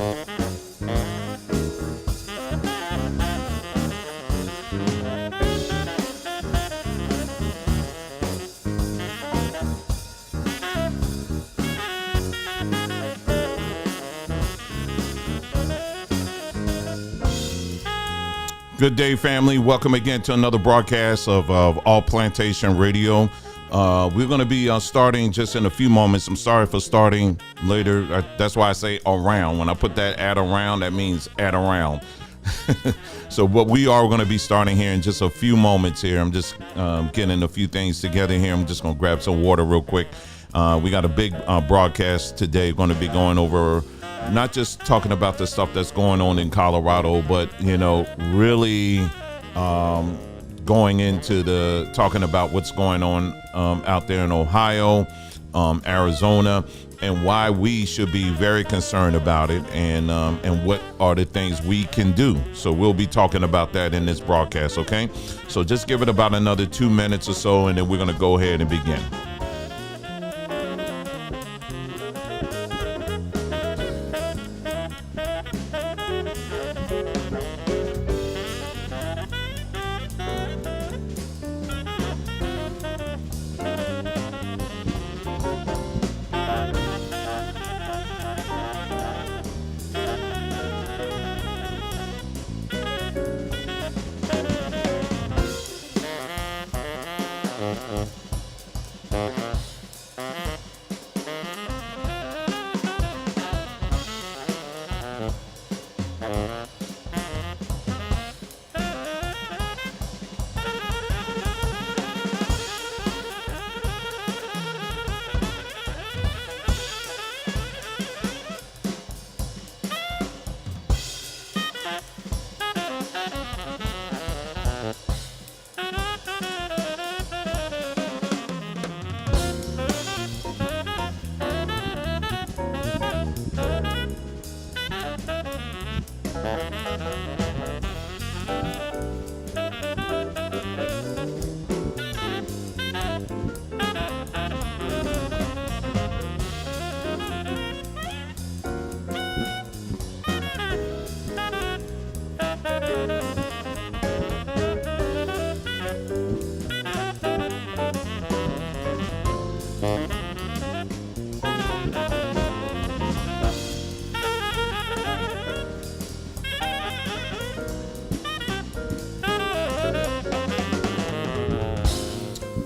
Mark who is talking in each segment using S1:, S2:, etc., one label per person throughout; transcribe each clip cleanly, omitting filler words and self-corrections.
S1: Good day, family. Welcome again to another broadcast of All Plantation Radio. We're going to be starting just in a few moments. I'm sorry for starting later. That's why I say around. When I put that at around, that means at around. So what we are going to be starting here in just a few moments here. I'm just getting a few things together here. I'm just going to grab some water real quick. We got a big broadcast today. We're going to be going over not just talking about the stuff that's going on in Colorado, but, you know, really going into talking about what's going on out there in Ohio, Arizona, and why we should be very concerned about it, and what are the things we can do. So we'll be talking about that in this broadcast, okay? So just give it about another 2 minutes or so, and then we're going to go ahead and begin.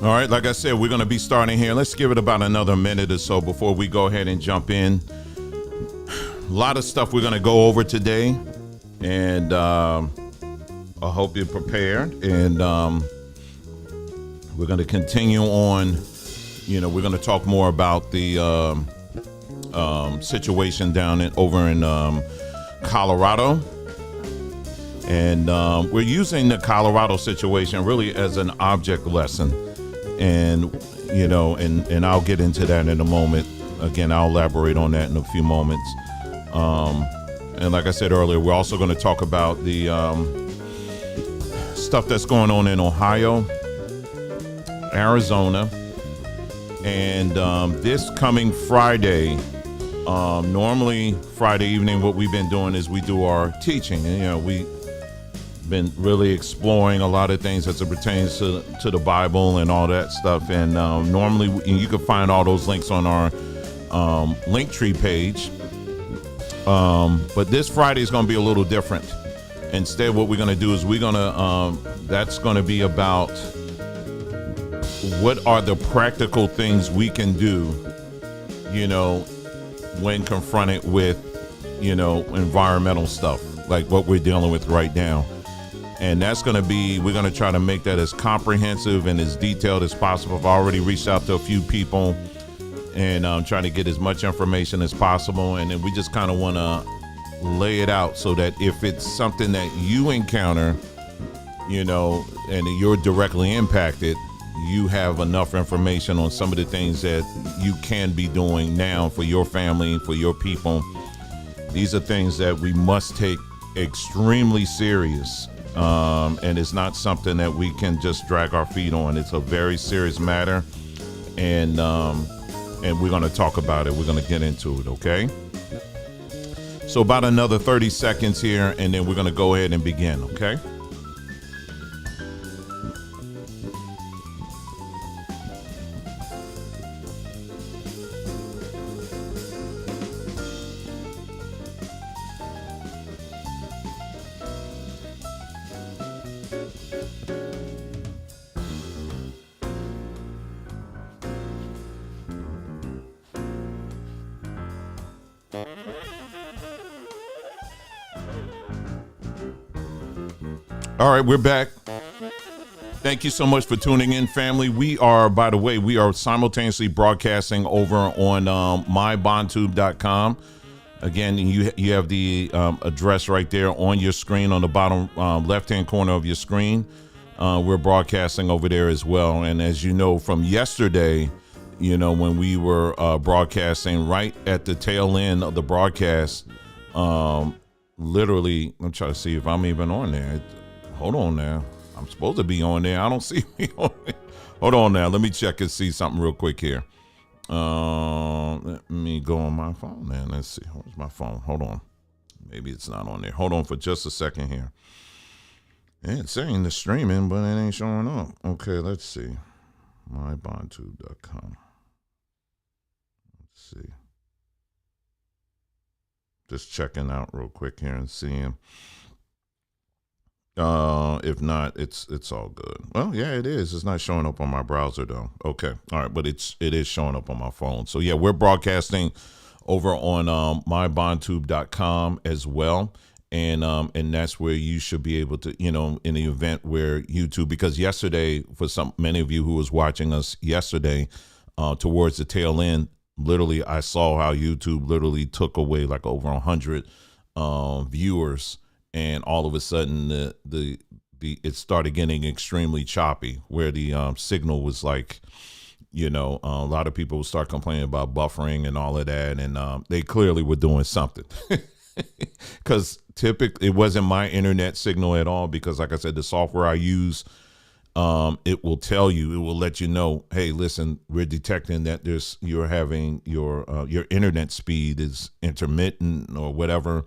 S1: All right, like I said, we're going to be starting here. Let's give it about another minute or so before we go ahead and jump in. A lot of stuff we're going to go over today, and I hope you're prepared. And we're going to continue on. You know, we're going to talk more about the situation over in Colorado. And we're using the Colorado situation really as an object lesson. And, you know, and I'll get into that in a moment. Again, I'll elaborate on that in a few moments. And like I said earlier, we're also going to talk about the stuff that's going on in Ohio, Arizona, and this coming Friday. Normally Friday evening, what we've been doing is we do our teaching. And, you know, we've been really exploring a lot of things as it pertains to the Bible and all that stuff. And normally you can find all those links on our Linktree page. But this Friday is going to be a little different. Instead, what we're going to do is that's going to be about what are the practical things we can do, you know, when confronted with, you know, environmental stuff like what we're dealing with right now. And that's going to be, we're going to try to make that as comprehensive and as detailed as possible. I've already reached out to a few people and trying to get as much information as possible. And then we just kind of want to lay it out so that if it's something that you encounter, you know, and you're directly impacted, you have enough information on some of the things that you can be doing now for your family, for your people. These are things that we must take extremely serious. And it's not something that we can just drag our feet on. It's a very serious matter, and we're going to talk about it. We're going to get into it, okay? So about another 30 seconds here, and then we're going to go ahead and begin, okay? All right, we're back. Thank you so much for tuning in, family. We are, by the way, we are simultaneously broadcasting over on mybondtube.com. Again, you have the address right there on your screen, on the bottom left-hand corner of your screen. We're broadcasting over there as well. And as you know from yesterday, when we were broadcasting right at the tail end of the broadcast, literally, I'm trying to see if I'm even on there. Hold on now. I'm supposed to be on there. I don't see me on there. Hold on now. Let me check and see something real quick here. Let me go on my phone then. Let's see. Where's my phone? Hold on. Maybe it's not on there. Hold on for just a second here. It's saying the streaming, but it ain't showing up. Okay, let's see. mybondtube.com. Let's see. Just checking out real quick here and seeing. If not, it's all good. Well, yeah, it is. It's not showing up on my browser though. Okay. All right. But it is showing up on my phone. So yeah, we're broadcasting over on mybondtube.com as well. And that's where you should be able to, in the event where YouTube, because yesterday, for many of you who was watching us yesterday, towards the tail end, literally, I saw how YouTube literally took away like over 100 viewers. And all of a sudden, it started getting extremely choppy, where the signal was like, a lot of people would start complaining about buffering and all of that, and they clearly were doing something. Because typically, it wasn't my internet signal at all. Because, like I said, the software I use, it will let you know, hey, listen, we're detecting that you're having your internet speed is intermittent or whatever.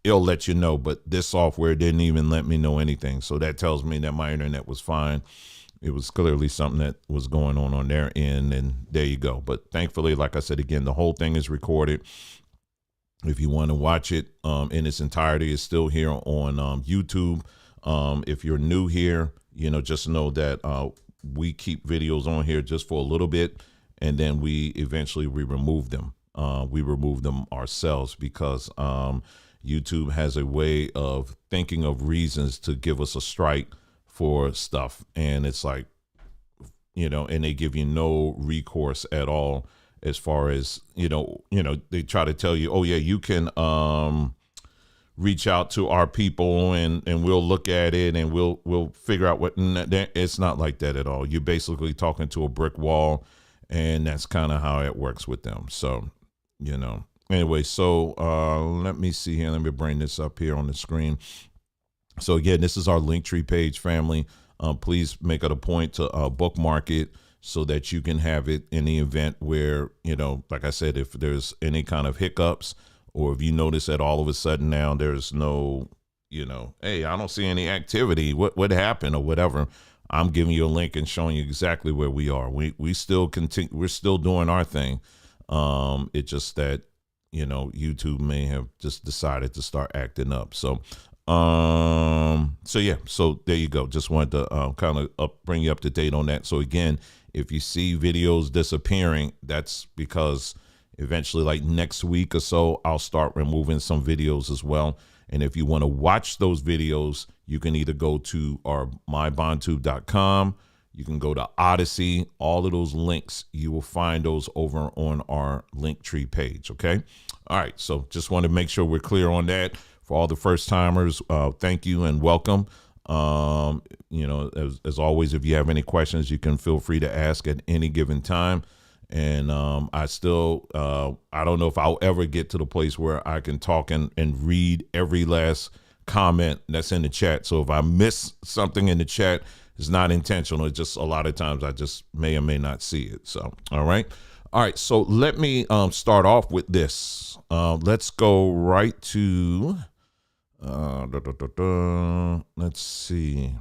S1: It'll let you know, but this software didn't even let me know anything. So that tells me that my internet was fine. It was clearly something that was going on their end, and there you go. But thankfully, like I said, again, the whole thing is recorded. If you want to watch it in its entirety, it's still here on YouTube. If you're new here, just know that we keep videos on here just for a little bit, and then we remove them. We remove them ourselves because YouTube has a way of thinking of reasons to give us a strike for stuff. And it's like, and they give you no recourse at all as far as, they try to tell you, oh yeah, you can reach out to our people and we'll look at it and we'll figure out what. It's not like that at all. You're basically talking to a brick wall, and that's kind of how it works with them. So, anyway, so let me see here. Let me bring this up here on the screen. So again, this is our Linktree page, family. Please make it a point to bookmark it so that you can have it in the event where, like I said, if there's any kind of hiccups, or if you notice that all of a sudden now there's no, hey, I don't see any activity. What happened or whatever. I'm giving you a link and showing you exactly where we are. We still continue. We're still doing our thing. It's just that, YouTube may have just decided to start acting up. So yeah, so there you go. Just wanted to kind of bring you up to date on that. So again, if you see videos disappearing, that's because eventually, like next week or so, I'll start removing some videos as well. And if you want to watch those videos, you can either go to our mybondtube.com. You can go to Odyssey. All of those links, you will find those over on our Linktree page. Okay. All right. So just want to make sure we're clear on that. For all the first timers, thank you and welcome. As always, if you have any questions, you can feel free to ask at any given time. And I don't know if I'll ever get to the place where I can talk and read every last comment that's in the chat. So if I miss something in the chat, it's not intentional. It's just a lot of times I just may or may not see it. So, all right. All right, so let me start off with this. Let's go right to, let's see.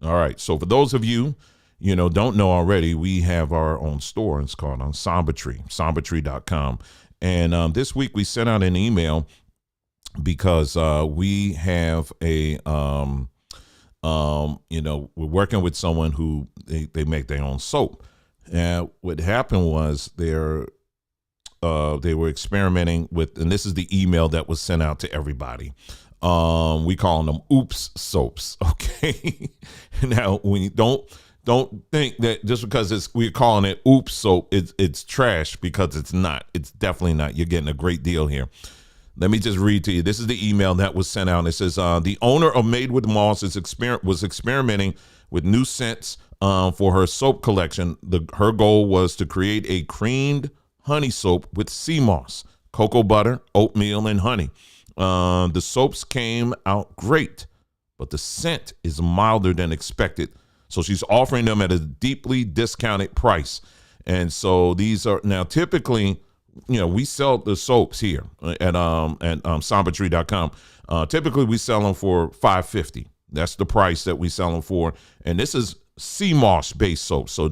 S1: All right, so for those of you, don't know already, we have our own store. It's called sombertree.com. And this week we sent out an email because we have a, we're working with someone who they make their own soap. And what happened was they were experimenting with, and this is the email that was sent out to everybody. We call them oops soaps. Okay. Now, when you don't think that just because we're calling it oops soap, it's trash, because it's not. It's definitely not. You're getting a great deal here. Let me just read to you. This is the email that was sent out. It says, the owner of Made with Moss was experimenting with new scents for her soap collection. Her goal was to create a creamed honey soap with sea moss, cocoa butter, oatmeal, and honey. The soaps came out great, but the scent is milder than expected. So she's offering them at a deeply discounted price. And so these are now typically, we sell the soaps here at sombertree.com. Typically we sell them for $5.50. That's the price that we sell them for. And this is sea moss based soap. So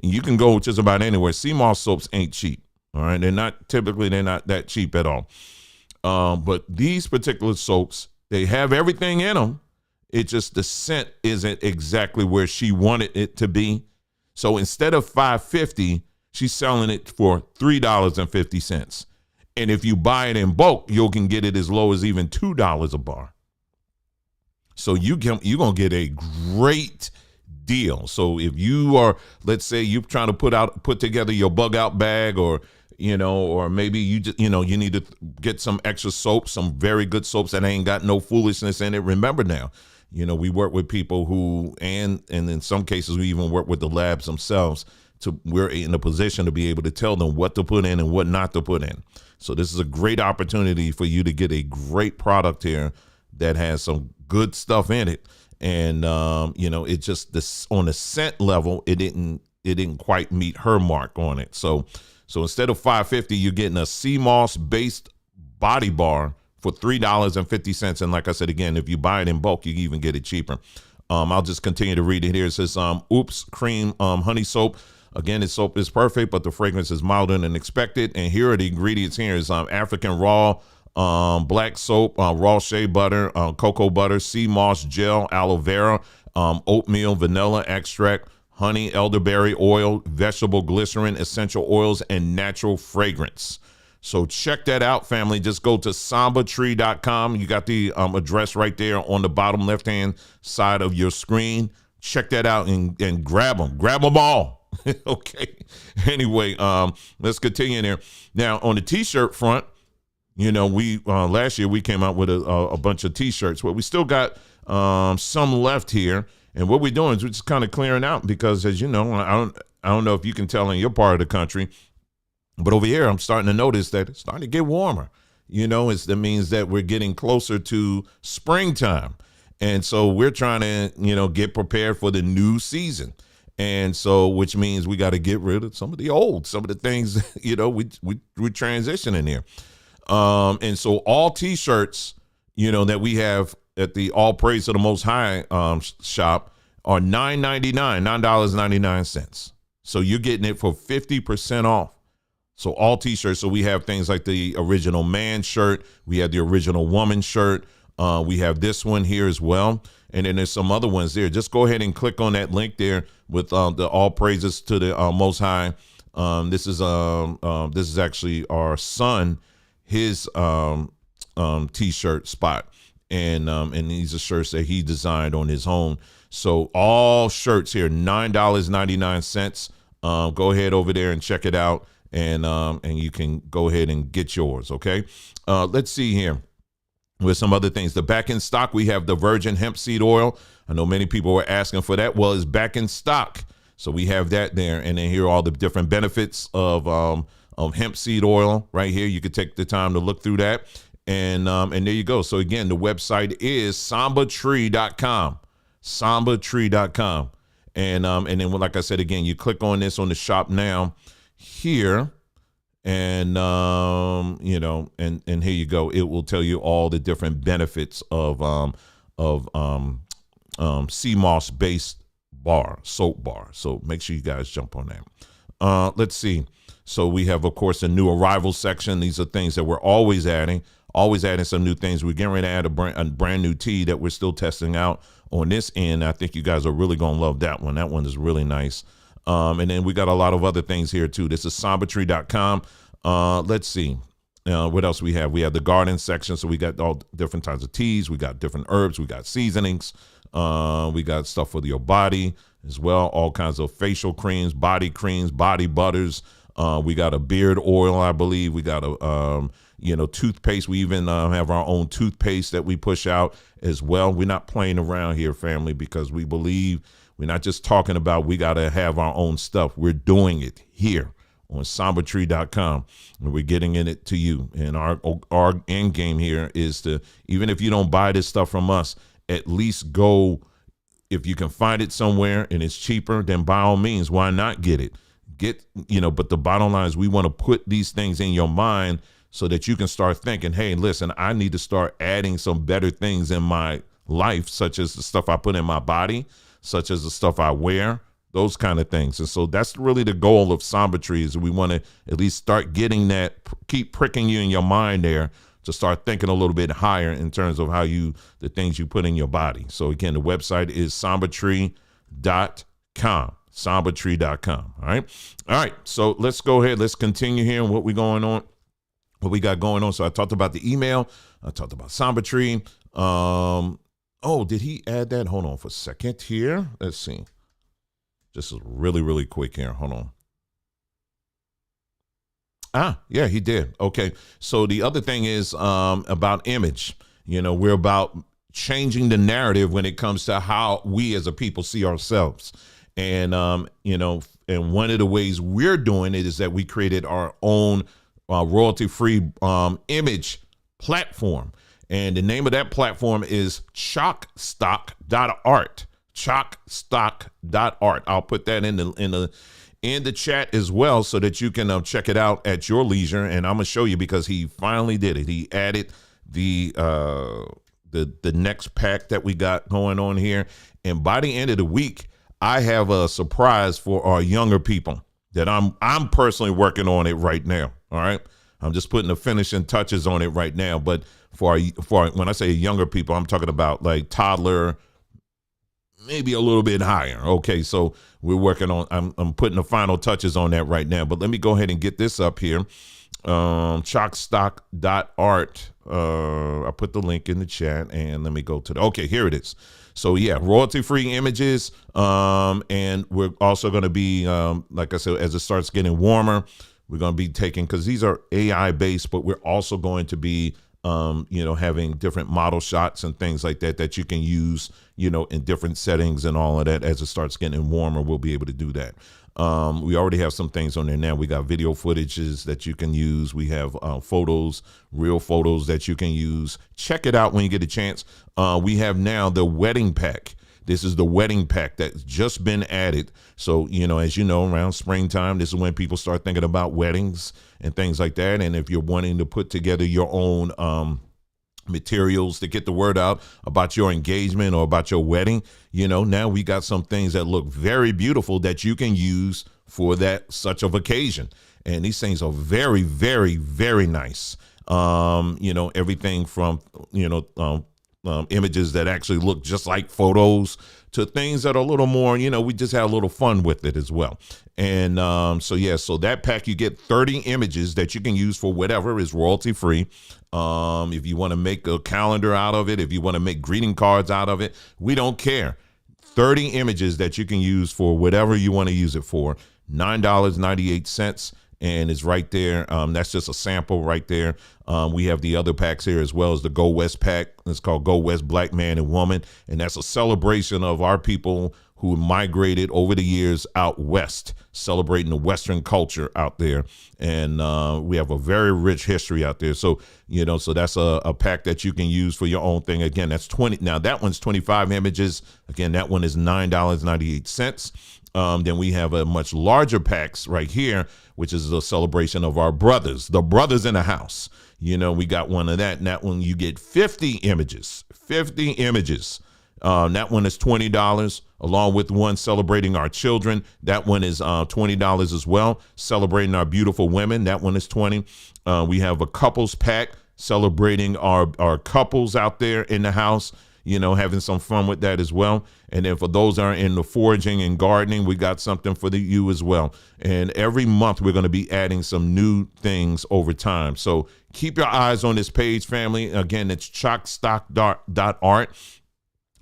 S1: you can go just about anywhere. Sea moss soaps ain't cheap. All right. They're not that cheap at all. But these particular soaps, they have everything in them. It just, the scent isn't exactly where she wanted it to be. So instead of $5.50, she's selling it for $3.50. And if you buy it in bulk, you can get it as low as even $2 a bar. So you're going to get a great deal. So if you are, let's say you're trying to put together your bug out bag, or maybe you just, you need to get some extra soap, some very good soaps that ain't got no foolishness in it. Remember now, we work with people who, and in some cases we even work with the labs themselves. We're in a position to be able to tell them what to put in and what not to put in. So this is a great opportunity for you to get a great product here that has some good stuff in it. And, it just, this on the scent level, it didn't quite meet her mark on it. So instead of $5.50, you're getting a sea moss based body bar for $3.50. And like I said, again, if you buy it in bulk, you can even get it cheaper. I'll just continue to read it here. It says, oops cream honey soap. Again, the soap is perfect, but the fragrance is milder than expected. And here are the ingredients. Here is African raw black soap, raw shea butter, cocoa butter, sea moss gel, aloe vera, oatmeal, vanilla extract, honey, elderberry oil, vegetable glycerin, essential oils, and natural fragrance. So check that out, family. Just go to sombertree.com. You got the address right there on the bottom left-hand side of your screen. Check that out and grab them. Grab them all. Okay. Anyway, let's continue there. Now, on the T-shirt front, we last year we came out with a bunch of T-shirts. Well, we still got some left here. And what we're doing is we're just kind of clearing out because, as you know, I don't know if you can tell in your part of the country, but over here I'm starting to notice that it's starting to get warmer. That means that we're getting closer to springtime. And so we're trying to, get prepared for the new season. And so, which means we got to get rid of some of the things, we're transitioning here. And so all T-shirts, that we have at the All Praise of the Most High shop are $9.99. So you're getting it for 50% off. So all T-shirts. So we have things like the original man shirt. We have the original woman shirt. We have this one here as well. And then there's some other ones there. Just go ahead and click on that link there with the All Praises to the Most High. This is actually our son, his T-shirt spot. And these are shirts that he designed on his own. So all shirts here, $9.99. Go ahead over there and check it out. And you can go ahead and get yours. Okay. Let's see here. With some other things, the back in stock, we have the virgin hemp seed oil. I know many people were asking for that. Well, it's back in stock. So we have that there. And then here are all the different benefits of hemp seed oil right here. You could take the time to look through that. And there you go. So again, the website is sombertree.com, sombertree.com. And then, like I said, again, you click on this on the shop now here, and and here you go. It will tell you all the different benefits of sea moss based soap bar. So make sure you guys jump on that. Let's see. So we have, of course, a new arrival section. These are things that we're always adding some new things. We're getting ready to add a brand new tea that we're still testing out on this end. I think you guys are really going to love that one. That one is really nice. And then we got a lot of other things here too. This is sombertree.com. Let's see. What else we have? We have the garden section. So we got all different types of teas. We got different herbs. We got seasonings. We got stuff for your body as well. All kinds of facial creams, body butters. We got a beard oil, I believe. We got a, toothpaste. We even have our own toothpaste that we push out as well. We're not playing around here, family, because we believe we're not just talking about we got to have our own stuff. We're doing it here on sombertree.com, and we're getting in it to you. And our end game here is to, even if you don't buy this stuff from us, at least go, if you can find it somewhere and it's cheaper, then by all means, why not get it? But the bottom line is we want to put these things in your mind so that you can start thinking, hey, listen, I need to start adding some better things in my life, such as the stuff I put in my body, such as the stuff I wear, those kind of things. And so that's really the goal of Somber Tree, is we want to at least start getting that, keep pricking you in your mind there to start thinking a little bit higher in terms of the things you put in your body. So again, the website is sombertree.com. sombertree.com. All right. So let's go ahead. Let's continue here on what we got going on. So I talked about the email. I talked about Somber Tree. Did he add that? Hold on for a second here. Let's see. Just really, really quick here. Hold on. Yeah, he did. Okay. So the other thing is about image. We're about changing the narrative when it comes to how we as a people see ourselves. And one of the ways we're doing it is that we created our own royalty-free image platform. And the name of that platform is chalkstock.art. Chalkstock.art. I'll put that in the chat as well so that you can check it out at your leisure. And I'm gonna show you, because he finally did it. He added the next pack that we got going on here. And by the end of the week, I have a surprise for our younger people that I'm personally working on it right now. All right. I'm just putting the finishing touches on it right now. But for when I say younger people, I'm talking about like toddler, maybe a little bit higher. Okay. So we're working on, I'm putting the final touches on that right now, but let me go ahead and get this up here. Chalkstock.art. I put the link in the chat, and let me go to okay, here it is. So yeah, royalty-free images. And we're also going to be, like I said, as it starts getting warmer, we're going to be taking, because these are AI based, but we're also going to be, having different model shots and things like that you can use, in different settings and all of that. As it starts getting warmer, we'll be able to do that. We already have some things on there now. We got video footages that you can use. We have photos, real photos that you can use. Check it out when you get a chance. We have now the wedding pack. This is the wedding pack that's just been added. So, as you know, around springtime, this is when people start thinking about weddings and things like that. And if you're wanting to put together your own materials to get the word out about your engagement or about your wedding, now we got some things that look very beautiful that you can use for that such of occasion. And these things are very, very, very nice. Everything from, images that actually look just like photos to things that are a little more, we just had a little fun with it as well. And so that pack, you get 30 images that you can use for whatever, is royalty free. If you want to make a calendar out of it, if you want to make greeting cards out of it, we don't care. 30 images that you can use for whatever you want to use it for. $9.98. And it's right there. That's just a sample right there. We have the other packs here as well as the Go West pack. It's called Go West Black Man and Woman. And that's a celebration of our people who migrated over the years out west, celebrating the Western culture out there. And we have a very rich history out there. So, so that's a pack that you can use for your own thing. Again, that's 20. Now that one's 25 images. Again, that one is $9.98. Then we have a much larger packs right here, which is a celebration of our brothers, the brothers in the house. We got one of that. And that one, you get 50 images. That one is $20, along with one celebrating our children. That one is $20 as well. Celebrating our beautiful women. That one is $20. We have a couples pack celebrating our couples out there in the house, having some fun with that as well. And then for those that are in the foraging and gardening, we got something for you as well. And every month we're going to be adding some new things over time. So keep your eyes on this page, family. Again, it's chalkstock.art.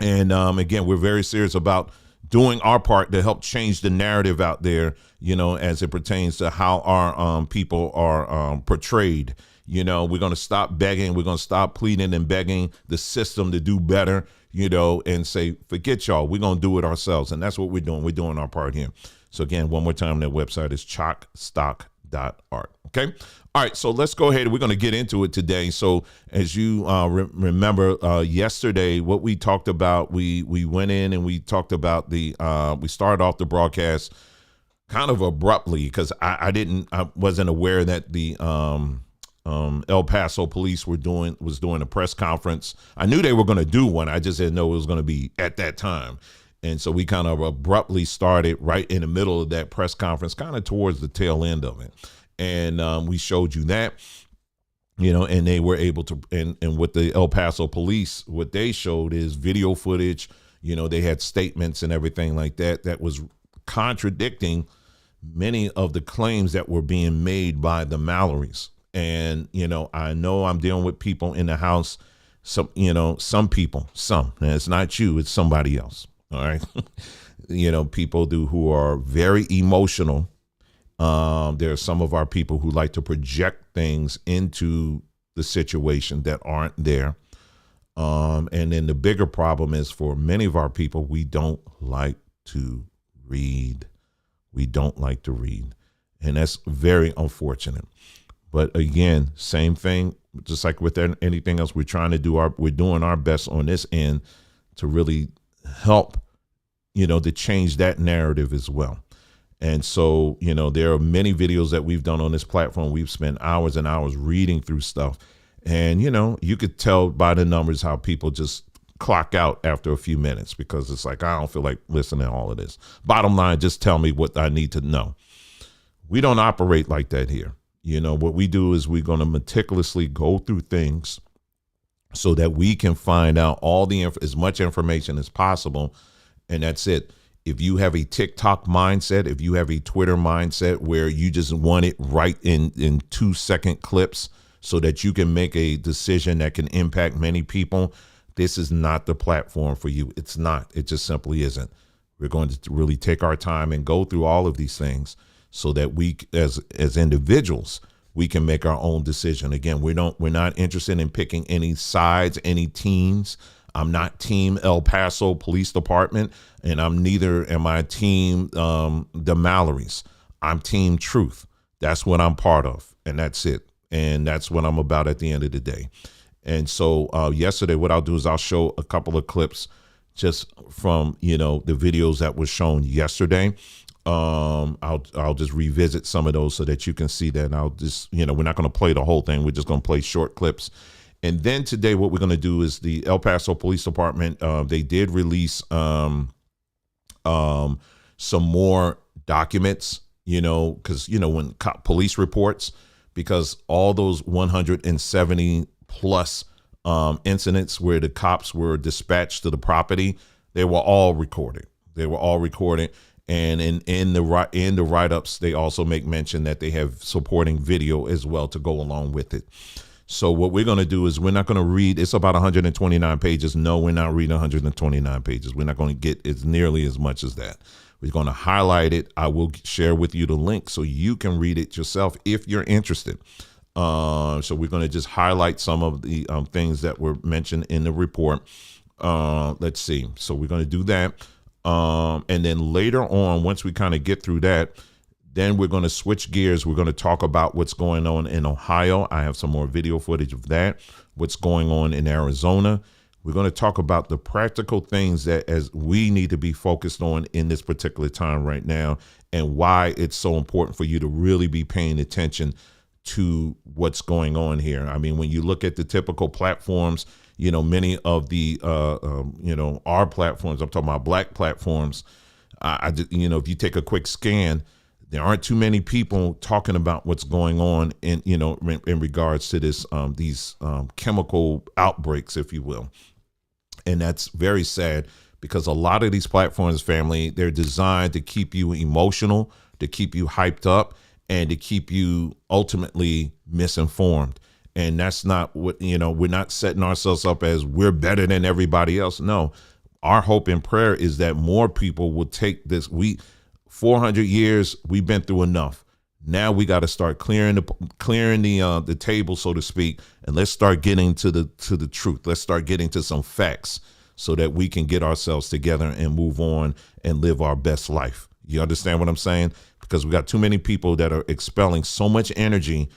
S1: And again, we're very serious about doing our part to help change the narrative out there, as it pertains to how our people are portrayed. We're going to stop begging. We're going to stop pleading and begging the system to do better, and say, forget y'all. We're going to do it ourselves. And that's what we're doing. We're doing our part here. So again, one more time, that website is chalkstock.art. Okay. All right. So let's go ahead. We're going to get into it today. So as you remember yesterday, what we talked about, we went in and we talked about we started off the broadcast kind of abruptly because I wasn't aware that the El Paso police was doing a press conference. I knew they were going to do one. I just didn't know it was going to be at that time. And so we kind of abruptly started right in the middle of that press conference, kind of towards the tail end of it. And we showed you that, and they were able to, and with the El Paso police, what they showed is video footage. They had statements and everything like that was contradicting many of the claims that were being made by the Mallorys. And, I know I'm dealing with people in the house, some people, and it's not you, it's somebody else. All right. People who are very emotional. There are some of our people who like to project things into the situation that aren't there. And then the bigger problem is for many of our people, we don't like to read. And that's very unfortunate. But again, same thing, just like with anything else, we're doing our best on this end to really help, to change that narrative as well. And so, there are many videos that we've done on this platform. We've spent hours and hours reading through stuff. And, you could tell by the numbers how people just clock out after a few minutes because it's like, I don't feel like listening to all of this. Bottom line, just tell me what I need to know. We don't operate like that here. What we do is we're going to meticulously go through things so that we can find out as much information as possible. And that's it. If you have a TikTok mindset, if you have a Twitter mindset where you just want it right in 2-second clips so that you can make a decision that can impact many people, this is not the platform for you. It's not. It just simply isn't. We're going to really take our time and go through all of these things so that we, as individuals, we can make our own decision. Again, we're not interested in picking any sides, any teams. I'm not team El Paso Police Department, and neither am I team the Mallorys. I'm team truth. That's what I'm part of, and that's it. And that's what I'm about at the end of the day. And so yesterday, what I'll do is I'll show a couple of clips just from, the videos that were shown yesterday. I'll just revisit some of those so that you can see that. And I'll just, we're not going to play the whole thing. We're just going to play short clips. And then today, what we're going to do is the El Paso Police Department, they did release some more documents, because, when police reports, because all those 170 plus incidents where the cops were dispatched to the property, they were all recorded. And in the write-ups, they also make mention that they have supporting video as well to go along with it. So what we're going to do is we're not going to read. It's about 129 pages. No, we're not reading 129 pages. We're not going to get as nearly as much as that. We're going to highlight it. I will share with you the link so you can read it yourself if you're interested. So we're going to just highlight some of the things that were mentioned in the report. Let's see. So we're going to do that. And then later on, once we kind of get through that, then we're going to switch gears. We're going to talk about what's going on in Ohio. I have some more video footage of that. What's going on in Arizona. We're going to talk about the practical things that as we need to be focused on in this particular time right now, and why it's so important for you to really be paying attention to what's going on here. I mean, when you look at the typical platforms, many of the, our platforms, I'm talking about black platforms. If you take a quick scan, there aren't too many people talking about what's going on in regards to these chemical outbreaks, if you will. And that's very sad because a lot of these platforms, family, they're designed to keep you emotional, to keep you hyped up, and to keep you ultimately misinformed. And that's not what, we're not setting ourselves up as we're better than everybody else. No, our hope and prayer is that more people will take this. 400 years, we've been through enough. Now we got to start clearing the table, so to speak, and let's start getting to the truth. Let's start getting to some facts so that we can get ourselves together and move on and live our best life. You understand what I'm saying? Because we got too many people that are expelling so much energy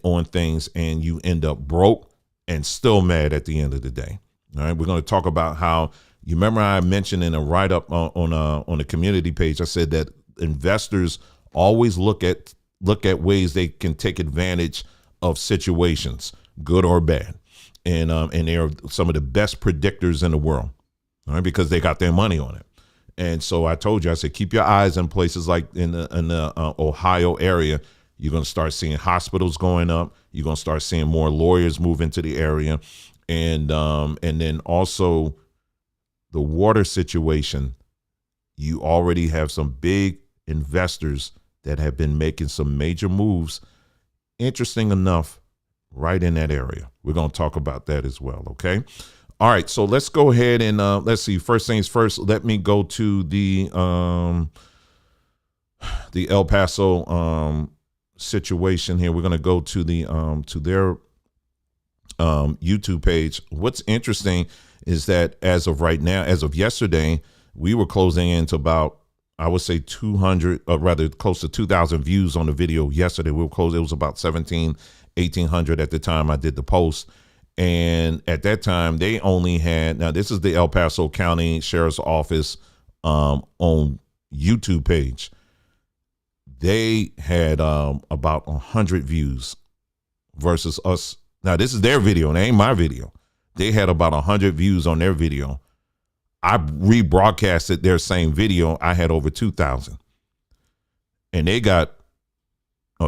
S1: on things, and you end up broke and still mad at the end of the day. All right, we're going to talk about how, you remember I mentioned in a write-up on the community page, I said that investors always look at ways they can take advantage of situations, good or bad. And they are some of the best predictors in the world, all right, because they got their money on it. And so I told you, I said, keep your eyes in places like in the Ohio area. You're going to start seeing hospitals going up. You're going to start seeing more lawyers move into the area. And then also the water situation. You already have some big investors that have been making some major moves, interesting enough, right in that area. We're going to talk about that as well, okay? All right, so let's go ahead and let's see. First things first, let me go to the El Paso situation here. We're going to go to to their YouTube page. What's interesting is that as of right now, as of yesterday, we were closing into about, I would say 200, or rather close to 2,000 views on the video yesterday. We were close. It was about 1,800 at the time I did the post. And at that time, they only had, now this is the El Paso County Sheriff's Office on YouTube page. They had about 100 views versus us. Now, this is their video, and it ain't my video. They had about 100 views on their video. I rebroadcasted their same video. I had over 2,000. And they got,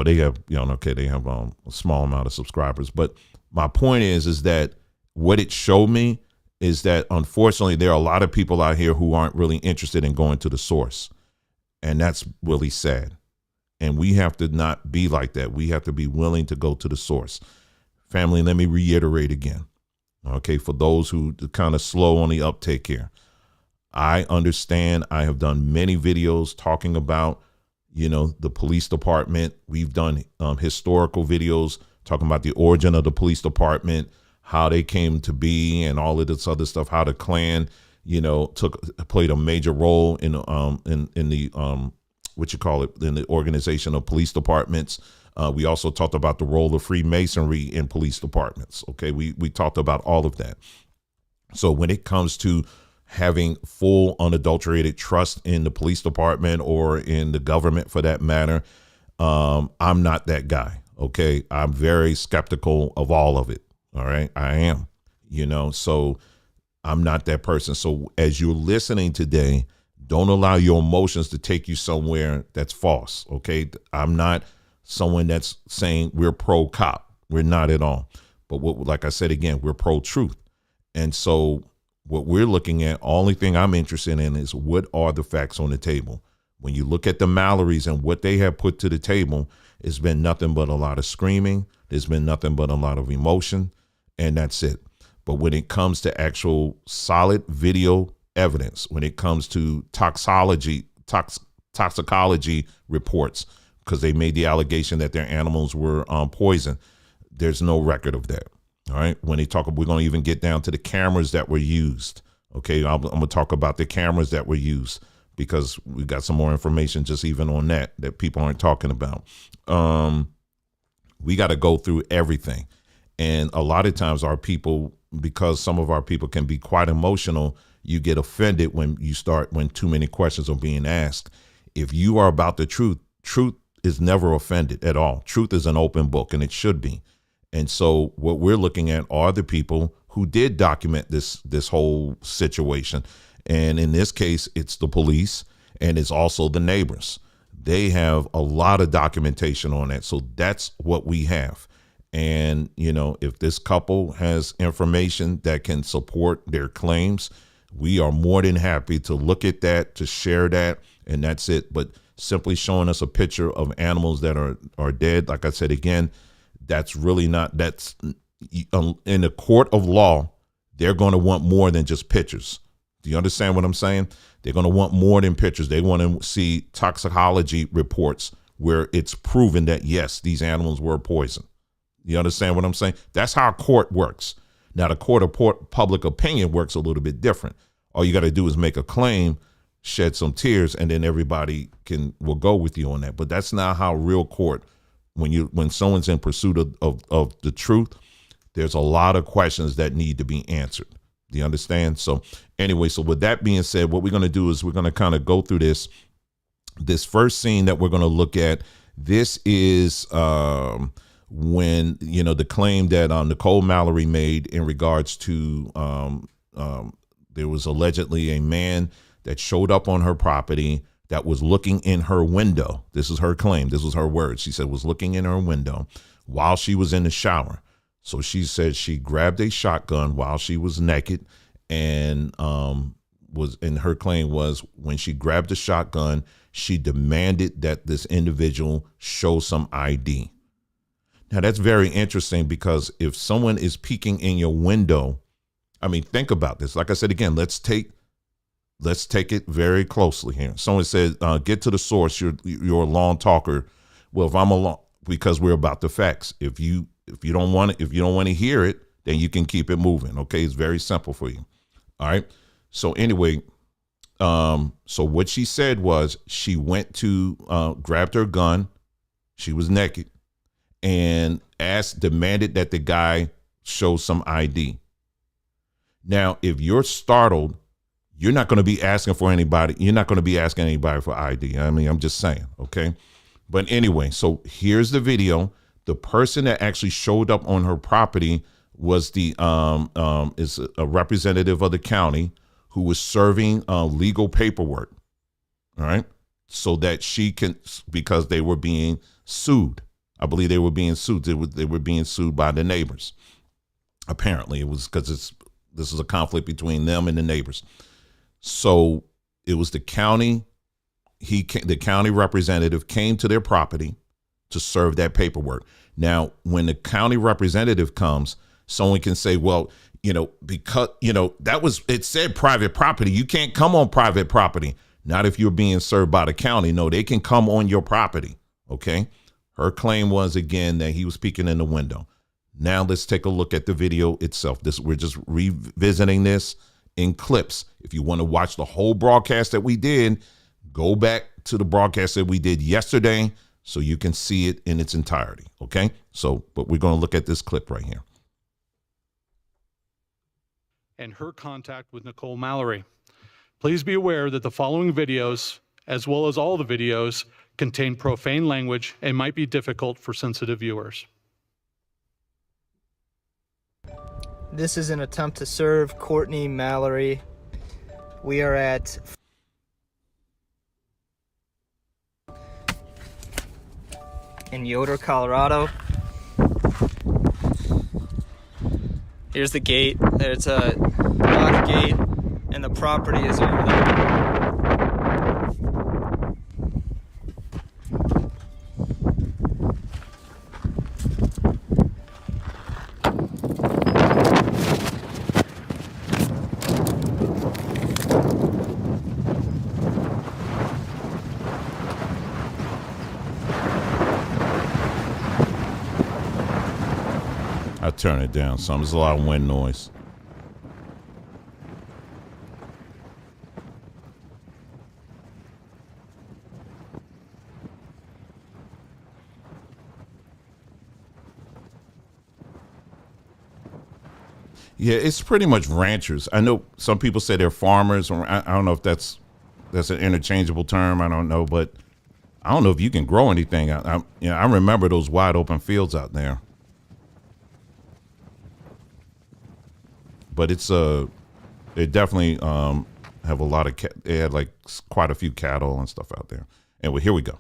S1: they have, they have a small amount of subscribers. But my point is that what it showed me is that, unfortunately, there are a lot of people out here who aren't really interested in going to the source. And that's really sad. And we have to not be like that. We have to be willing to go to the source. Family, let me reiterate again. Okay, for those who are kind of slow on the uptake here, I understand. I have done many videos talking about, the police department. We've done historical videos talking about the origin of the police department, how they came to be, and all of this other stuff. How the Klan, played a major role in the in the organization of police departments. We also talked about the role of Freemasonry in police departments. Okay, we talked about all of that. So when it comes to having full unadulterated trust in the police department or in the government for that matter, I'm not that guy. Okay, I'm very skeptical of all of it. All right, I am, so I'm not that person. So as you're listening today, don't allow your emotions to take you somewhere that's false. Okay, I'm not someone that's saying we're pro cop. We're not at all. But like I said, again, we're pro truth. And so what we're looking at, only thing I'm interested in is what are the facts on the table. When you look at the Mallorys and what they have put to the table, it's been nothing but a lot of screaming. There's been nothing but a lot of emotion, and that's it. But when it comes to actual solid video evidence, when it comes to toxicology reports, because they made the allegation that their animals were poisoned, there's no record of that. All right. When they talk, we're going to even get down to the cameras that were used. Okay, I'm going to talk about the cameras that were used because we got some more information just even on that people aren't talking about. We got to go through everything. And a lot of times our people, because some of our people can be quite emotional, you get offended when too many questions are being asked. If you are about the truth is never offended at all. Truth is an open book, and it should be. And so what we're looking at are the people who did document this whole situation. And in this case, it's the police, and it's also the neighbors. They have a lot of documentation on that. So that's what we have. And, if this couple has information that can support their claims, we are more than happy to look at that, to share that, and that's it. But simply showing us a picture of animals that are dead, like I said, again, that's really not, that's in the court of law, they're going to want more than just pictures. Do you understand what I'm saying? They're going to want more than pictures. They want to see toxicology reports where it's proven that, yes, these animals were poisoned. You understand what I'm saying? That's how court works. Now, the court of public opinion works a little bit different. All you got to do is make a claim, shed some tears, and then everybody will go with you on that. But that's not how real court, when someone's in pursuit of the truth, there's a lot of questions that need to be answered. Do you understand? So anyway, so with that being said, what we're going to do is we're going to kind of go through this first scene that we're going to look at. This is when, the claim that Nicole Mallory made in regards to there was allegedly a man that showed up on her property that was looking in her window. This is her claim. This was her words. She said was looking in her window while she was in the shower. So she said she grabbed a shotgun while she was naked, and her claim was when she grabbed the shotgun, she demanded that this individual show some ID. Now that's very interesting, because if someone is peeking in your window, I mean, think about this. Like I said, again, let's take it very closely here. Someone said, get to the source. You're a long talker. Well, if I'm a long, because we're about the facts. If you don't want to hear it, then you can keep it moving. Okay. It's very simple for you. All right. So anyway, so what she said was she went to, grabbed her gun. She was naked and demanded that the guy show some ID. Now, if you're startled, you're not going to be asking for anybody. You're not going to be asking anybody for ID. I mean, I'm just saying. Okay. But anyway, so here's the video. The person that actually showed up on her property was is a representative of the county who was serving legal paperwork. All right. So that she can, because they were being sued. I believe they were being sued. They were being sued by the neighbors. Apparently it was because this is a conflict between them and the neighbors. So it was the county. The county representative came to their property to serve that paperwork. Now, when the county representative comes, someone can say, well, because, it said private property. You can't come on private property. Not if you're being served by the county. No, they can come on your property. Okay. Her claim was, again, that he was peeking in the window. Now let's take a look at the video itself. We're just revisiting this in clips. If you want to watch the whole broadcast that we did, go back to the broadcast that we did yesterday so you can see it in its entirety. Okay. So, but we're going to look at this clip right here.
S2: And her contact with Nicole Mallory. Please be aware that the following videos, as well as all the videos, contain profane language and might be difficult for sensitive viewers.
S3: This is an attempt to serve Courtney Mallory. We are at in Yoder, Colorado. Here's the gate. There's a locked gate, and the property is over there.
S1: I turn it down some. There's a lot of wind noise. Yeah, it's pretty much ranchers. I know some people say they're farmers, or I don't know if that's an interchangeable term. I don't know, but I don't know if you can grow anything. I remember those wide open fields out there. But it's they definitely have a lot of they had like quite a few cattle and stuff out there. Anyway, here we go.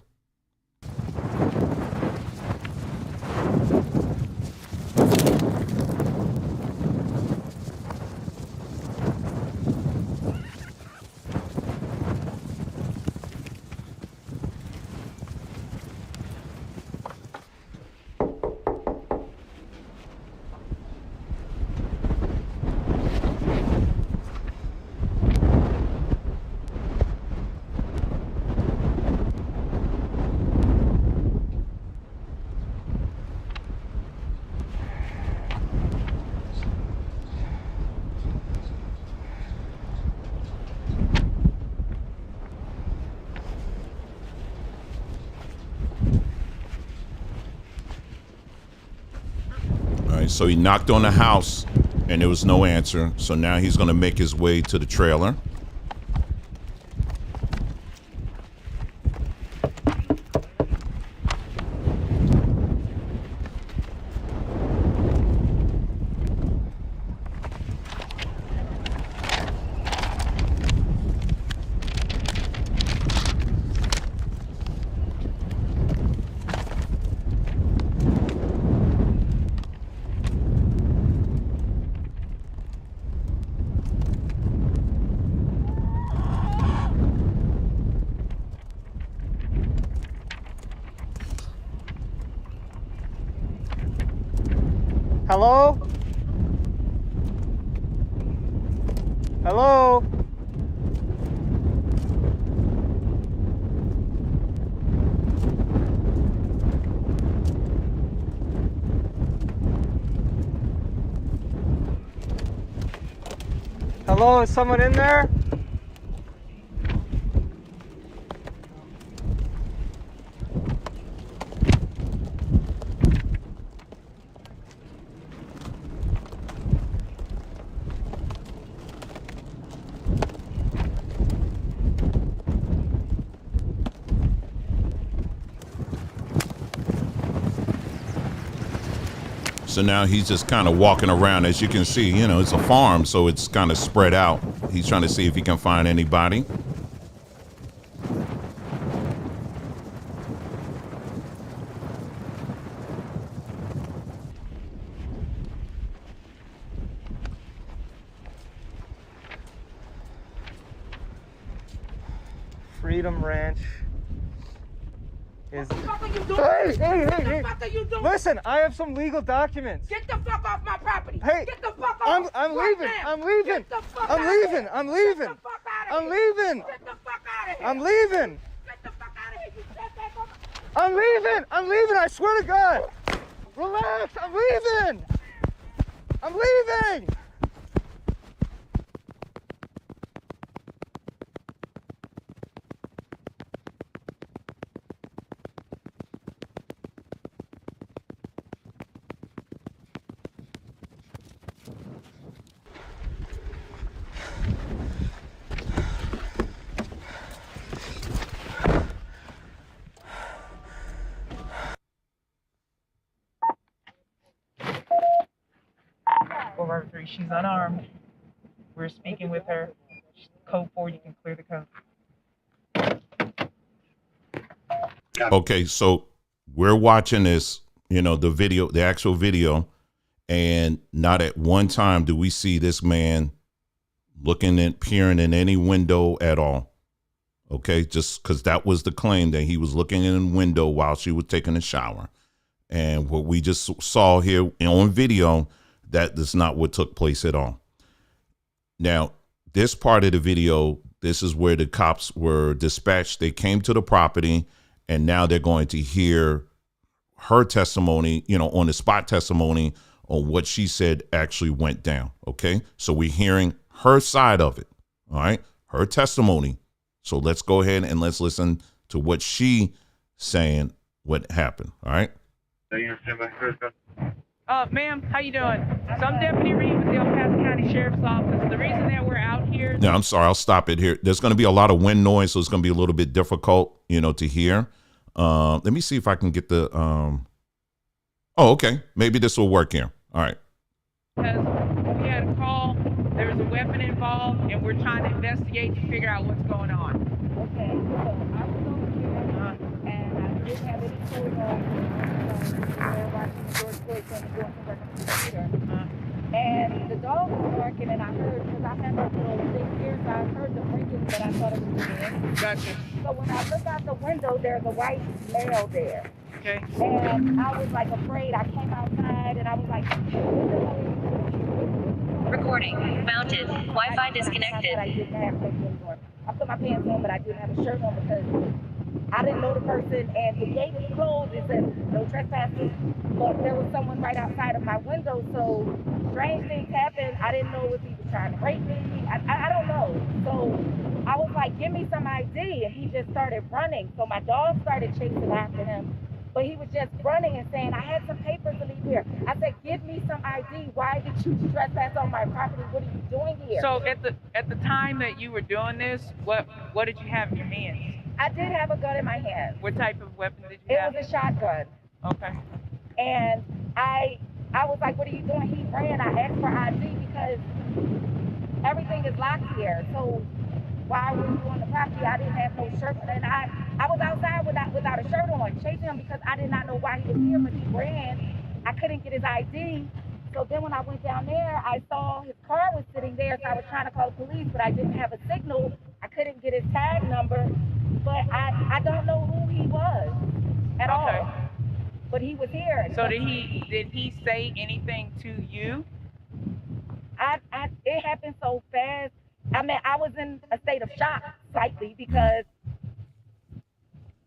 S1: So he knocked on the house and there was no answer. So now he's going to make his way to the trailer.
S3: Hello? Hello? Hello, is someone in there?
S1: So now he's just kind of walking around. As you can see, you know, it's a farm, so it's kind of spread out. He's trying to see if he can find anybody.
S3: Freedom Ranch is...
S4: What the fuck are you doing?
S3: Hey, hey,
S4: What
S3: hey,
S4: the
S3: hey.
S4: fuck are you doing?
S3: Listen, I have some legal documents.
S4: Get the fuck off my property.
S3: Hey,
S4: Get the fuck off.
S3: I'm
S4: right
S3: leaving.
S4: now.
S3: I'm leaving.
S4: Get the fuck
S3: I'm
S4: outta
S3: leaving.
S4: here.
S3: I'm leaving.
S4: Get the fuck out of
S3: I'm
S4: here.
S3: leaving.
S4: Get the fuck out of here.
S3: I'm leaving.
S4: Get the fuck out of here. You step back on
S3: I'm leaving. I'm leaving. I swear to God. Relax. I'm leaving. I'm leaving.
S5: Over 3, she's unarmed. We're speaking with her. Code 4, you can clear the code.
S1: Okay, so we're watching this, you know, the video, the actual video, and not at one time do we see this man looking and peering in any window at all. Okay, just because that was the claim, that he was looking in a window while she was taking a shower. And what we just saw here on video, that is not what took place at all. Now, this part of the video, this is where the cops were dispatched. They came to the property, and now they're going to hear her testimony, you know, on the spot testimony on what she said actually went down. Okay, so we're hearing her side of it. All right, her testimony. So let's go ahead and let's listen to what she saying what happened. All right.
S5: Ma'am, how you doing? So I'm Deputy Reed with the El Paso County Sheriff's Office. The reason that we're out here...
S1: Yeah, I'm sorry. I'll stop it here. There's going to be a lot of wind noise, so it's going to be a little bit difficult, to hear. Let me see if I can get the... Oh, okay. Maybe this will work here. All right.
S5: Because we had a call, there was a weapon involved, and we're trying to investigate to figure out what's going on.
S4: Okay, so I was over here and I didn't have any clothes on. We were watching George Floyd and doing some work on the computer. And the dog was barking, and I heard, because I had that little thing here, so I heard the breaking, but I thought it was in.
S5: Gotcha.
S4: So when I look out the window, there's a white male there.
S5: Okay.
S4: And I was like afraid. I came outside and I was like,
S6: Recording. Mounted. Wi-Fi disconnected.
S4: I didn't have clothes on. I put my pants on, but I didn't have a shirt on because I didn't know the person, and the gate is closed. It says no trespassing, but there was someone right outside of my window, so strange things happened. I didn't know if he was trying to rape me. I don't know. So I was like, give me some ID, and he just started running. So my dog started chasing after him, but he was just running and saying, I had some papers to leave here. I said, give me some ID. Why did you trespass on my property? What are you doing here?
S5: So at the time that you were doing this, what did you have in your hands?
S4: I did have a gun in my hand.
S5: What type of weapon did you
S4: It
S5: have?
S4: was a shotgun.
S5: Okay.
S4: And I was like, what are you doing? He ran. I asked for ID because everything is locked here. So why were you on the property? I didn't have no shirt. And I was outside without a shirt on, chasing him because I did not know why he was here, but he ran. I couldn't get his ID. So then when I went down there, I saw his car was sitting there, so I was trying to call the police, but I didn't have a signal. I couldn't get his tag number, but I don't know who he was at all. But he was here.
S5: So did he say anything to you?
S4: It happened so fast. I mean, I was in a state of shock slightly because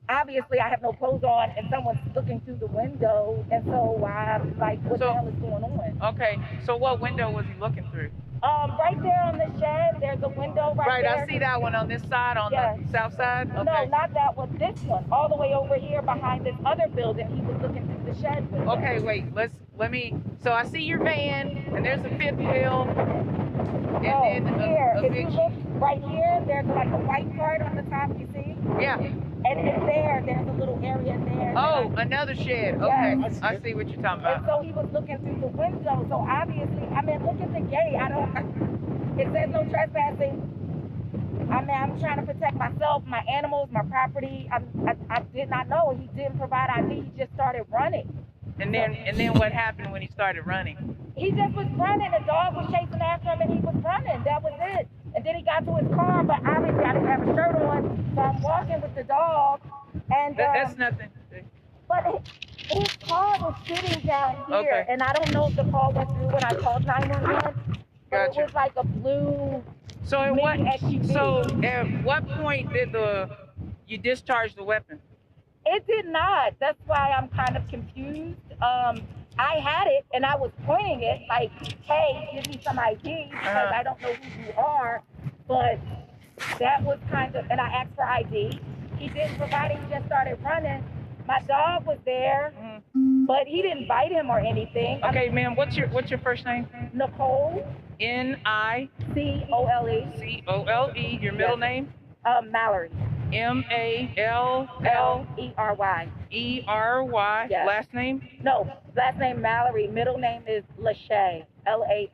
S4: obviously I have no clothes on and someone's looking through the window, and so I'm like, what the hell is going on?
S5: Okay, so what window was he looking through?
S4: Right there on the shed, there's a window right there.
S5: Right, I see that one on this side, on the south side? Okay.
S4: No, not that one, this one. All the way over here behind this other building, he was looking through the shed window.
S5: Okay, wait, so I see your van, and there's a fifth wheel, and then
S4: here,
S5: a
S4: if
S5: big...
S4: you look right here, there's like a white part on the top, you see?
S5: Yeah.
S4: And in there's a little area there.
S5: Oh, another shed. Okay,
S4: Yes.
S5: I see what you're talking
S4: And
S5: about.
S4: so he was looking through the window. So obviously, I mean, look at the gate. It says no trespassing. I mean, I'm trying to protect myself, my animals, my property. I did not know. He didn't provide ID. He just started running.
S5: And then what happened when he started running?
S4: He just was running. The dog was chasing after him, and he was running. That was it. And then he got to his car, but obviously I didn't have a shirt on, so I'm walking with the dog. And
S5: That's nothing.
S4: But his car was sitting down here,
S5: Okay.
S4: and I don't know if the call went through when I called 911. But
S5: Gotcha.
S4: it was like a blue.
S5: So at
S4: SUV.
S5: what point did you discharge the weapon?
S4: It did not. That's why I'm kind of confused. I had it, and I was pointing it like, hey, give me some ID, because I don't know who you are. But that was kind of, and I asked for ID. He didn't provide it. He just started running. My dog was there, but he didn't bite him or anything.
S5: Okay, ma'am, what's your first name?
S4: Nicole.
S5: Nicole.
S4: Cole.
S5: Your middle name?
S4: Mallory.
S5: Mallery.
S4: Yes.
S5: Last name?
S4: No, last name Mallory. Middle name is Lashay. Lashay.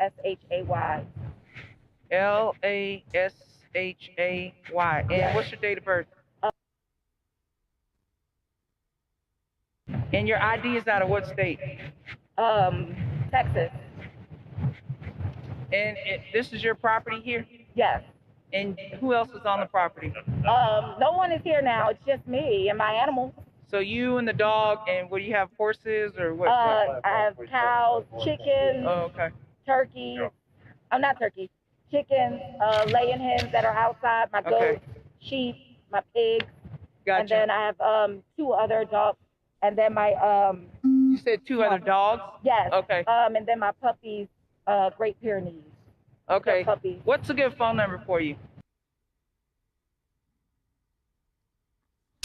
S5: Lashay. And what's your date of birth? And your ID is out of what state?
S4: Texas.
S5: And this is your property here?
S4: Yes.
S5: And who else is on the property?
S4: No one is here now. It's just me and my animals.
S5: So you and the dog, and what do you have, horses or what?
S4: I have cows, chickens,
S5: Oh, okay.
S4: turkeys. Not turkeys. Chickens, laying hens that are outside. My goats,
S5: Okay.
S4: sheep, my pigs.
S5: Gotcha.
S4: And then I have 2 other dogs. And then my
S5: You said 2 other dogs?
S4: yes.
S5: Okay.
S4: And then my puppies, Great Pyrenees.
S5: Okay.
S4: Puppies.
S5: What's a good phone number for you?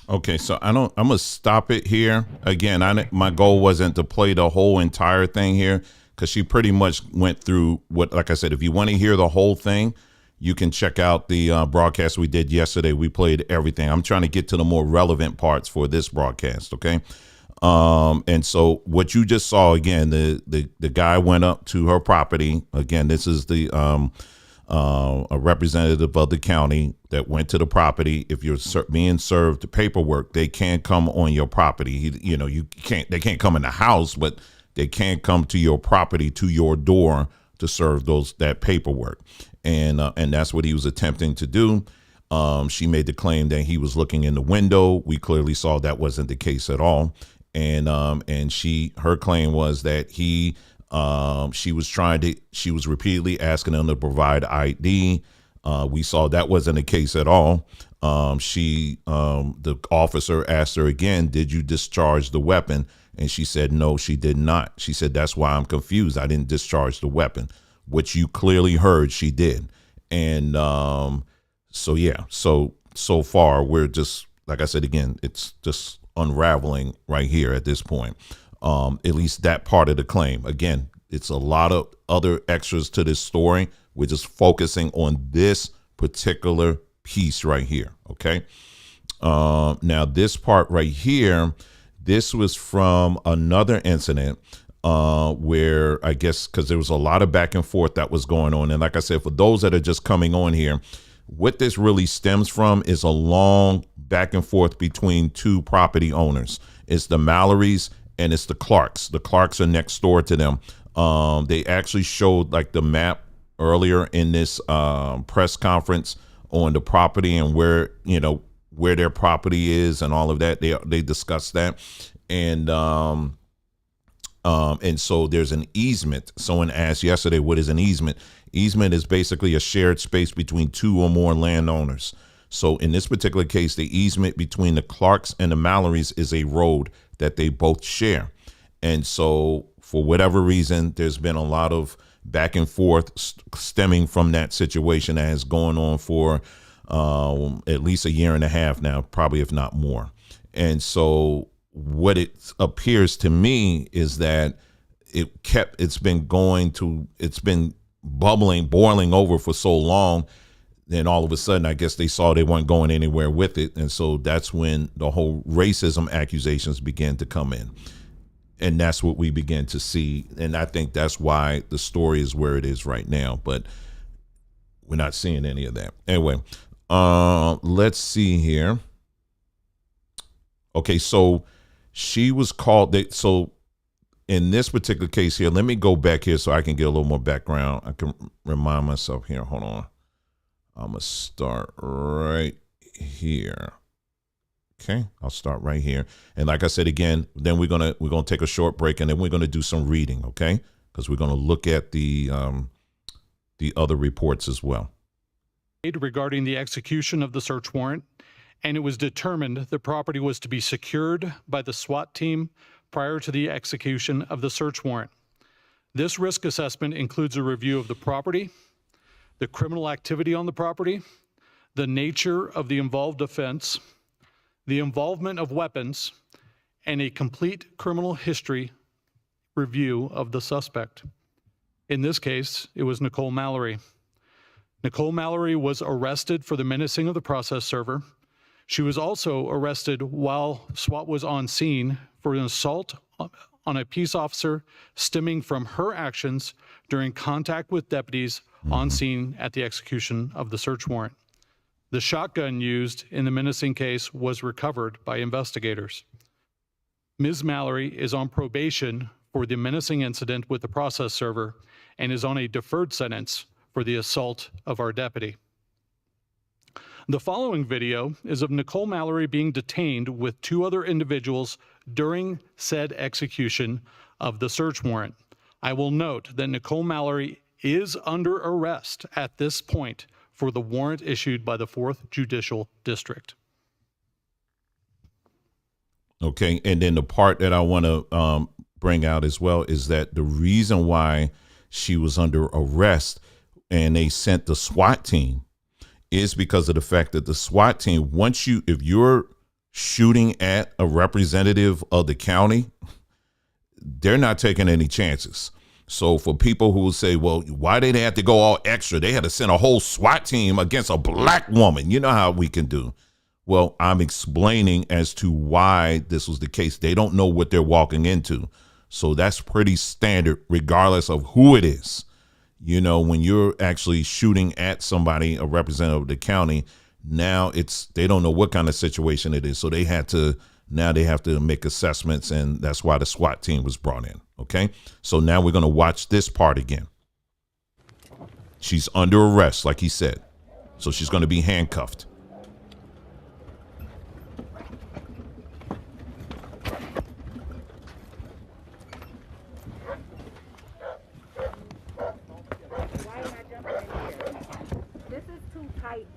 S1: Okay, so I'm gonna stop it here. Again, my goal wasn't to play the whole entire thing here because she pretty much went through what, like I said, if you want to hear the whole thing, you can check out the broadcast we did yesterday. We played everything. I'm trying to get to the more relevant parts for this broadcast. Okay. And so what you just saw again, the guy went up to her property. Again, this is the a representative of the county that went to the property. If you're being served paperwork, they can't come on your property. They can't come in the house, but they can't come to your property, to your door, to serve that paperwork. And that's what he was attempting to do. She made the claim that he was looking in the window. We clearly saw that wasn't the case at all. And her claim was that she was repeatedly asking him to provide ID. We saw that wasn't the case at all. The officer asked her again, did you discharge the weapon? And she said, no, she did not. She said, that's why I'm confused. I didn't discharge the weapon, which you clearly heard she did. And so far we're just, like I said, again, it's just unraveling right here at this point. At least that part of the claim. Again, it's a lot of other extras to this story. We're just focusing on this particular piece right here. Okay. Now this part right here, this was from another incident where I guess because there was a lot of back and forth that was going on. And like I said, for those that are just coming on here, what this really stems from is a long back and forth between two property owners. It's the Mallorys and it's the Clarks. The Clarks are next door to them. They actually showed like the map earlier in this press conference on the property and where their property is and all of that. They discussed that. And so there's an easement. Someone asked yesterday, what is an easement? Easement is basically a shared space between two or more landowners. So in this particular case, the easement between the Clarks and the Mallorys is a road that they both share. And so for whatever reason, there's been a lot of back and forth stemming from that situation that has gone on for at least a year and a half now, probably if not more. And so what it appears to me is that it's been boiling over for so long. Then all of a sudden, I guess they saw they weren't going anywhere with it. And so that's when the whole racism accusations began to come in. And that's what we began to see. And I think that's why the story is where it is right now. But we're not seeing any of that. Anyway, let's see here. Okay, so she was called. So in this particular case here, let me go back here so I can get a little more background. I can remind myself here. Hold on. I'm going to start right here. Okay, I'll start right here. And like I said, again, then we're going to take a short break and then we're going to do some reading, okay? Because we're going to look at the other reports as well.
S2: Regarding the execution of the search warrant, and it was determined the property was to be secured by the SWAT team prior to the execution of the search warrant. This risk assessment includes a review of the property, the criminal activity on the property, the nature of the involved offense, the involvement of weapons, and a complete criminal history review of the suspect. In this case, it was Nicole Mallory. Nicole Mallory was arrested for the menacing of the process server. She was also arrested while SWAT was on scene for an assault on a peace officer stemming from her actions during contact with deputies on scene at the execution of the search warrant. The shotgun used in the menacing case was recovered by investigators. Ms. Mallory is on probation for the menacing incident with the process server and is on a deferred sentence for the assault of our deputy. The following video is of Nicole Mallory being detained with two other individuals during said execution of the search warrant. I will note that Nicole Mallory is under arrest at this point for the warrant issued by the 4th Judicial District.
S1: Okay, and then the part that I want to bring out as well is that the reason why she was under arrest and they sent the SWAT team is because of the fact that the SWAT team, if you're shooting at a representative of the county, they're not taking any chances. So for people who say, well, why did they have to go all extra? They had to send a whole SWAT team against a black woman. You know how we can do. Well, I'm explaining as to why this was the case. They don't know what they're walking into. So that's pretty standard regardless of who it is. You know, when you're actually shooting at somebody, a representative of the county, now they don't know what kind of situation it is. So they have to make assessments, and that's why the SWAT team was brought in. Okay. So now we're going to watch this part again. She's under arrest, like he said. So she's going to be handcuffed.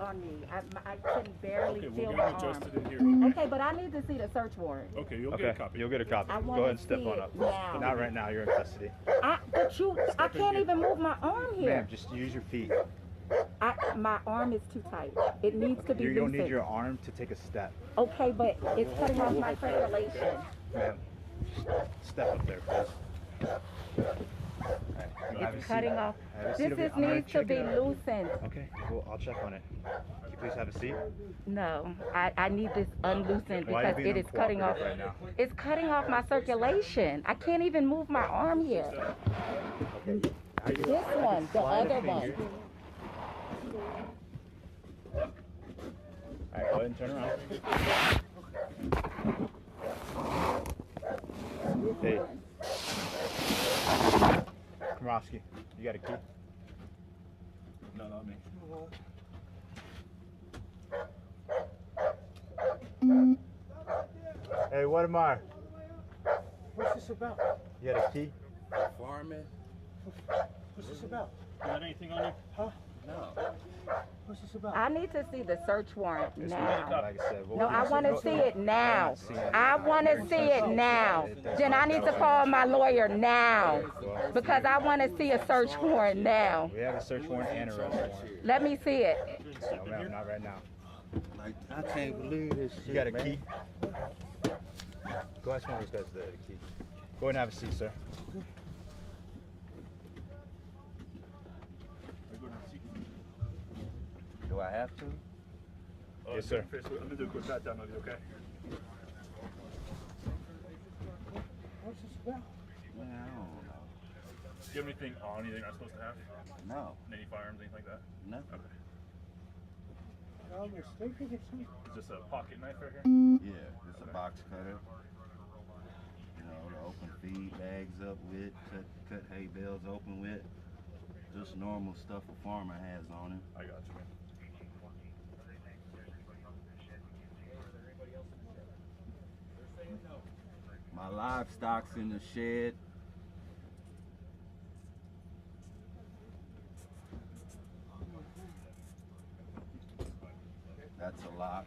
S4: On me. I can barely feel my arm. Okay, but I need to see the search warrant.
S7: Okay, you'll get a copy. You'll get a copy.
S4: I
S7: Go ahead and step
S4: see
S7: on
S4: it
S7: up.
S4: now.
S7: Not right now. You're in custody.
S4: I can't even move my arm here.
S7: Ma'am, just use your feet.
S4: My arm is too tight. It needs to be
S7: You don't
S4: loosened.
S7: need your arm to take a step.
S4: Okay, but it's cutting off my circulation.
S7: Ma'am, step up there, please.
S4: It's cutting off. This needs to be loosened.
S7: Okay, cool. I'll check on it. Can you please have a seat?
S4: No, I need this unloosened
S7: Why are you
S4: because
S7: being
S4: it is cutting off.
S7: uncooperative right now?
S4: It's cutting off my circulation. I can't even move my arm here.
S7: Okay.
S4: This one, the other one.
S7: All right, go ahead and turn around. Hey. Komrovsky, you got a key? No, not me. Hey, what am I?
S8: What's this about?
S7: You got a key?
S8: Fireman? What's this about?
S7: You got anything on you?
S8: Huh? No. What's this about?
S4: I need to see the search warrant now.
S7: Like I said,
S4: No, I want to see it now. I want to see it now. Then I need to call my lawyer now because I want to see a search warrant now.
S7: We have a search warrant and arrest warrant.
S4: Let me see it.
S7: No, ma'am, not right now.
S8: Like, I can't believe this shit.
S7: You got a
S8: man.
S7: key? Go ask one of those guys the key. Go ahead and have a seat, sir.
S8: Do I have to?
S7: Yes, sir.
S9: I'm gonna do a quick pat down of you, okay?
S8: What's this about? Man, I don't know.
S9: Do you have anything on anything I'm supposed to have?
S8: No.
S9: Any firearms, anything like that?
S8: Nothing.
S9: Okay.
S8: Y'all mistaken or something?
S9: Is this a pocket knife right here?
S8: Yeah, it's a box cutter. You know, to open feed bags up with, cut hay bales open with. Just normal stuff a farmer has on him.
S9: I got you, man.
S8: My livestock's in the shed. That's a lock.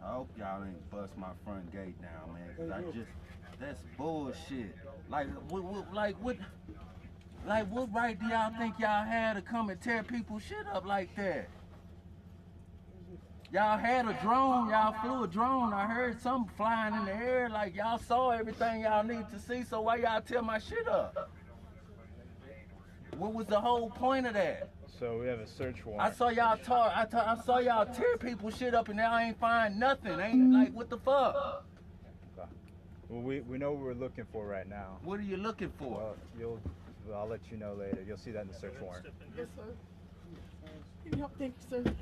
S8: I hope y'all ain't bust my front gate down, man, cause that's bullshit. Like what right do y'all think y'all had to come and tear people's shit up like that? Y'all had a drone, y'all flew a drone. I heard something flying in the air, like y'all saw everything y'all need to see, so why y'all tear my shit up? What was the whole point of that?
S7: So we have a search warrant.
S8: I saw y'all I saw y'all tear people's shit up and y'all ain't find nothing. Ain't like, what the fuck?
S7: Okay. Well, we know what we're looking for right now.
S8: What are you looking for?
S7: Well, I'll let you know later. You'll see that in the search warrant.
S10: Yes, sir. Can you help? Thank you, sir.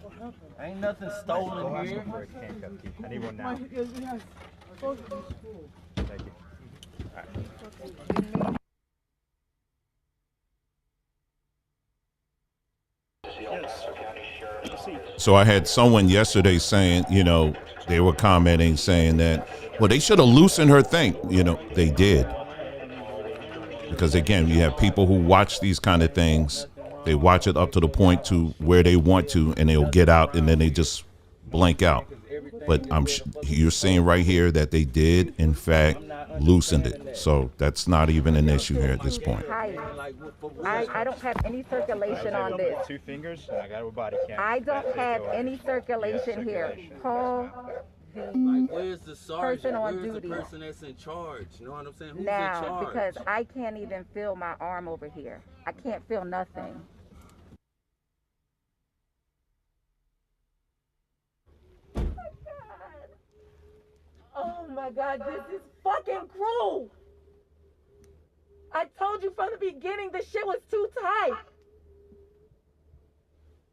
S8: Ain't nothing
S7: Go
S8: stolen
S7: ask
S8: here.
S7: him for a handcuff key. I need one now.
S10: Yes, yes.
S7: Thank you. All right.
S1: So I had someone yesterday saying, you know, they were commenting saying that, well, they should have loosened her thing. You know, they did. Because again, you have people who watch these kind of things. They watch it up to the point to where they want to, and they'll get out, and then they just blank out. But you're seeing right here that they did, in fact, loosened it. So that's not even an issue here at this point.
S4: I don't have any circulation on this.
S7: 2 fingers, and I got a body cam.
S4: I don't have any circulation here. Paul, the
S8: Where's the sergeant?
S4: person on
S8: Where's
S4: duty
S8: the person that's in charge? You know what I'm saying? Who's in
S4: now
S8: charge?
S4: because I can't even feel my arm over here. I can't feel nothing. Oh my God, this is fucking cruel. I told you from the beginning the shit was too tight.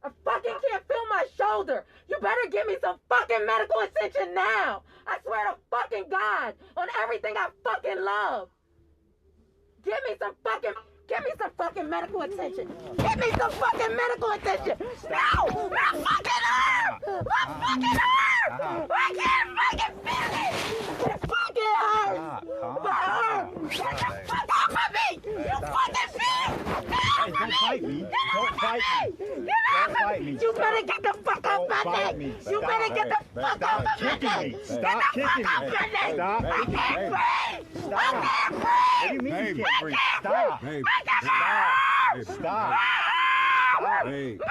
S4: I fucking can't feel my shoulder. You better give me some fucking medical attention now. I swear to fucking God on everything I fucking love. Give me some fucking medical attention. Give me some fucking medical attention. No, my fucking arm. My fucking arm. I can't fucking feel it. It fucking hurts. My arm. Get the fuck off of me. You fucking feel it.
S7: Hey, don't fight me. Don't fight me. Don't fight me.
S4: You better get the fuck off my neck. You better get the fuck off of my neck.
S7: Stop kicking me. Stop kicking me.
S4: I can't breathe.
S7: Stop.
S4: I can't breathe.
S7: What do you mean you can't breathe? Stop. Stop. Stop.
S11: Hey.
S7: Stop.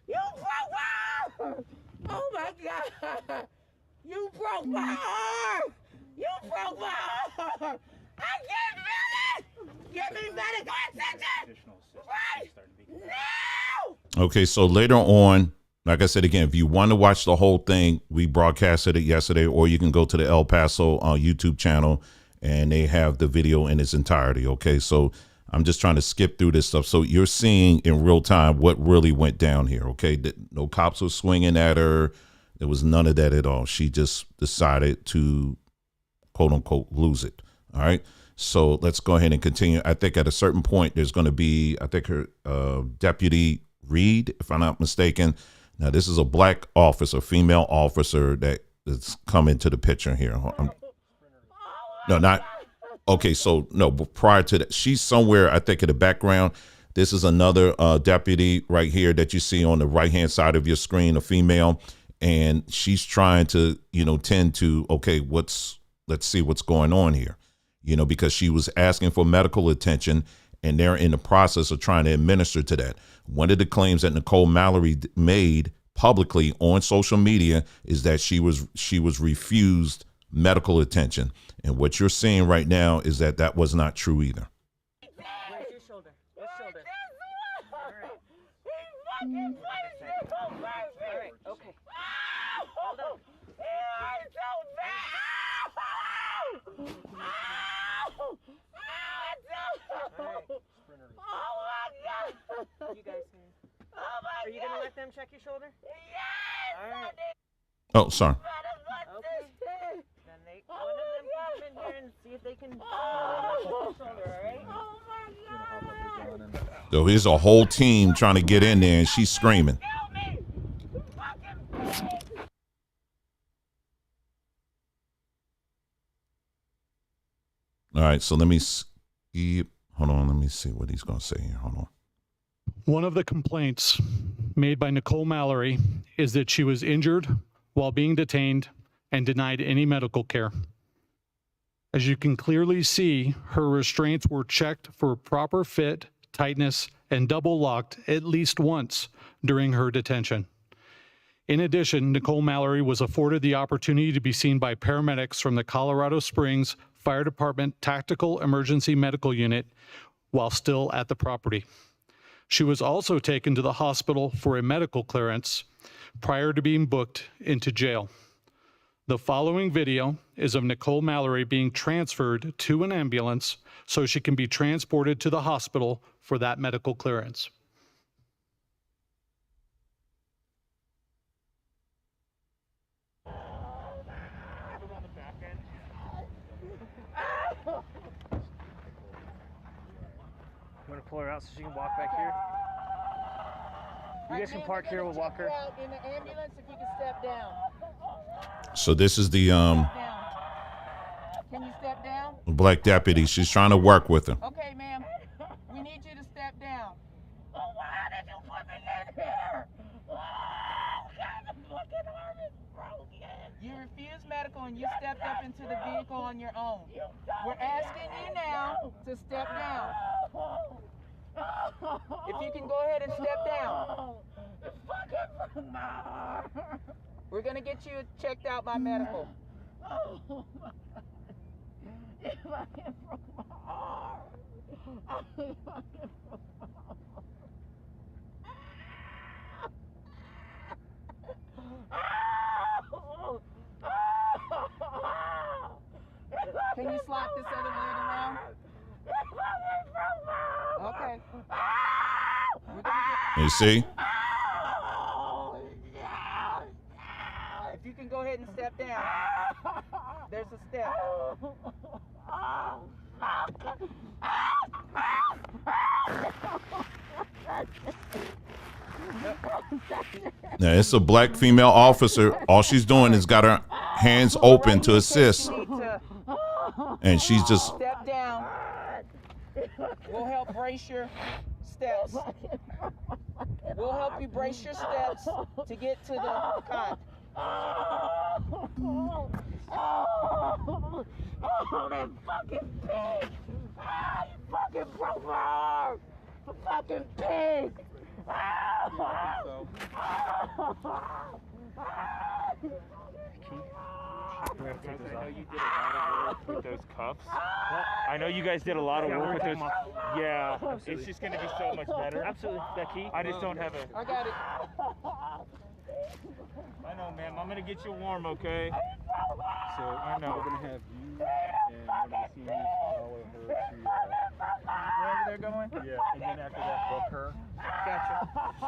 S4: You broke my arm! Oh my God! You broke my arm! You broke my arm! I can't feel it! Give me medical attention! Right now!
S1: Okay, so later on, like I said again, if you want to watch the whole thing, we broadcasted it yesterday, or you can go to the El Paso YouTube channel and they have the video in its entirety. Okay, so I'm just trying to skip through this stuff. So you're seeing in real time what really went down here. Okay, no cops were swinging at her. There was none of that at all. She just decided to, quote unquote, lose it. All right. So let's go ahead and continue. I think at a certain point, there's going to be, I think her Deputy Reed, if I'm not mistaken. Now, this is a black officer, female officer that's come into the picture here. No, not. Okay, so no, but prior to that, she's somewhere, I think, in the background. This is another deputy right here that you see on the right-hand side of your screen, a female, and she's trying to, tend to, okay, let's see what's going on here, because she was asking for medical attention, and they're in the process of trying to administer to that. One of the claims that Nicole Mallory made publicly on social media is that she was refused medical attention. And what you're seeing right now is that was not true either.
S5: Where's your shoulder? What shoulder? All right, okay. Hold on. You guys can. Are you gonna let them check your shoulder? Yes. All right.
S1: Oh, sorry.
S5: Okay. Then one of them can come in here and see if they can check your shoulder. All right.
S1: So here's a whole team trying to get in there, and she's screaming. All right, so let me skip. Hold on, let me see what he's going to say here. Hold on.
S2: One of the complaints made by Nicole Mallory is that she was injured while being detained and denied any medical care. As you can clearly see, her restraints were checked for proper fit, tightness, and double locked at least once during her detention. In addition, Nicole Mallory was afforded the opportunity to be seen by paramedics from the Colorado Springs Fire Department Tactical Emergency Medical Unit while still at the property. She was also taken to the hospital for a medical clearance prior to being booked into jail. The following video is of Nicole Mallory being transferred to an ambulance so she can be transported to the hospital for that medical clearance.
S7: You want to pull her out so she can walk back here? You guys can park here, we'll walk her.
S5: In the ambulance, if you can step down.
S1: So this is the Black deputy. She's trying to work with him.
S5: Okay, ma'am. We need you to step down.
S4: Why did you put me in here? Oh, God, the fucking arm is broken.
S5: You refused medical and you stepped up into the vehicle on your own. We're asking you now to step down. If you can go ahead and step down.
S4: It fucking broke my arm.
S5: We're going to get you checked out by medical.
S4: Oh, my God. It fucking broke my arm. It fucking broke my arm.
S5: Can you slap this other leg around? Okay.
S1: You see?
S5: If you can go ahead and step down, there's a step.
S1: Now, it's a black female officer. All she's doing is got her hands open to assist. And she's just...
S5: Step down. We'll help brace your steps. We'll help you brace your steps to get to the cot.
S4: Oh, that fucking pig! Ah, you fucking broke my arm! The fucking pig!
S7: I know you did a lot of work with those cuffs. I know you guys did a lot of work with those. Yeah, it's just going to be so much better. Absolutely. That key? I just don't have it.
S5: I got it.
S7: I know, ma'am. I'm going to get you warm, okay?
S11: So I know we're gonna have you and one of the seniors follow her to
S5: Wherever they're going?
S11: yeah, and then after that book her.
S5: Gotcha.
S11: I'll take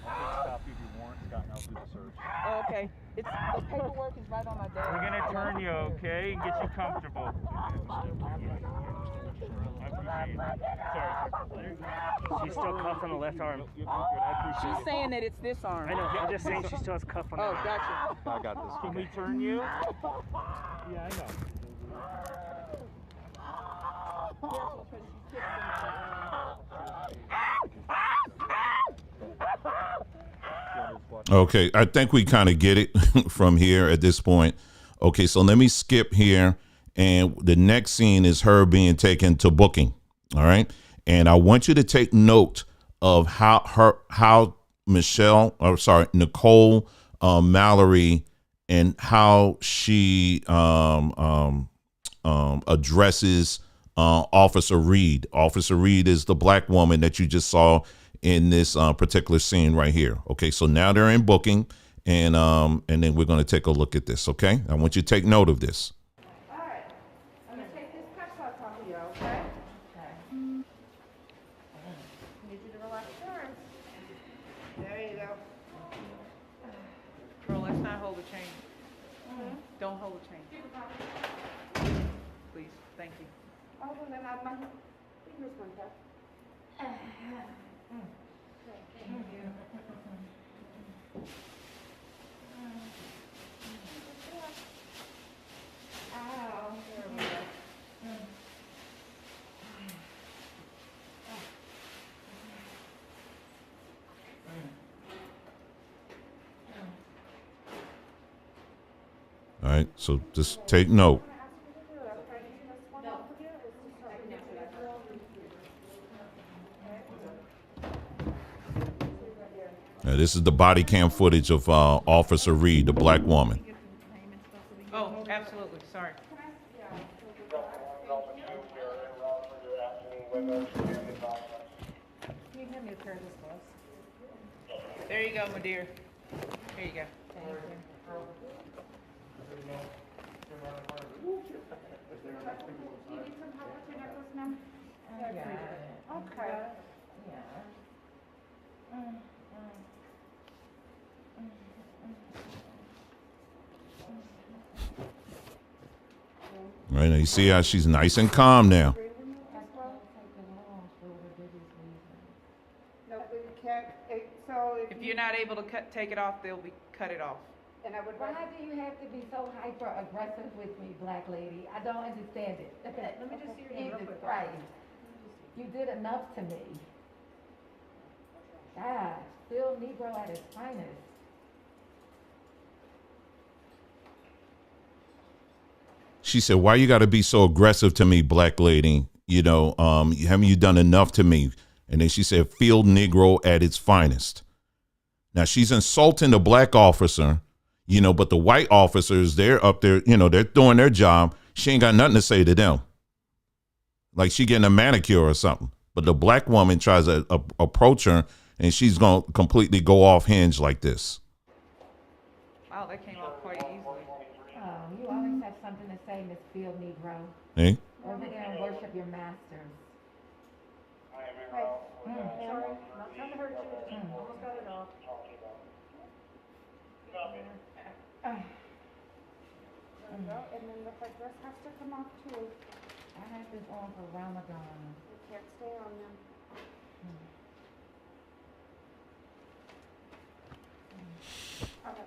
S11: a copy of your warrant, Scott, and I'll do the search.
S5: Oh, okay. The paperwork is right on my desk.
S7: We're going to turn you, okay, and get you comfortable. She's still cuffed on the left arm.
S5: She's saying that it's this arm.
S7: I know, I'm just saying she still has cuff on the
S5: Oh,
S7: arm.
S5: gotcha.
S11: I got this.
S7: Can we turn you? Yeah, I know.
S1: Okay, I think we kind of get it from here at this point. Okay, so let me skip here. And the next scene is her being taken to booking. All right. And I want you to take note of how Nicole Mallory and how she addresses Officer Reed. Officer Reed is the black woman that you just saw in this particular scene right here. Okay, so now they're in booking, and then we're going to take a look at this. Okay, I want you to take note of this.
S4: All right. I'm going to take this cuff off of you, okay? Okay. Need you to relax your arms. There you go.
S5: Girl, let's not hold the chain. Don't hold the chain. Please. Thank you.
S4: Oh, well, then my fingers went up. Thank you. Ow. There we go.
S1: All right, so just take note. Now, this is the body cam footage of Officer Reed, the black woman.
S5: Oh, absolutely. Sorry. Can you hand me a pair of those gloves? There you go, my dear. Here you go. Thank you.
S4: Okay.
S1: All right, now you see how she's nice and calm now.
S4: No, it can't. So
S5: If you're not able to take it off, cut it off.
S4: And I would. Why do you have to be so hyper aggressive with me, black lady? I don't understand it.
S10: Okay, let me just see your name real
S4: Jesus
S10: quick.
S4: Christ. You did enough to me. God, still Negro at his finest.
S1: She said, why you got to be so aggressive to me, black lady? You know, haven't you done enough to me? And then she said, field Negro at its finest. Now she's insulting the black officer, you know, but the white officers, they're up there, you know, they're doing their job. She ain't got nothing to say to them. Like she getting a manicure or something. But the black woman tries to approach her and she's going to completely go off hinge like this.
S10: Wow, that came off quite easily.
S4: Oh, you always have something to say, Miss Field Negro.
S1: Hey?
S4: Over there and worship your masters.
S10: Sorry, not trying to hurt you. Almost got it off.
S4: And then the dress has to come off too. I had this on for Ramadan.
S10: You can't stay on them. Okay.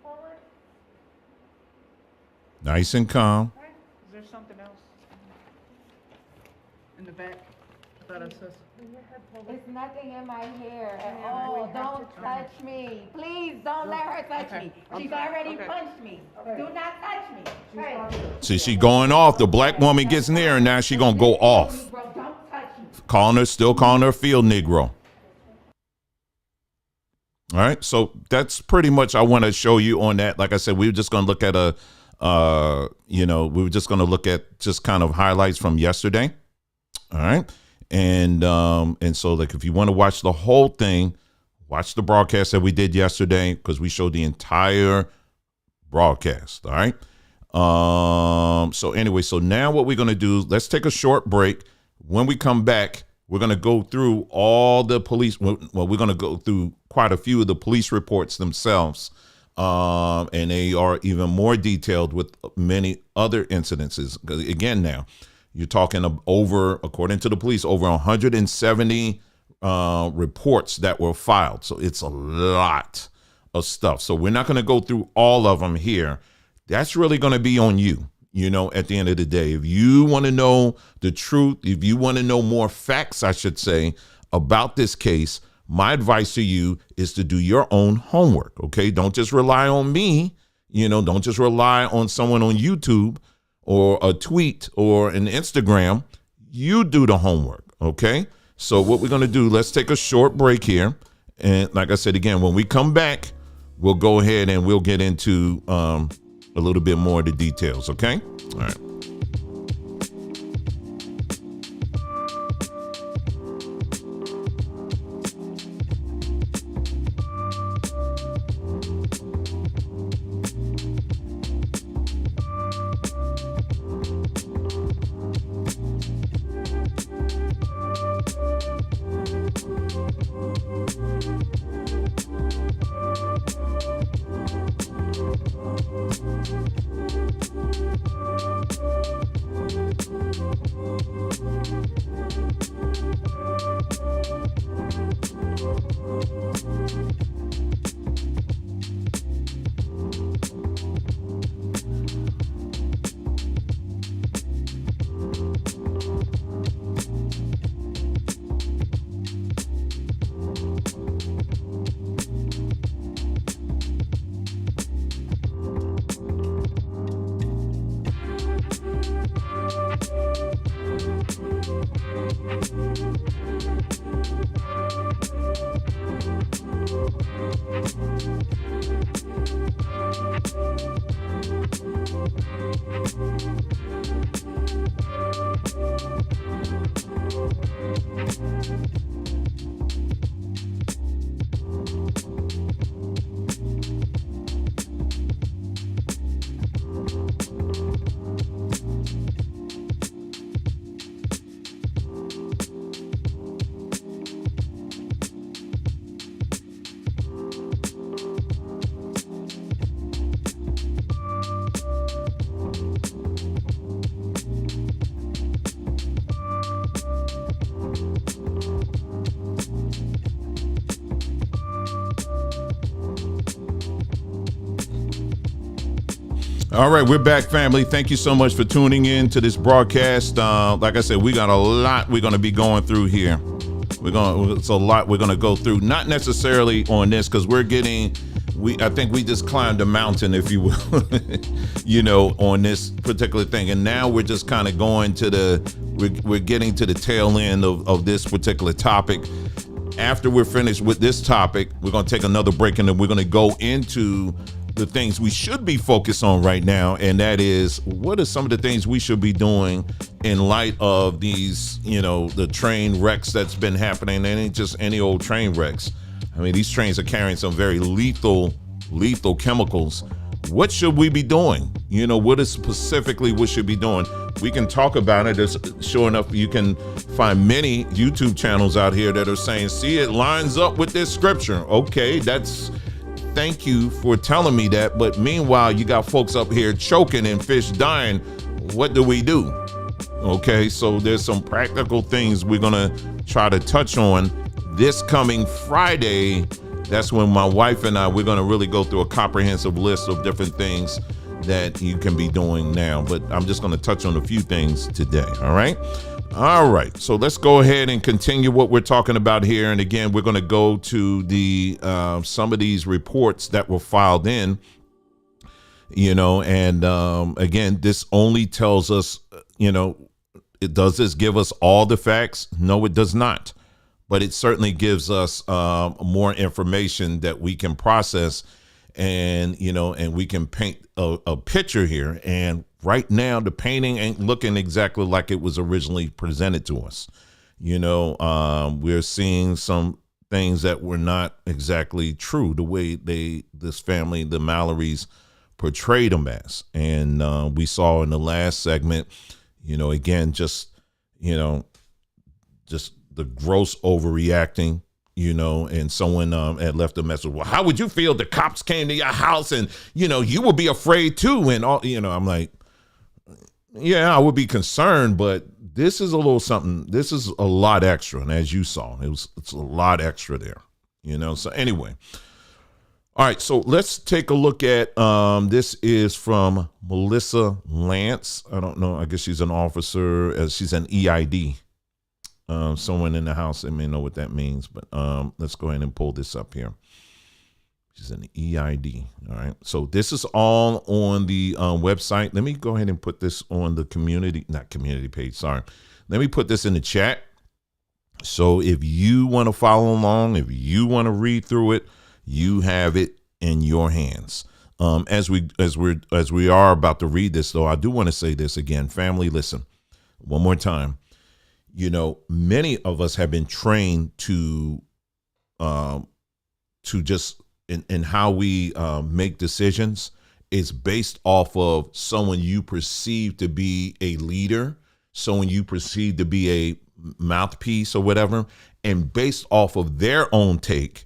S10: Forward.
S1: Nice and calm.
S10: Is there something else in the back? I thought it says.
S4: It's nothing in my hair at all. Don't touch me. Please don't let her touch me. She's already punched me. Do not touch me. Hey.
S1: See, she going off. The black woman gets near and now she going to go off.
S4: Negro, don't touch me.
S1: Still calling her field Negro. All right. So that's pretty much I want to show you on that. Like I said, we were just going to look at we were just going to look at just kind of highlights from yesterday. All right. And so like if you want to watch the whole thing, watch the broadcast that we did yesterday because we showed the entire broadcast. All right. So anyway, so now what we're going to do, let's take a short break. When we come back, we're going to go through all the police. Well, we're going to go through quite a few of the police reports themselves. And they are even more detailed with many other incidences. Again, now you're talking over, according to the police, over 170 reports that were filed. So it's a lot of stuff. So we're not going to go through all of them here. That's really going to be on you, you know, at the end of the day. If you want to know the truth, if you want to know more facts, I should say, about this case, my advice to you is to do your own homework, okay? Don't just rely on me, you know, don't just rely on someone on YouTube or a tweet or an Instagram. You do the homework, okay? So what we're going to do, let's take a short break here. And like I said, again, when we come back, we'll go ahead and we'll get into a little bit more of the details, okay? All right. All right, we're back, family. Thank you so much for tuning in to this broadcast. Like I said, we got a lot we're going to be going through here. It's a lot we're going to go through. Not necessarily on this, because I think we just climbed a mountain, if you will, on this particular thing. And now we're just kind of going to we're getting to the tail end of this particular topic. After we're finished with this topic, we're going to take another break, and then we're going to go into the things we should be focused on right now, and that is, what are some of the things we should be doing in light of these, the train wrecks that's been happening. And it ain't just any old train wrecks. I mean, these trains are carrying some very lethal chemicals. What should we be doing? What is specifically we should be doing? We can talk about it. There's, sure enough, you can find many YouTube channels out here that are saying, see, it lines up with this scripture. Okay, thank you for telling me that. But meanwhile, you got folks up here choking and fish dying. What do we do? Okay, so there's some practical things we're going to try to touch on this coming Friday. That's when my wife and we're going to really go through a comprehensive list of different things that you can be doing now. But I'm just going to touch on a few things today. All right. So let's go ahead and continue what we're talking about here. And again, we're going to go to the some of these reports that were filed in, and again, this only tells us, does this give us all the facts? No, it does not. But it certainly gives us more information that we can process, and and we can paint a picture here. And right now, the painting ain't looking exactly like it was originally presented to us. We're seeing some things that were not exactly true the way this family, the Mallorys, portrayed them as. And we saw in the last segment, again, just the gross overreacting, and someone had left a message. Well, how would you feel if the cops came to your house and, you would be afraid too? And all, I'm like, yeah, I would be concerned, but this is a little something. This is a lot extra. And as you saw, it's a lot extra there, So anyway, all right. So let's take a look at, this is from Melissa Lance. I don't know. I guess she's an officer. She's an EID. Someone in the house that may know what that means, but let's go ahead and pull this up here. She's an EID. All right. So this is all on the website. Let me go ahead and put this on the not community page. Sorry. Let me put this in the chat. So if you want to follow along, if you want to read through it, you have it in your hands. As we are about to read this, though, I do want to say this again, family. Listen, one more time. Many of us have been trained to just in how we make decisions is based off of someone you perceive to be a leader, someone you perceive to be a mouthpiece or whatever, and based off of their own take,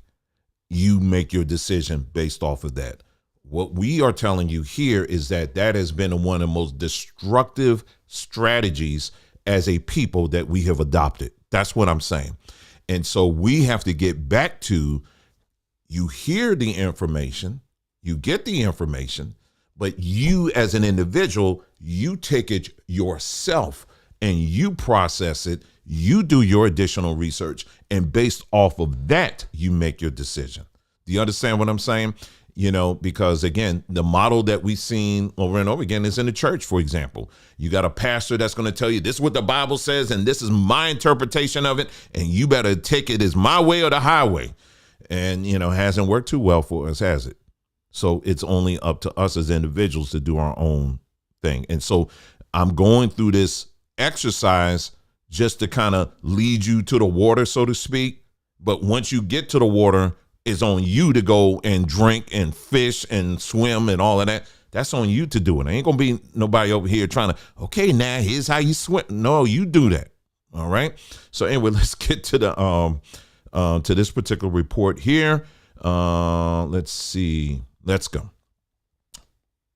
S1: you make your decision based off of that. What we are telling you here is that has been one of the most destructive strategies as a people that we have adopted. That's what I'm saying. And so we have to get back to, you hear the information, you get the information, but you as an individual, you take it yourself and you process it, you do your additional research, and based off of that, you make your decision. Do you understand what I'm saying? Because again, the model that we've seen over and over again is in the church, for example. You got a pastor that's going to tell you this is what the Bible says, and this is my interpretation of it, and you better take it as my way or the highway. And, hasn't worked too well for us, has it? So it's only up to us as individuals to do our own thing. And so I'm going through this exercise just to kind of lead you to the water, so to speak. But once you get to the water, it's on you to go and drink and fish and swim and all of that. That's on you to do it. Ain't gonna be nobody over here trying to, okay, now here's how you swim. No, you do that. All right. So anyway, let's get to the to this particular report here. Let's see. Let's go.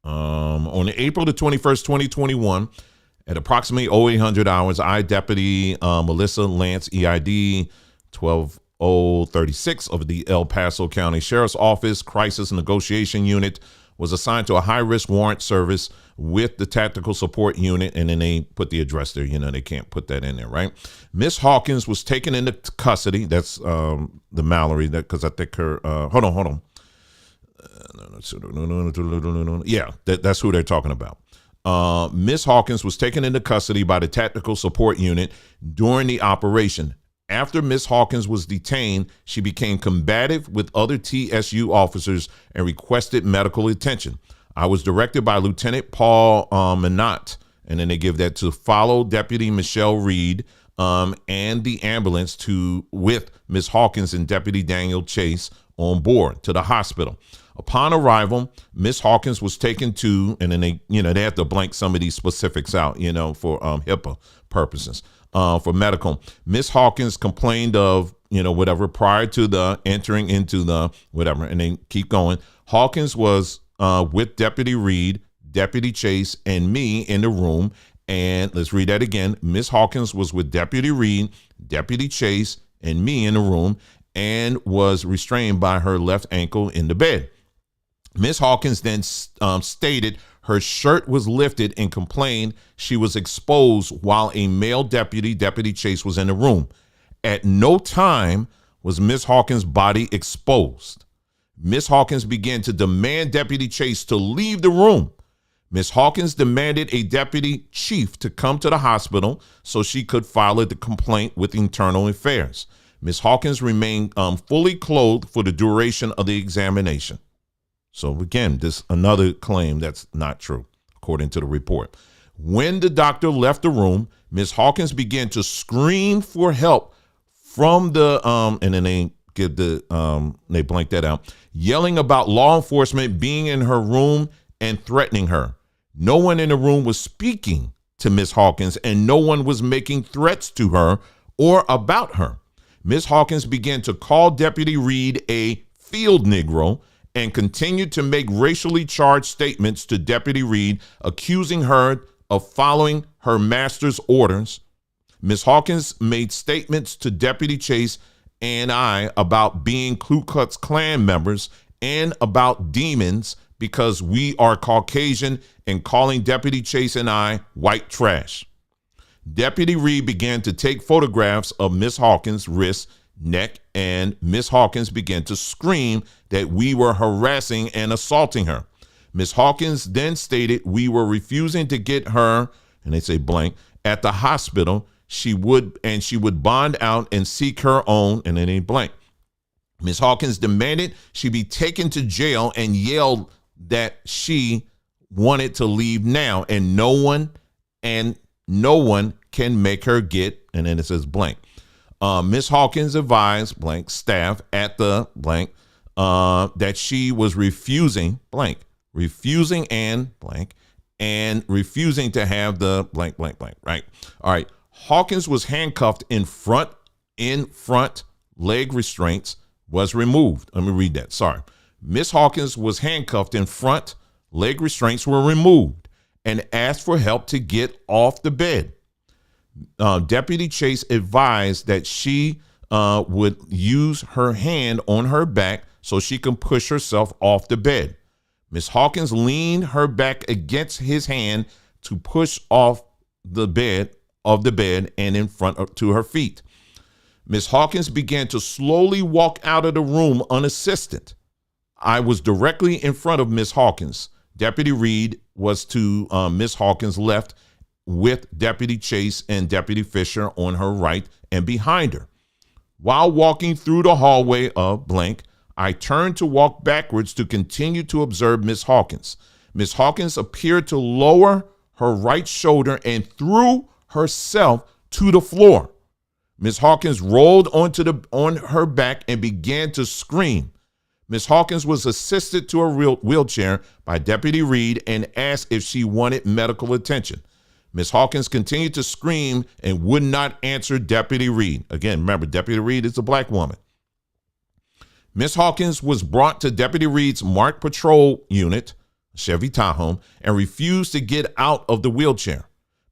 S1: On April the 21st, 2021, at approximately 0800 hours, Deputy Melissa Lance, EID 12036 of the El Paso County Sheriff's Office Crisis Negotiation Unit was assigned to a high-risk warrant service with the tactical support unit, and then they put the address there. You know, they can't put that in there, right? Miss Hawkins was taken into custody. That's the Mallory, because I think her, hold on. Yeah, that's who they're talking about. Miss Hawkins was taken into custody by the tactical support unit during the operation. After Miss Hawkins was detained, she became combative with other TSU officers and requested medical attention. I was directed by Lieutenant Paul Minot, and then they give that to follow Deputy Michelle Reed and the ambulance with Miss Hawkins and Deputy Daniel Chase on board to the hospital. Upon arrival, Miss Hawkins was taken to, and then they have to blank some of these specifics out, for HIPAA purposes. For medical, Miss Hawkins complained of, whatever prior to the entering into the whatever, and they keep going. Hawkins was with Deputy Reed, Deputy Chase, and me in the room. And let's read that again. Miss Hawkins was with Deputy Reed, Deputy Chase, and me in the room, and was restrained by her left ankle in the bed. Miss Hawkins then stated her shirt was lifted and complained she was exposed while a male deputy, Deputy Chase, was in the room. At no time was Miss Hawkins' body exposed. Miss Hawkins began to demand Deputy Chase to leave the room. Miss Hawkins demanded a deputy chief to come to the hospital so she could file a complaint with Internal Affairs. Miss Hawkins remained fully clothed for the duration of the examination. So again, this another claim that's not true, according to the report. When the doctor left the room, Miss Hawkins began to scream for help from the and then they give the they blank that out, yelling about law enforcement being in her room and threatening her. No one in the room was speaking to Miss Hawkins, and no one was making threats to her or about her. Miss Hawkins began to call Deputy Reed a field Negro and continued to make racially charged statements to Deputy Reed, accusing her of following her master's orders. Miss Hawkins made statements to Deputy Chase and I about being Ku Klux Klan members and about demons because we are Caucasian, and calling Deputy Chase and I white trash. Deputy Reed began to take photographs of Miss Hawkins' wrists, neck, and Miss Hawkins began to scream that we were harassing and assaulting her. Miss Hawkins then stated we were refusing to get her, and they say blank, at the hospital. She would bond out and seek her own, and then they blank. Miss Hawkins demanded she be taken to jail and yelled that she wanted to leave now, and no one can make her get, and then it says blank. Miss Hawkins advised blank staff at the blank that she was refusing and refusing to have the blank, right? All right. Hawkins was handcuffed in front, leg restraints was removed. Let me read that. Sorry. Miss Hawkins was handcuffed in front, leg restraints were removed, and asked for help to get off the bed. Deputy Chase advised that she would use her hand on her back so she can push herself off the bed. Miss Hawkins leaned her back against his hand to push off the bed and in front to her feet. Miss Hawkins began to slowly walk out of the room unassisted. I was directly in front of Miss Hawkins. Deputy Reed was to Miss Hawkins' left, with Deputy Chase and Deputy Fisher on her right and behind her. While walking through the hallway of blank, I turned to walk backwards to continue to observe Miss Hawkins. Miss Hawkins appeared to lower her right shoulder and threw herself to the floor. Miss Hawkins rolled on her back and began to scream. Miss Hawkins was assisted to a wheelchair by Deputy Reed and asked if she wanted medical attention. Miss Hawkins continued to scream and would not answer Deputy Reed. Again, remember, Deputy Reed is a black woman. Miss Hawkins was brought to Deputy Reed's marked patrol unit, Chevy Tahoe, and refused to get out of the wheelchair.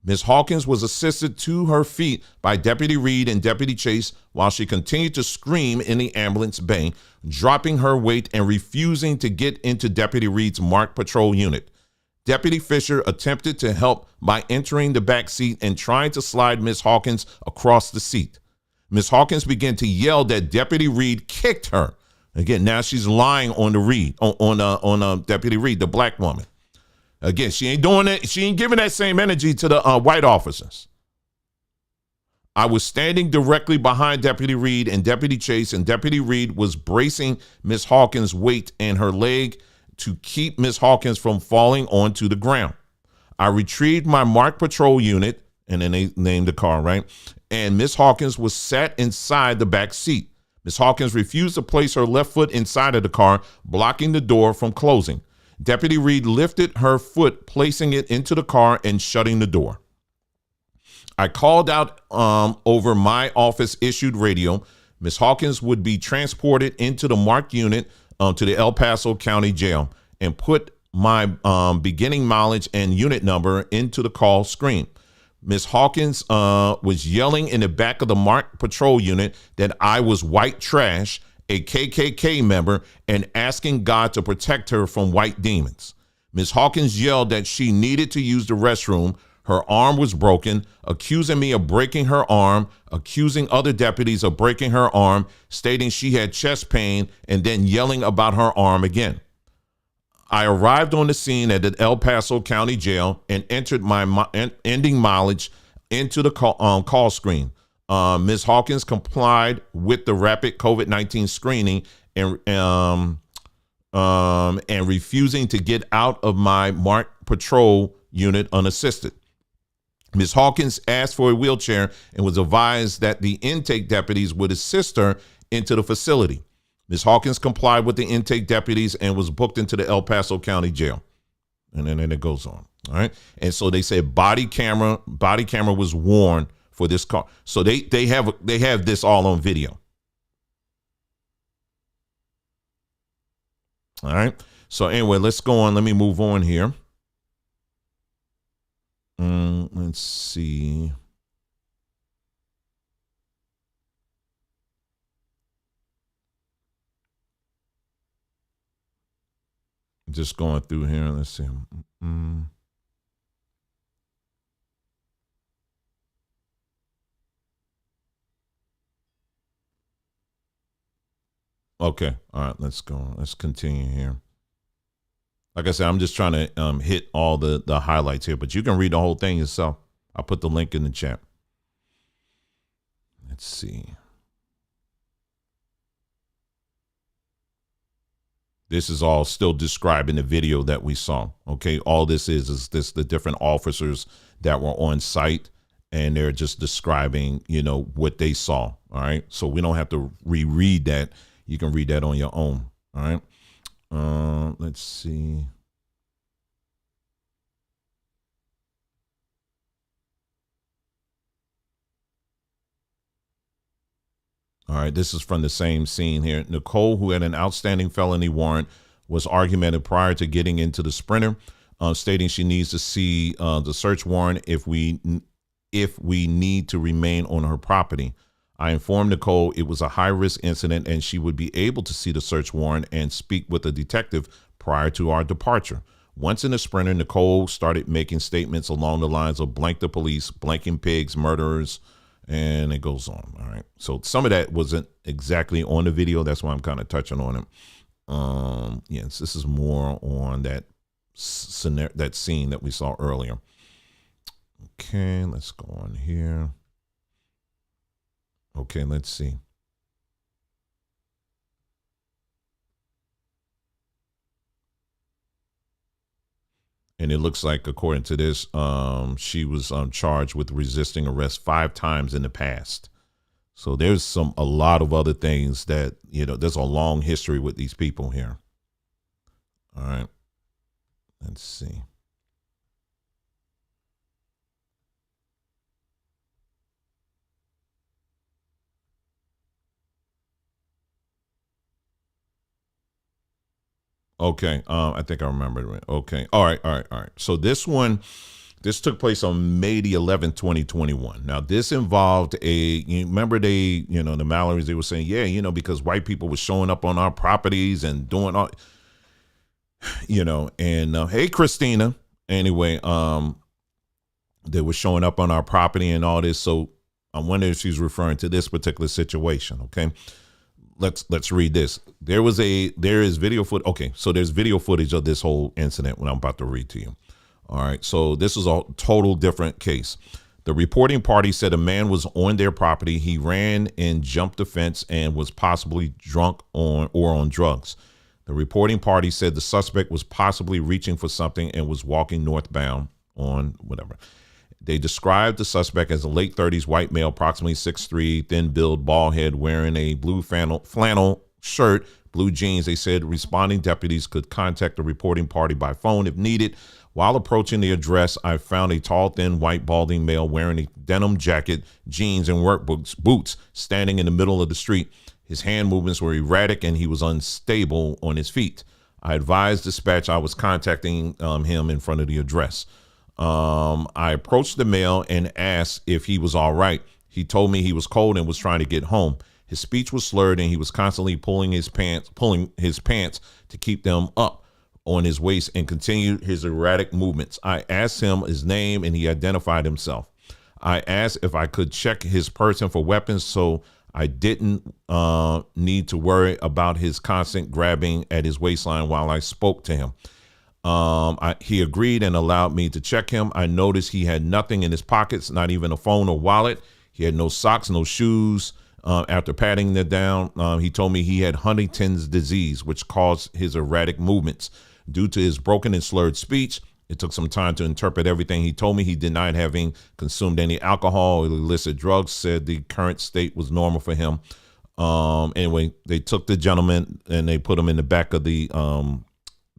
S1: Ms. Hawkins was assisted to her feet by Deputy Reed and Deputy Chase while she continued to scream in the ambulance bay, dropping her weight and refusing to get into Deputy Reed's marked patrol unit. Deputy Fisher attempted to help by entering the back seat and trying to slide Ms. Hawkins across the seat. Ms. Hawkins began to yell that Deputy Reed kicked her. Again, now she's lying on the Reed, on Deputy Reed, the black woman. Again, she ain't doing it. She ain't giving that same energy to the white officers. I was standing directly behind Deputy Reed and Deputy Chase, and Deputy Reed was bracing Ms. Hawkins' weight and her leg to keep Ms. Hawkins from falling onto the ground. I retrieved my marked patrol unit, and then they named the car, right? And Ms. Hawkins was sat inside the back seat. Ms. Hawkins refused to place her left foot inside of the car, blocking the door from closing. Deputy Reed lifted her foot, placing it into the car and shutting the door. I called out over my office issued radio. Ms. Hawkins would be transported into the marked unit to the El Paso County Jail and put my beginning mileage and unit number into the call screen. Ms. Hawkins was yelling in the back of the marked patrol unit that I was white trash, a KKK member, and asking God to protect her from white demons. Ms. Hawkins yelled that she needed to use the restroom. Her arm was broken, accusing me of breaking her arm, accusing other deputies of breaking her arm, stating she had chest pain, and then yelling about her arm again. I arrived on the scene at the El Paso County Jail and entered my ending mileage into the call screen. Ms. Hawkins complied with the rapid COVID-19 screening and refusing to get out of my marked patrol unit unassisted. Ms. Hawkins asked for a wheelchair and was advised that the intake deputies would assist her into the facility. Ms. Hawkins complied with the intake deputies and was booked into the El Paso County Jail. And then it goes on. All right. And so they said body camera was worn for this car. So they have this all on video. All right. So anyway, let's go on. Let me move on here. Let's see. Just going through here. Let's see. Okay. All right. Let's go. Let's continue here. Like I said, I'm just trying to hit all the highlights here, but you can read the whole thing yourself. I'll put the link in the chat. Let's see. This is all still describing the video that we saw. Okay. All this is this the different officers that were on site, and they're just describing, what they saw. All right. So we don't have to reread that. You can read that on your own. All right. Let's see. All right, this is from the same scene here. Nicole, who had an outstanding felony warrant, was argumentative prior to getting into the Sprinter, stating she needs to see the search warrant if we need to remain on her property. I informed Nicole it was a high-risk incident and she would be able to see the search warrant and speak with a detective prior to our departure. Once in the Sprinter, Nicole started making statements along the lines of blank the police, blanking pigs, murderers, and it goes on. All right. So some of that wasn't exactly on the video. That's why I'm kind of touching on it. Yes, this is more on that scene that we saw earlier. Okay, let's go on here. Okay, let's see. And it looks like, according to this, she was charged with resisting arrest 5 times in the past. So there's a lot of other things that, there's a long history with these people here. All right. Let's see. Okay. I think I remember it. Okay. All right. So this one, This took place on May the 11th, 2021. Now, this involved you remember the Mallorys, they were saying, yeah, because white people were showing up on our properties and doing all, and hey, Christina. Anyway, they were showing up on our property and all this. So I wonder if she's referring to this particular situation. Okay. Let's read this. There is video footage. Okay. So there's video footage of this whole incident when I'm about to read to you. All right, so this is a total different case. The reporting party said a man was on their property. He ran and jumped the fence and was possibly drunk or on drugs. The reporting party said the suspect was possibly reaching for something and was walking northbound on whatever. They described the suspect as a late 30s white male, approximately 6'3", thin-built, bald head, wearing a blue flannel shirt, blue jeans. They said responding deputies could contact the reporting party by phone if needed. While approaching the address, I found a tall, thin, white, balding male wearing a denim jacket, jeans, and work boots standing in the middle of the street. His hand movements were erratic, and he was unstable on his feet. I advised dispatch I was contacting him in front of the address. I approached the male and asked if he was all right. He told me he was cold and was trying to get home. His speech was slurred, and he was constantly pulling his pants to keep them up on his waist and continued his erratic movements. I asked him his name and he identified himself. I asked if I could check his person for weapons so I didn't need to worry about his constant grabbing at his waistline while I spoke to him. He agreed and allowed me to check him. I noticed he had nothing in his pockets, not even a phone or wallet. He had no socks, no shoes. After patting them down, he told me he had Huntington's disease, which caused his erratic movements. Due to his broken and slurred speech, it took some time to interpret everything he told me. He denied having consumed any alcohol or illicit drugs, said the current state was normal for him. Anyway, they took the gentleman and they put him in the back of the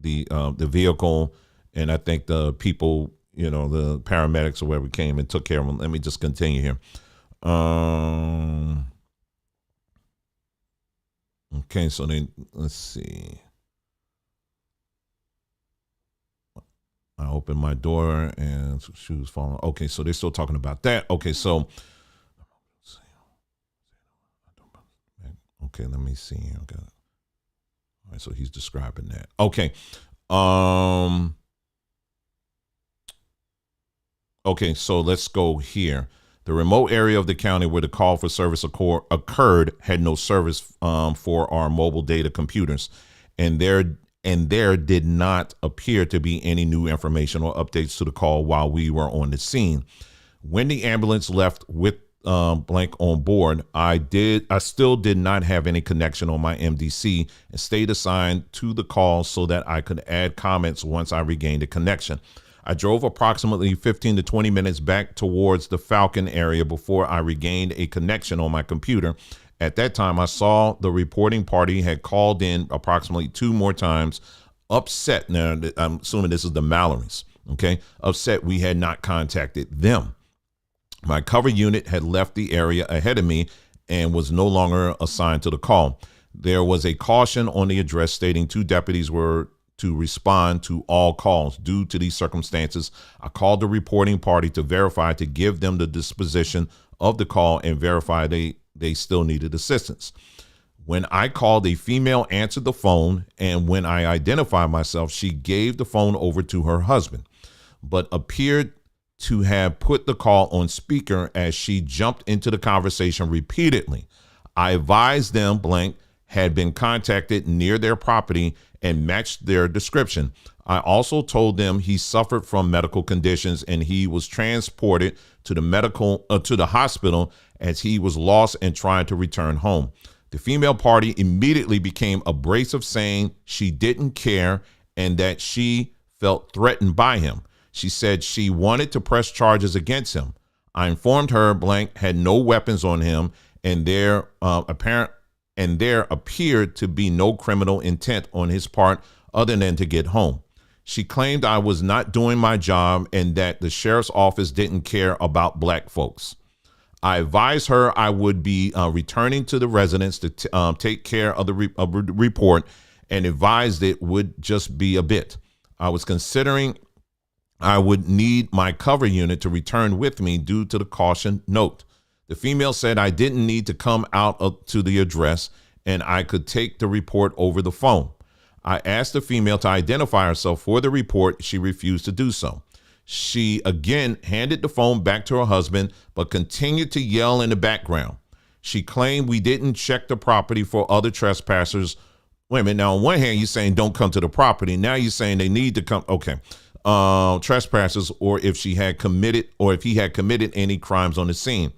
S1: vehicle. And I think the people, the paramedics or whoever came and took care of him. Let me just continue here. Okay, so then let's see. I opened my door and she was falling. Okay, so they're still talking about that. Okay, so let me see. Okay. All right, so he's describing that. Okay. Okay, so let's go here. The remote area of the county where the call for service occurred had no service for our mobile data computers, and there did not appear to be any new information or updates to the call while we were on the scene. When the ambulance left with blank on board, I still did not have any connection on my MDC and stayed assigned to the call so that I could add comments once I regained a connection. I drove approximately 15 to 20 minutes back towards the Falcon area before I regained a connection on my computer. At that time, I saw the reporting party had called in approximately 2 more times, upset. Now, I'm assuming this is the Mallorys, okay? Upset we had not contacted them. My cover unit had left the area ahead of me and was no longer assigned to the call. There was a caution on the address stating 2 deputies were to respond to all calls. Due to these circumstances, I called the reporting party to verify, to give them the disposition of the call and verify they still needed assistance. When I called, a female answered the phone, and when I identified myself, she gave the phone over to her husband, but appeared to have put the call on speaker as she jumped into the conversation repeatedly. I advised them blank had been contacted near their property and matched their description. I also told them he suffered from medical conditions and he was transported to the hospital as he was lost and trying to return home. The female party immediately became abrasive, saying she didn't care and that she felt threatened by him. She said she wanted to press charges against him. I informed her blank had no weapons on him and there appeared to be no criminal intent on his part other than to get home. She claimed I was not doing my job and that the sheriff's office didn't care about black folks. I advised her I would be returning to the residence to take care of the report and advised it would just be a bit. I was considering I would need my cover unit to return with me due to the caution note. The female said I didn't need to come out to the address and I could take the report over the phone. I asked the female to identify herself for the report. She refused to do so. She again handed the phone back to her husband, but continued to yell in the background. She claimed we didn't check the property for other trespassers. Wait a minute. Now, on one hand, you're saying don't come to the property. Now you're saying they need to come. Okay. Trespassers, or if he had committed any crimes on the scene.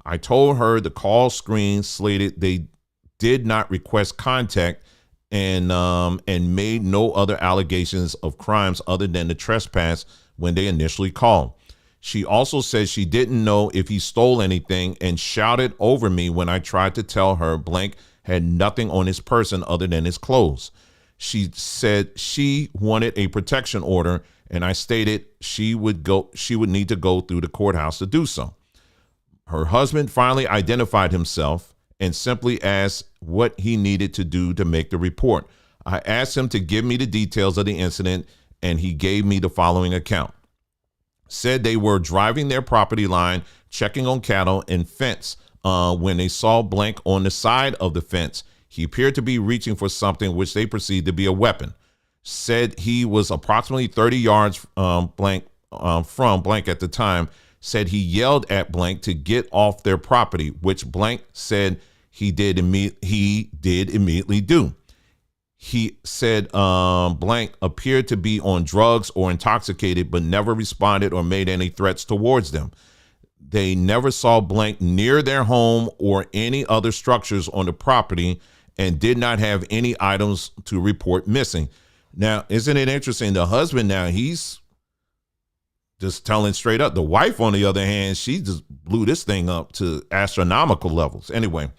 S1: I told her the call screen slated they did not request contact and made no other allegations of crimes other than the trespass when they initially called. She also said she didn't know if he stole anything and shouted over me when I tried to tell her blank had nothing on his person other than his clothes. She said she wanted a protection order, and I stated she would need to go through the courthouse to do so. Her husband finally identified himself and simply asked what he needed to do to make the report. I asked him to give me the details of the incident, and he gave me the following account. Said they were driving their property line, checking on cattle and fence when they saw blank on the side of the fence. He appeared to be reaching for something which they perceived to be a weapon. Said he was approximately 30 yards from blank at the time. Said he yelled at blank to get off their property, which blank said he did immediately do. He said blank appeared to be on drugs or intoxicated, but never responded or made any threats towards them. They never saw blank near their home or any other structures on the property and did not have any items to report missing. Now, isn't it interesting? The husband now, he's just telling straight up. The wife, on the other hand, she just blew this thing up to astronomical levels. Anyway,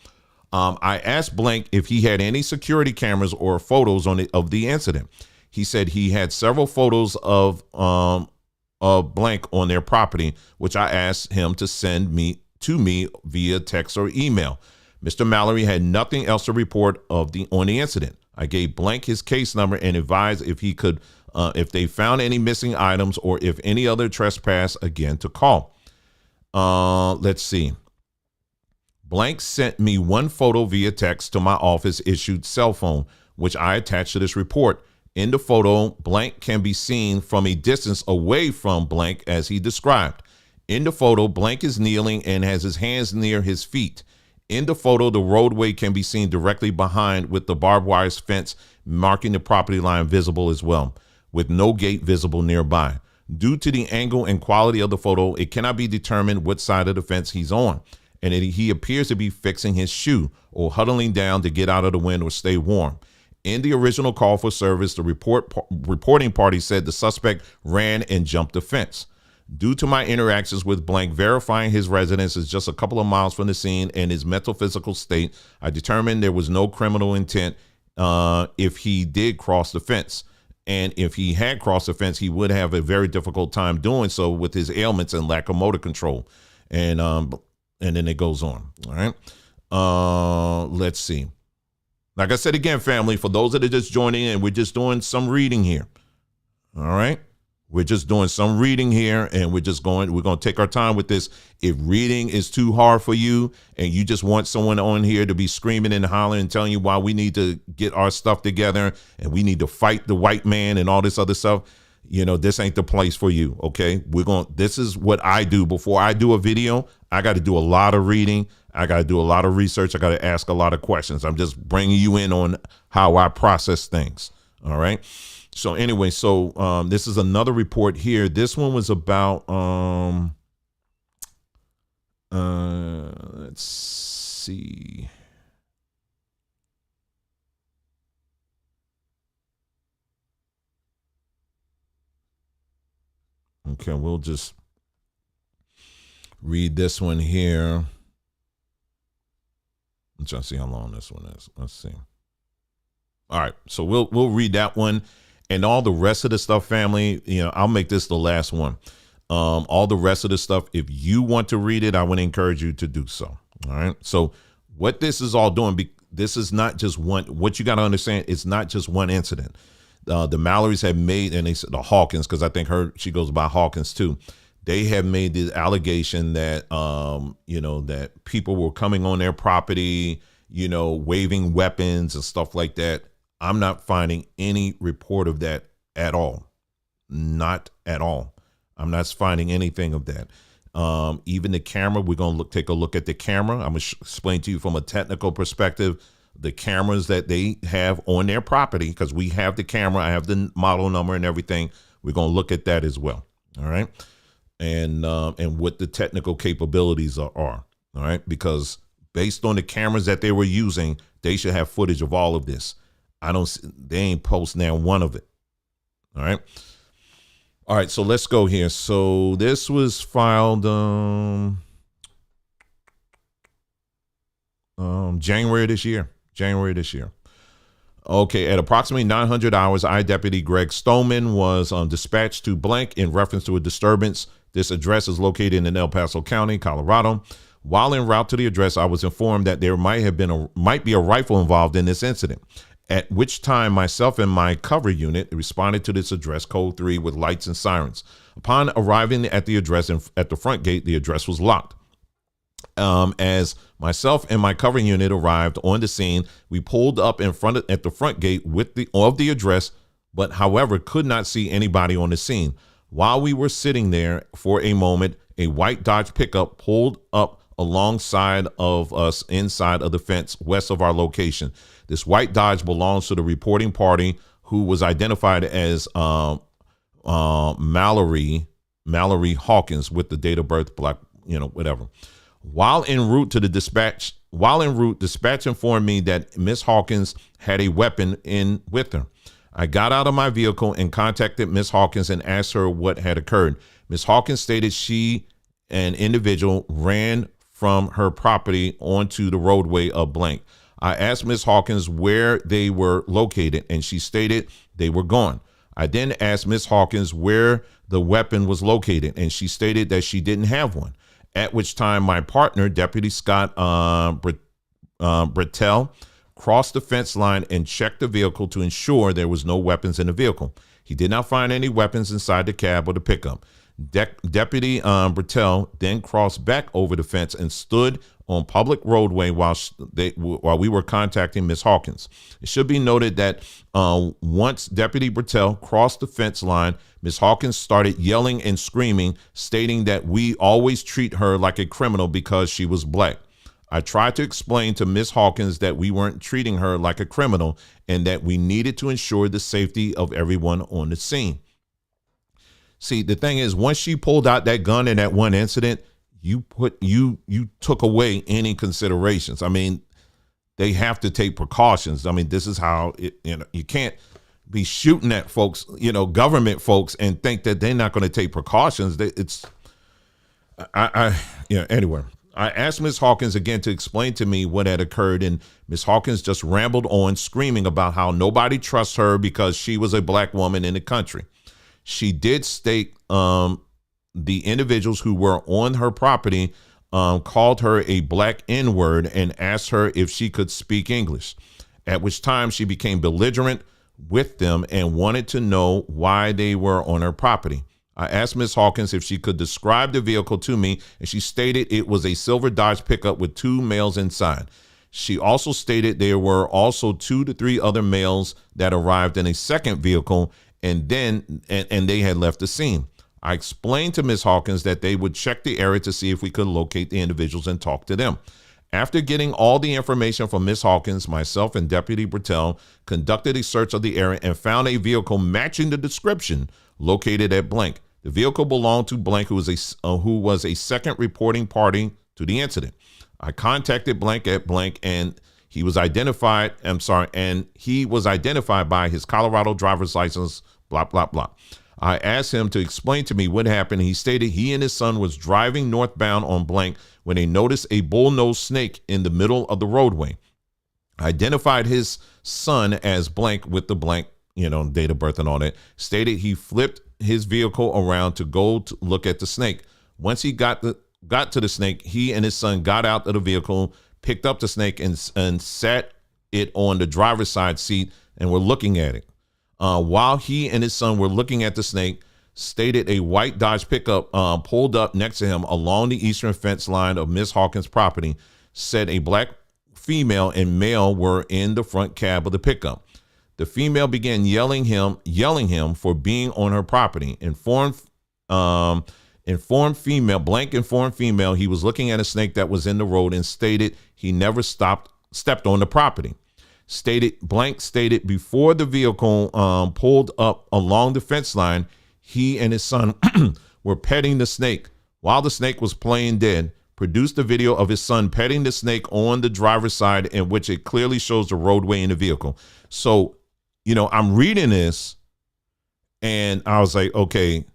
S1: I asked blank if he had any security cameras or photos of the incident. He said he had several photos of blank on their property, which I asked him to send to me via text or email. Mr. Mallory had nothing else to report on the incident. I gave blank his case number and advised if he could, if they found any missing items or if any other trespass, again to call. Let's see. Blank sent me one photo via text to my office issued cell phone, which I attached to this report. In the photo, blank can be seen from a distance away from blank as he described. In the photo, blank is kneeling and has his hands near his feet. In the photo, the roadway can be seen directly behind with the barbed wire fence marking the property line visible as well, with no gate visible nearby. Due to the angle and quality of the photo, it cannot be determined what side of the fence he's on, and he appears to be fixing his shoe or huddling down to get out of the wind or stay warm. In the original call for service, the reporting party said the suspect ran and jumped the fence. Due to my interactions with blank verifying his residence is just a couple of miles from the scene and his mental physical state, I determined there was no criminal intent if he did cross the fence. And if he had crossed the fence, he would have a very difficult time doing so with his ailments and lack of motor control. And then it goes on. All right. Let's see. Like I said again, family, for those that are just joining in, we're just doing some reading here. All right. We're just doing some reading here, and we're going to take our time with this. If reading is too hard for you and you just want someone on here to be screaming and hollering and telling you why we need to get our stuff together and we need to fight the white man and all this other stuff, this ain't the place for you. Okay. This is what I do before I do a video. I got to do a lot of reading. I got to do a lot of research. I got to ask a lot of questions. I'm just bringing you in on how I process things. All right. So anyway, this is another report here. This one was about, let's see. Okay, we'll just read this one here. I'm trying to see how long this one is. Let's see. All right, so we'll read that one. And all the rest of the stuff, family, I'll make this the last one. All the rest of the stuff, if you want to read it, I would encourage you to do so. All right. So what this is all doing, this is not just one. What you got to understand, it's not just one incident. The Mallorys have made, and they said the Hawkins, because I think she goes by Hawkins too. They have made the allegation that, that people were coming on their property, waving weapons and stuff like that. I'm not finding any report of that at all. Not at all. I'm not finding anything of that. Even the camera, we're going to take a look at the camera. I'm going to explain to you from a technical perspective, the cameras that they have on their property, because we have the camera. I have the model number and everything. We're going to look at that as well. All right. And what the technical capabilities are. All right. Because based on the cameras that they were using, they should have footage of all of this. They ain't post now one of it. All right. All right. So let's go here. So this was filed January this year. Okay, at approximately 900 hours, I Deputy Greg Stoneman was dispatched to blank in reference to a disturbance. This address is located in El Paso County, Colorado. While en route to the address, I was informed that there might be a rifle involved in this incident, at which time myself and my cover unit responded to this address, code 3, with lights and sirens. Upon arriving at the address and at the front gate, the address was locked. As myself and my covering unit arrived on the scene, we pulled up at the front gate of the address, but however could not see anybody on the scene. While we were sitting there for a moment, a white Dodge pickup pulled up alongside of us inside of the fence west of our location. This white Dodge belongs to the reporting party, who was identified as Mallory Hawkins, with the date of birth, black, whatever. While en route, dispatch informed me that Miss Hawkins had a weapon with her. I got out of my vehicle and contacted Miss Hawkins and asked her what had occurred. Miss Hawkins stated she, an individual, ran from her property onto the roadway of blank. I asked Miss Hawkins where they were located, and she stated they were gone. I then asked Miss Hawkins where the weapon was located, and she stated that she didn't have one. At which time my partner, Deputy Scott Brittel, crossed the fence line and checked the vehicle to ensure there was no weapons in the vehicle. He did not find any weapons inside the cab or the pickup. Deputy Brittel then crossed back over the fence and stood on public roadway while we were contacting Miss Hawkins. It should be noted that once Deputy Brittel crossed the fence line, Miss Hawkins started yelling and screaming, stating that we always treat her like a criminal because she was black. I tried to explain to Miss Hawkins that we weren't treating her like a criminal and that we needed to ensure the safety of everyone on the scene. See, the thing is, once she pulled out that gun in that one incident, you took away any considerations. I mean, they have to take precautions. I mean, this is how you can't be shooting at folks, government folks, and think that they're not going to take precautions. Anyway, I asked Ms. Hawkins again to explain to me what had occurred, and Ms. Hawkins just rambled on, screaming about how nobody trusts her because she was a black woman in the country. She did state the individuals who were on her property called her a black N-word and asked her if she could speak English, at which time she became belligerent with them and wanted to know why they were on her property. I asked Ms. Hawkins if she could describe the vehicle to me, and she stated it was a silver Dodge pickup with 2 males inside. She also stated there were also 2 to 3 other males that arrived in a second vehicle, and they had left the scene. I explained to Ms. Hawkins that they would check the area to see if we could locate the individuals and talk to them. After getting all the information from Ms. Hawkins, myself and Deputy Brittel conducted a search of the area and found a vehicle matching the description located at blank. The vehicle belonged to blank, who was a second reporting party to the incident. I contacted blank at blank, and he was identified by his Colorado driver's license, blah, blah, blah. I asked him to explain to me what happened. He stated he and his son was driving northbound on blank when they noticed a bull-nosed snake in the middle of the roadway. I identified his son as blank with the blank, date of birth and all that. Stated he flipped his vehicle around to go to look at the snake. Once he got to the snake, he and his son got out of the vehicle, picked up the snake and sat it on the driver's side seat and were looking at it. while he and his son were looking at the snake, stated a white Dodge pickup pulled up next to him along the eastern fence line of Miss Hawkins' property. Said a black female and male were in the front cab of the pickup. The female began yelling him for being on her property. Informed female he was looking at a snake that was in the road and stated he never stepped on the property. Stated before the vehicle pulled up along the fence line, he and his son were petting the snake while the snake was playing dead. Produced a video of his son petting the snake on the driver's side, in which it clearly shows the roadway in the vehicle. So, I'm reading this and I was like, okay,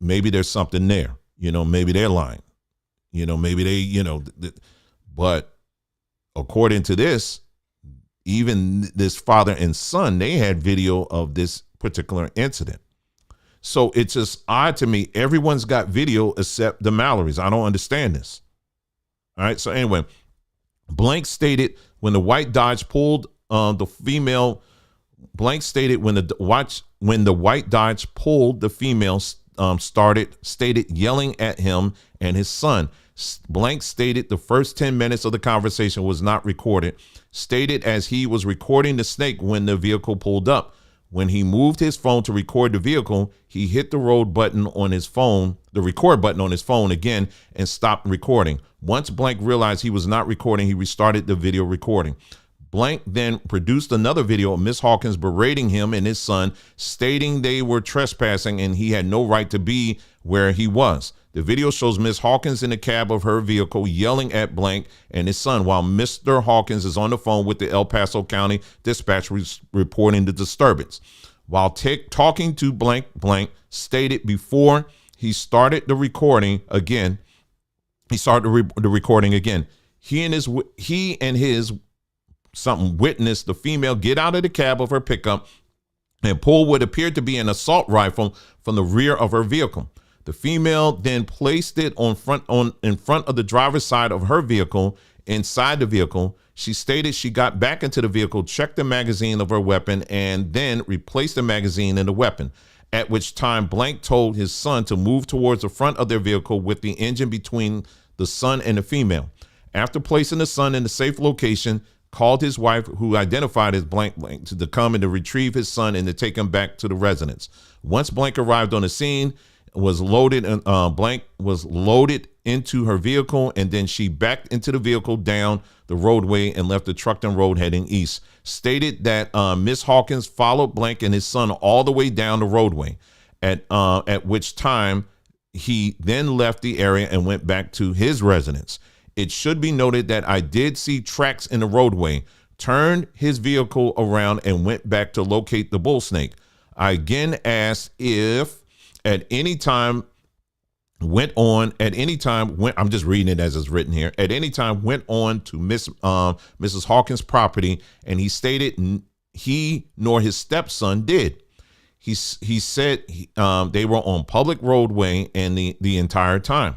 S1: maybe there's something there. Maybe they're lying. Maybe they, but according to this, even this father and son, they had video of this particular incident. So it's just odd to me. Everyone's got video except the Mallorys. I don't understand this. All right. So anyway, Blank stated when the white Dodge pulled the female. Blank stated when the white Dodge pulled the female stated yelling at him and his son. Blank stated the first 10 minutes of the conversation was not recorded. Stated as he was recording the snake when the vehicle pulled up. When he moved his phone to record the vehicle, he hit the record button on his phone again and stopped recording. Once Blank realized he was not recording, he restarted the video recording. Blank then produced another video of Miss Hawkins berating him and his son, stating they were trespassing and he had no right to be where he was. The video shows Miss Hawkins in the cab of her vehicle yelling at Blank and his son while Mr. Hawkins is on the phone with the El Paso County Dispatch reporting the disturbance. While talking to Blank stated before he started the recording again. He and his something witnessed the female get out of the cab of her pickup and pull what appeared to be an assault rifle from the rear of her vehicle. The female then placed it in front of the driver's side of her vehicle. Inside the vehicle, she stated she got back into the vehicle, checked the magazine of her weapon, and then replaced the magazine in the weapon, at which time Blank told his son to move towards the front of their vehicle with the engine between the son and the female. After placing the son in a safe location, called his wife, who identified as Blank, to come and to retrieve his son and to take him back to the residence. Once Blank arrived on the scene, Blank was loaded into her vehicle, and then she backed into the vehicle down the roadway and left the Truckton Road heading east. Stated that Miss Hawkins followed Blank and his son all the way down the roadway, at which time he then left the area and went back to his residence. It should be noted that I did see tracks in the roadway, turned his vehicle around and went back to locate the bull snake. I again asked if I'm just reading it as it's written here, at any time went on to Mrs. Hawkins' property, and he stated he nor his stepson did. He said they were on public roadway and the entire time.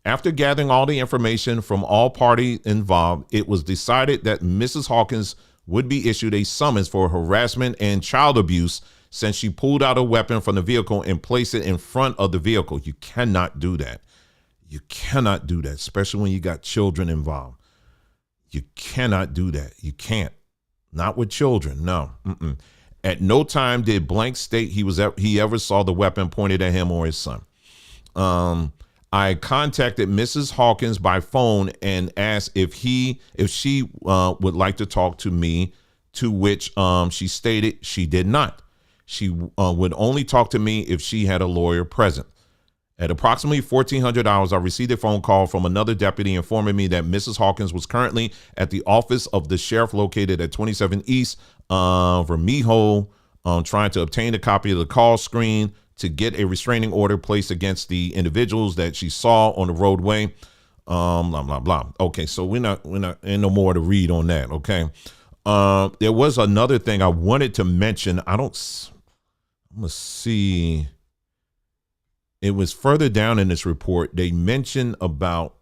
S1: After gathering all the information from all parties involved, it was decided that Mrs. Hawkins would be issued a summons for harassment and child abuse since she pulled out a weapon from the vehicle and placed it in front of the vehicle. You cannot do that. You cannot do that, especially when you got children involved. You cannot do that. You can't. Not with children. No. At no time did Blank state he ever saw the weapon pointed at him or his son. I contacted Mrs. Hawkins by phone and asked if she would like to talk to me, to which she stated she did not. She would only talk to me if she had a lawyer present. At approximately 1400 hours, I received a phone call from another deputy informing me that Mrs. Hawkins was currently at the office of the sheriff located at 27 East Vermejo, trying to obtain a copy of the call screen to get a restraining order placed against the individuals that she saw on the roadway. Blah, blah, blah. Okay, so we're not ain't no more to read on that. Okay. There was another thing I wanted to mention. Let's see. It was further down in this report. They mentioned about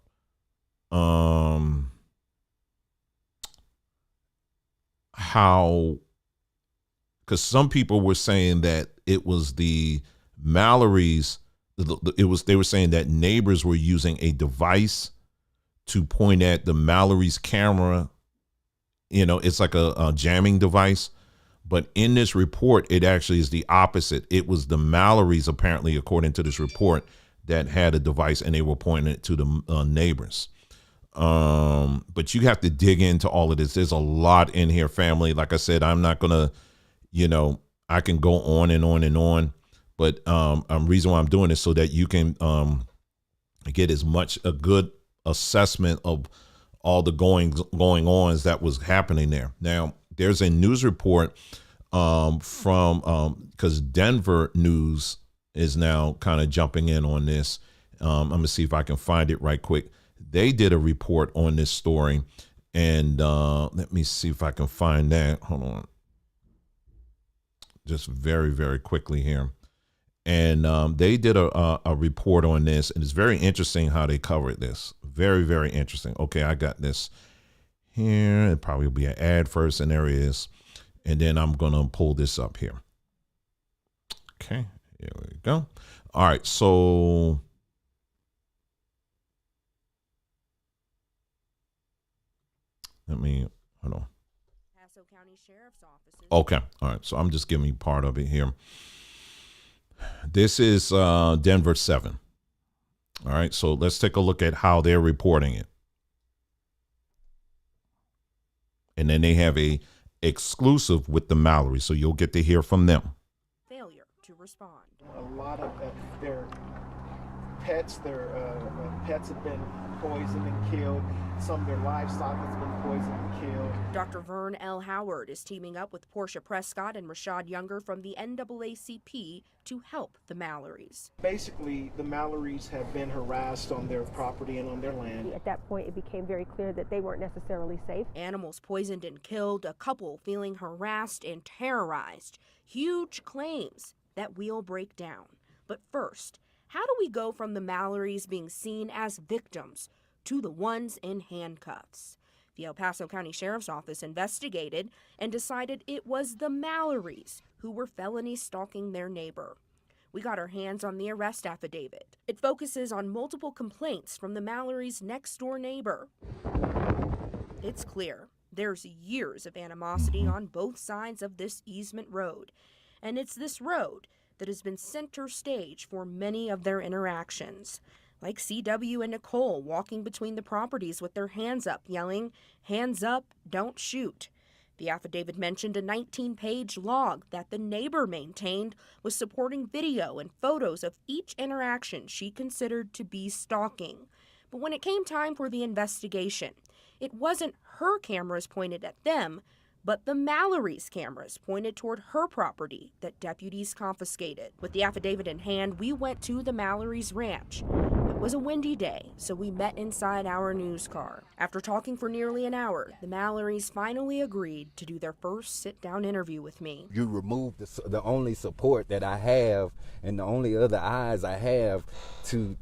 S1: how, because some people were saying that it was the Mallory's. They were saying that neighbors were using a device to point at the Mallory's camera. It's like a jamming device. But in this report, it actually is the opposite. It was the Mallory's, apparently, according to this report, that had a device, and they were pointing it to the neighbors. But you have to dig into all of this. There's a lot in here, family. Like I said, I'm not gonna, I can go on and on and on. But reason why I'm doing this so that you can get as much a good assessment of all the going ons that was happening there. Now, there's a news report from because Denver News is now kind of jumping in on this. I'm gonna see if I can find it right quick. They did a report on this story, and let me see if I can find that. Hold on, just very, very quickly here. And they did a report on this, and it's very interesting how they covered this. Very, very interesting. Okay, I got this here. It probably will be an ad first, and there it is. And then I'm going to pull this up here. Okay, here we go. All right, so hold on.
S12: Paso County Sheriff's Office.
S1: Okay, all right, so I'm just giving you part of it here. This is Denver 7. All right, so let's take a look at how they're reporting it. And then they have a exclusive with the Mallory, so you'll get to hear from them.
S12: Failure to respond.
S13: A lot of their pets, pets have been poisoned and killed. Some of their livestock has been poisoned and killed.
S12: Dr. Vern L. Howard is teaming up with Portia Prescott and Rashad Younger from the NAACP to help the Mallorys.
S13: Basically, the Mallorys have been harassed on their property and on their land.
S14: At that point, it became very clear that they weren't necessarily safe.
S12: Animals poisoned and killed, a couple feeling harassed and terrorized. Huge claims that we'll break down. But first, how do we go from the Mallorys being seen as victims to the ones in handcuffs? The El Paso County Sheriff's Office investigated and decided it was the Mallorys who were felony stalking their neighbor. We got our hands on the arrest affidavit. It focuses on multiple complaints from the Mallorys' next-door neighbor. It's clear there's years of animosity on both sides of this easement road, and it's this road that has been center stage for many of their interactions. Like CW and Nicole walking between the properties with their hands up, yelling, "Hands up, don't shoot." The affidavit mentioned a 19-page log that the neighbor maintained was supporting video and photos of each interaction she considered to be stalking. But when it came time for the investigation, it wasn't her cameras pointed at them, but the Mallorys' cameras pointed toward her property that deputies confiscated. With the affidavit in hand, we went to the Mallorys' ranch. It was a windy day, so we met inside our news car. After talking for nearly an hour, the Mallorys finally agreed to do their first sit-down interview with me.
S15: You remove the only support that I have and the only other eyes I have to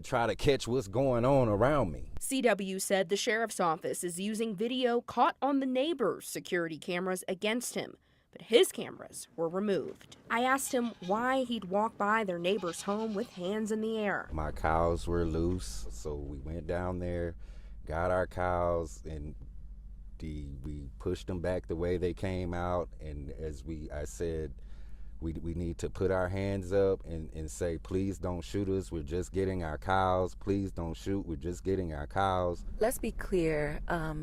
S15: try to catch what's going on around me.
S12: CW said the sheriff's office is using video caught on the neighbor's security cameras against him, but his cameras were removed. I asked him why he'd walk by their neighbor's home with hands in the air.
S15: My cows were loose, so we went down there, got our cows, and we pushed them back the way they came out. And as I said, we need to put our hands up and say, please don't shoot us. We're just getting our cows. Please don't shoot. We're just getting our cows.
S16: Let's be clear. I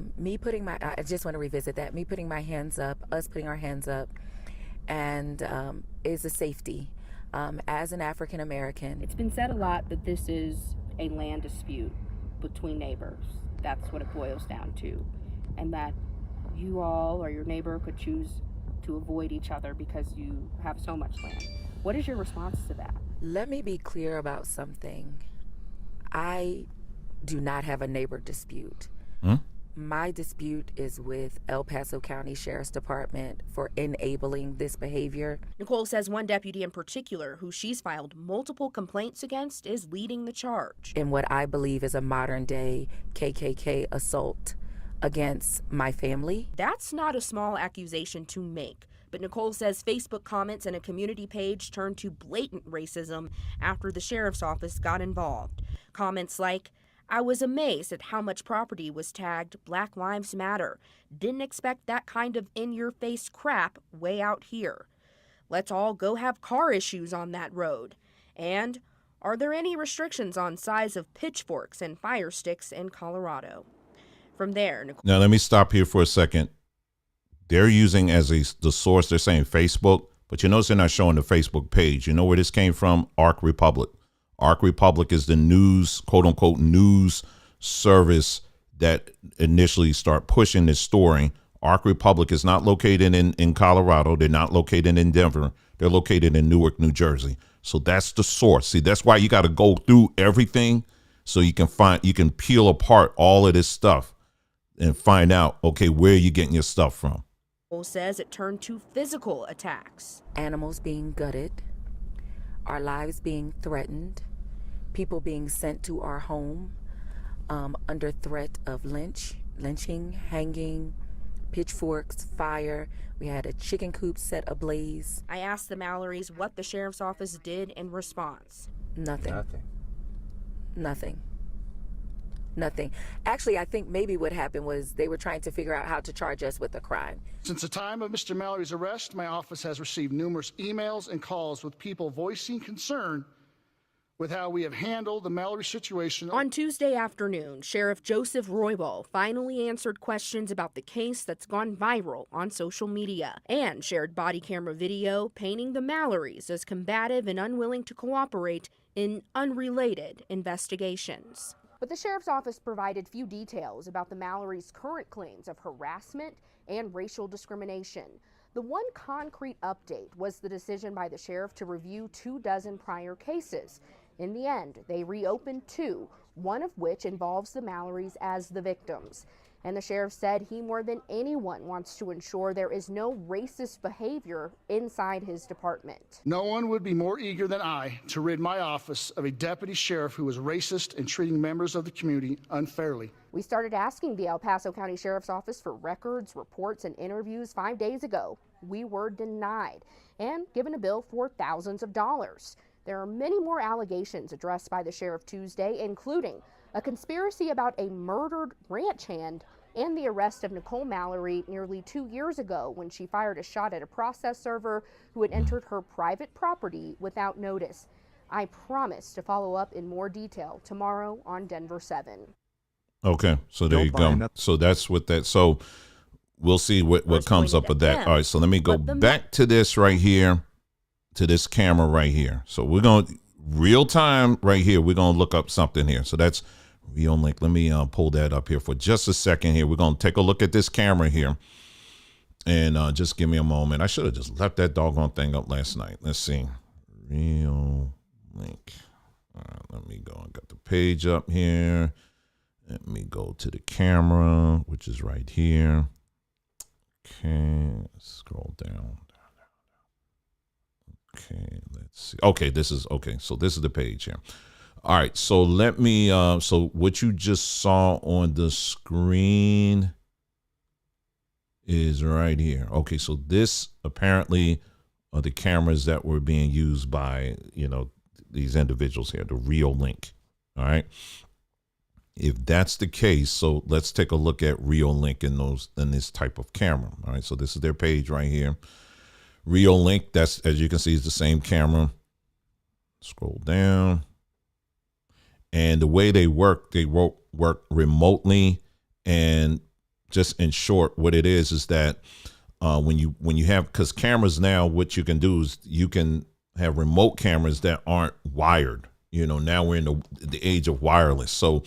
S16: just want to revisit that. Me putting my hands up, us putting our hands up, and is a safety. As an African American.
S17: It's been said a lot that this is a land dispute between neighbors. That's what it boils down to. And that you all or your neighbor could choose to avoid each other because you have so much land. What is your response to that?
S16: Let me be clear about something. I do not have a neighbor dispute. My dispute is with El Paso County Sheriff's Department for enabling this behavior.
S12: Nicole says one deputy in particular, who she's filed multiple complaints against, is leading the charge.
S16: In what I believe is a modern day KKK assault against my family.
S12: That's not a small accusation to make. But Nicole says Facebook comments and a community page turned to blatant racism after the sheriff's office got involved. Comments like, "I was amazed at how much property was tagged Black Lives Matter. Didn't expect that kind of in-your-face crap way out here. Let's all go have car issues on that road." And, "Are there any restrictions on size of pitchforks and fire sticks in Colorado?" From there, Nicole...
S1: Now, let me stop here for a second. They're using as the source, they're saying Facebook, but you notice they're not showing the Facebook page. You know where this came from? Arc Republic. Arc Republic is the news, quote unquote, news service that initially start pushing this story. Arc Republic is not located in Colorado. They're not located in Denver. They're located in Newark, New Jersey. So that's the source. See, that's why you got to go through everything so you can peel apart all of this stuff and find out, okay, where you're getting your stuff from.
S12: says it turned to physical attacks.
S16: Animals being gutted, our lives being threatened, people being sent to our home under threat of lynching, hanging, pitchforks, fire. We had a chicken coop set ablaze.
S12: I asked the Mallorys what the sheriff's office did in response.
S16: Nothing. Actually, I think maybe what happened was they were trying to figure out how to charge us with a crime.
S18: Since the time of Mr. Mallory's arrest, my office has received numerous emails and calls with people voicing concern with how we have handled the Mallory situation.
S12: On Tuesday afternoon, Sheriff Joseph Roybal finally answered questions about the case that's gone viral on social media and shared body camera video painting the Mallorys as combative and unwilling to cooperate in unrelated investigations. But the sheriff's office provided few details about the Mallorys' current claims of harassment and racial discrimination. The one concrete update was the decision by the sheriff to review 24 prior cases. In the end, they reopened 2, one of which involves the Mallorys as the victims. And the sheriff said he more than anyone wants to ensure there is no racist behavior inside his department.
S18: No one would be more eager than I to rid my office of a deputy sheriff who was racist and treating members of the community unfairly.
S12: We started asking the El Paso County Sheriff's Office for records, reports, and interviews 5 days ago. We were denied and given a bill for thousands of dollars. There are many more allegations addressed by the sheriff Tuesday, including a conspiracy about a murdered ranch hand and the arrest of Nicole Mallory nearly 2 years ago when she fired a shot at a process server who had entered her private property without notice. I promise to follow up in more detail tomorrow on Denver 7.
S1: Okay, so there you go. So that's what that, so we'll see what comes up with that. All right, so let me go back to this right here, to this camera right here. So we're going to, real time right here, we're going to look up something here. So that's Real Link. Let me pull that up here for just a second here. We're going to take a look at this camera here. And just give me a moment. I should have just left that doggone thing up last night. Let's see. Real Link. All right, let me go. I got the page up here. Let me go to the camera, which is right here. Okay, scroll down. Okay, let's see. Okay, this is okay. So this is the page here. All right, so let me so what you just saw on the screen is right here. Okay, so this apparently are the cameras that were being used by, these individuals here, the Real Link. All right. If that's the case, so let's take a look at Real Link in this type of camera. All right, so this is their page right here. Real Link, that's, as you can see, is the same camera. Scroll down. And the way they work remotely. And just in short, what it is that when you have, because cameras now, what you can do is you can have remote cameras that aren't wired. Now we're in the age of wireless. So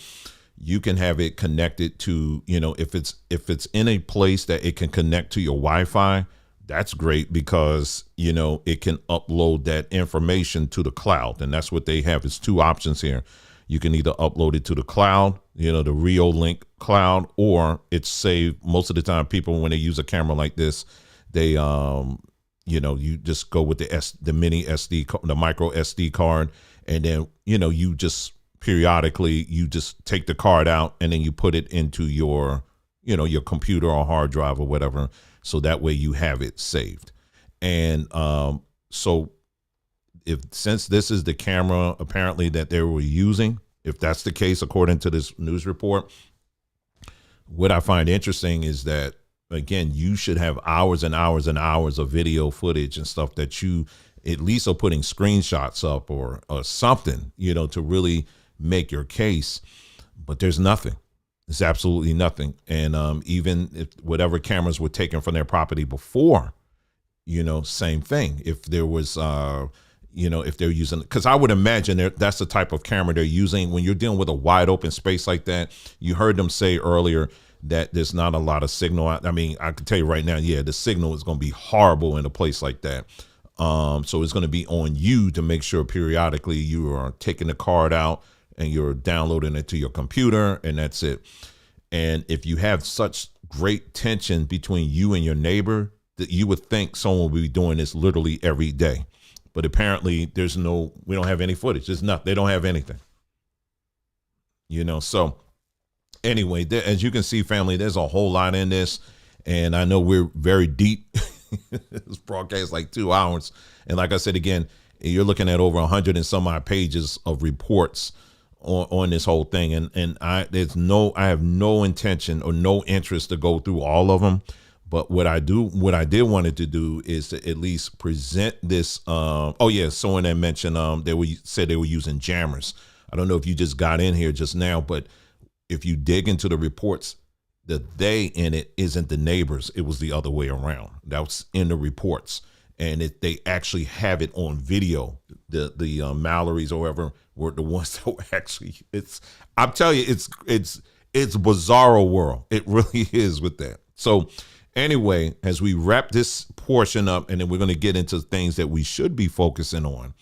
S1: you can have it connected to, if it's in a place that it can connect to your Wi-Fi, that's great because, it can upload that information to the cloud. And that's what they have is 2 options here. You can either upload it to the cloud, the Real Link cloud, or it's saved. Most of the time people, when they use a camera like this, they, you just go with the mini SD, the micro SD card. And then, you just periodically, you just take the card out and then you put it into your your computer or hard drive or whatever. So that way you have it saved. And so since this is the camera apparently that they were using, if that's the case, according to this news report, what I find interesting is that, again, you should have hours and hours and hours of video footage and stuff that you at least are putting screenshots up or something, to really make your case. But there's nothing. There's absolutely nothing. And even if whatever cameras were taken from their property before, same thing. If there was, if they're using, because I would imagine that's the type of camera they're using when you're dealing with a wide open space like that. You heard them say earlier that there's not a lot of signal. I mean, I can tell you right now, the signal is going to be horrible in a place like that. So it's going to be on you to make sure periodically you are taking the card out and you're downloading it to your computer, and that's it. And if you have such great tension between you and your neighbor, that you would think someone would be doing this literally every day. But apparently we don't have any footage. There's nothing. They don't have anything. So anyway, as you can see, family, there's a whole lot in this. And I know we're very deep. This broadcast is like 2 hours. And like I said, again, you're looking at over 100 and some odd pages of reports on this whole thing. And I have no intention or no interest to go through all of them. But what I did wanted to do is to at least present this. Someone that mentioned said they were using jammers. I don't know if you just got in here just now, but if you dig into the reports, the they in it isn't the neighbors. It was the other way around. That was in the reports. And they actually have it on video. The Mallorys or whoever were the ones that were actually, I'm telling you, it's bizarro world. It really is with that. So anyway, as we wrap this portion up, and then we're going to get into things that we should be focusing on.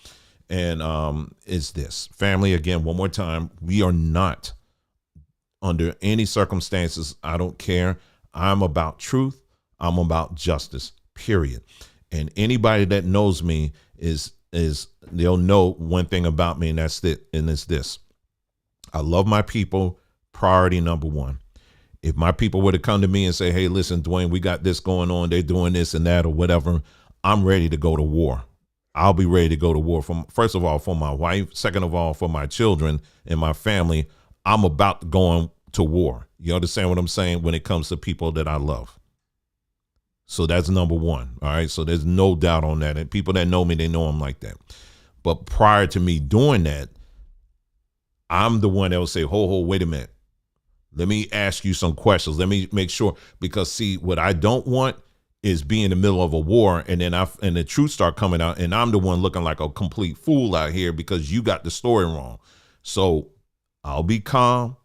S1: And is this, family, again, one more time, we are not under any circumstances. I don't care. I'm about truth. I'm about justice, period. And anybody that knows me is they'll know one thing about me, and that's it. And it's this: I love my people. Priority number one. If my people were to come to me and say, "Hey, listen, Dwayne, we got this going on. They're doing this and that or whatever," I'm ready to go to war. I'll be ready to go to war. First of all, for my wife. Second of all, for my children and my family. I'm about going to war. You understand what I'm saying? When it comes to people that I love. So that's number one. All right. So there's no doubt on that. And people that know me, they know I'm like that. But prior to me doing that, I'm the one that will say, wait a minute. Let me ask you some questions. Let me make sure, because see, what I don't want is be in the middle of a war and then the truth start coming out and I'm the one looking like a complete fool out here because you got the story wrong. So I'll be calm.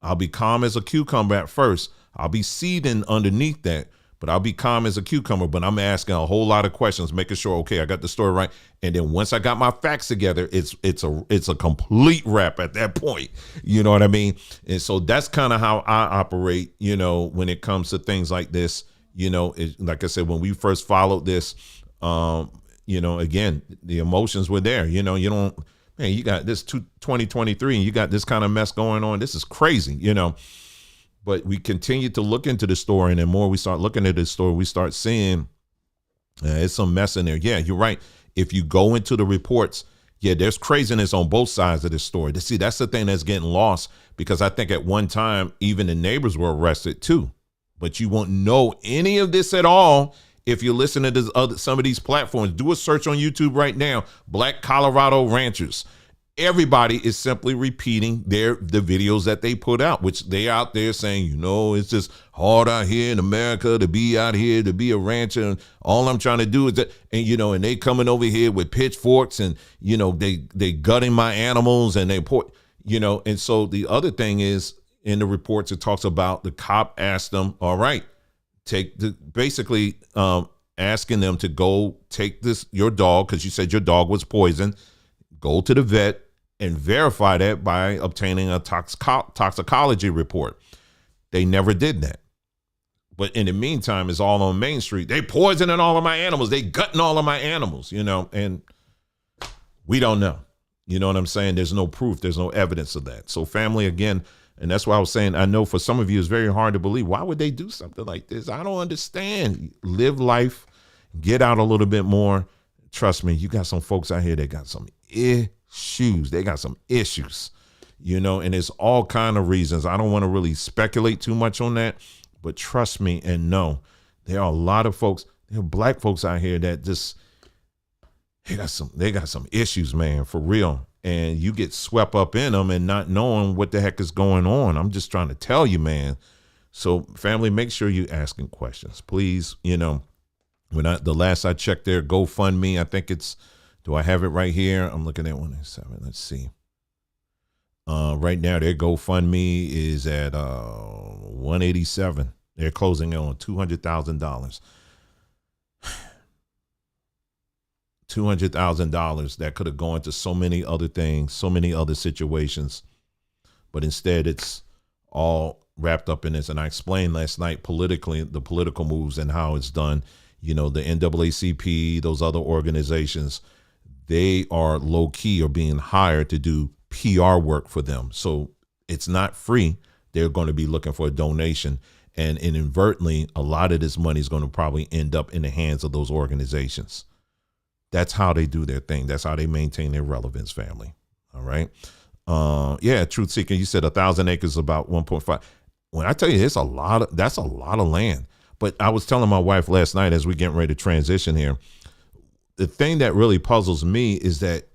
S1: I'll be calm as a cucumber at first. I'll be seething underneath that, but I'll be calm as a cucumber. But I'm asking a whole lot of questions, making sure, okay, I got the story right. And then once I got my facts together, it's a complete wrap at that point. You know what I mean? And so that's kind of how I operate, when it comes to things like this. Like I said, when we first followed this, again, the emotions were there. You don't, man, you got this 2023 and you got this kind of mess going on. This is crazy, But we continue to look into the story, and the more we start looking at this story, we start seeing it's some mess in there. Yeah, you're right. If you go into the reports, there's craziness on both sides of this story. See, that's the thing that's getting lost, because I think at one time, even the neighbors were arrested too. But you won't know any of this at all if you listen to some of these platforms. Do a search on YouTube right now, Black Colorado Ranchers. Everybody is simply repeating the videos that they put out, which they out there saying, it's just hard out here in America to be out here, to be a rancher. And all I'm trying to do is that, and they coming over here with pitchforks and, they gutting my animals and and so the other thing is, in the reports, it talks about the cop asked them, all right, basically asking them to go take your dog, because you said your dog was poisoned, go to the vet and verify that by obtaining a toxicology report. They never did that. But in the meantime, it's all on Main Street. They poisoning all of my animals. They gutting all of my animals, and we don't know. You know what I'm saying? There's no proof. There's no evidence of that. So family, again, And that's why I was saying, I know for some of you, it's very hard to believe. Why would they do something like this? I don't understand. Live life, get out a little bit more. Trust me, you got some folks out here that got some issues. They got some issues, you know, and it's all kind of reasons. I don't want to really speculate too much on that, but trust me and know there are a lot of folks, there are black folks out here that just, they got some issues, man, for real. And you get swept up in them and not knowing what the heck is going on. I'm just trying to tell you, man. So family, make sure you're asking questions, please. You know, the last I checked their GoFundMe, I think it's, do I have it right here? I'm looking at 187. Let's see. Right now their GoFundMe is at 187. They're closing in on $200,000. $200,000 that could have gone to so many other things, so many other situations, but instead it's all wrapped up in this. And I explained last night politically, the political moves and how it's done. You know, the NAACP, those other organizations, they are low key or being hired to do PR work for them. So it's not free. They're going to be looking for a donation. And inadvertently, a lot of this money is going to probably end up in the hands of those organizations. That's how they do their thing. That's how they maintain their relevance, family. All right. Yeah, Truth Seeking, you said 1,000 acres is about 1.5. When I tell you that's a lot of land. But I was telling my wife last night as we're getting ready to transition here, the thing that really puzzles me is that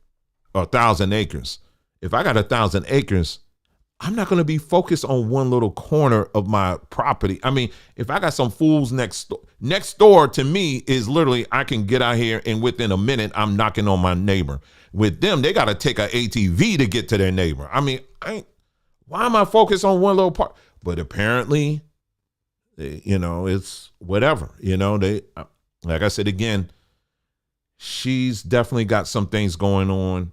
S1: 1,000 acres. If I got 1,000 acres, I'm not going to be focused on one little corner of my property. I mean, if I got some fools next door to me is literally, I can get out here and within a minute, I'm knocking on my neighbor. With them, they got to take an ATV to get to their neighbor. I mean, why am I focused on one little part? But apparently, you know, it's whatever, you know, like I said, again, she's definitely got some things going on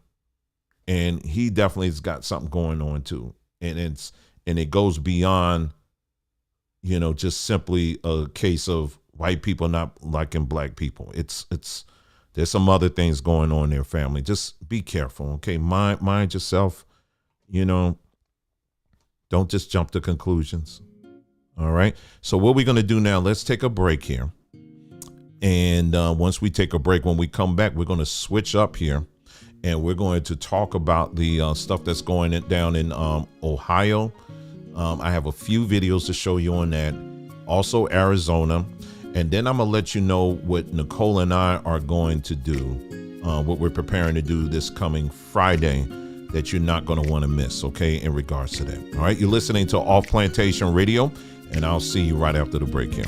S1: and he definitely has got something going on too. And it goes beyond, you know, just simply a case of white people not liking black people. There's some other things going on there, family. Just be careful, okay? Mind yourself, you know. Don't just jump to conclusions. All right. So what we're going to do now, let's take a break here. And once we take a break, when we come back, we're going to switch up here. And we're going to talk about the stuff that's going down in Ohio. I have a few videos to show you on that. Also Arizona. And then I'm going to let you know what Nicole and I are going to do, what we're preparing to do this coming Friday that you're not going to want to miss, okay, in regards to that. All right, you're listening to Off Plantation Radio, and I'll see you right after the break here.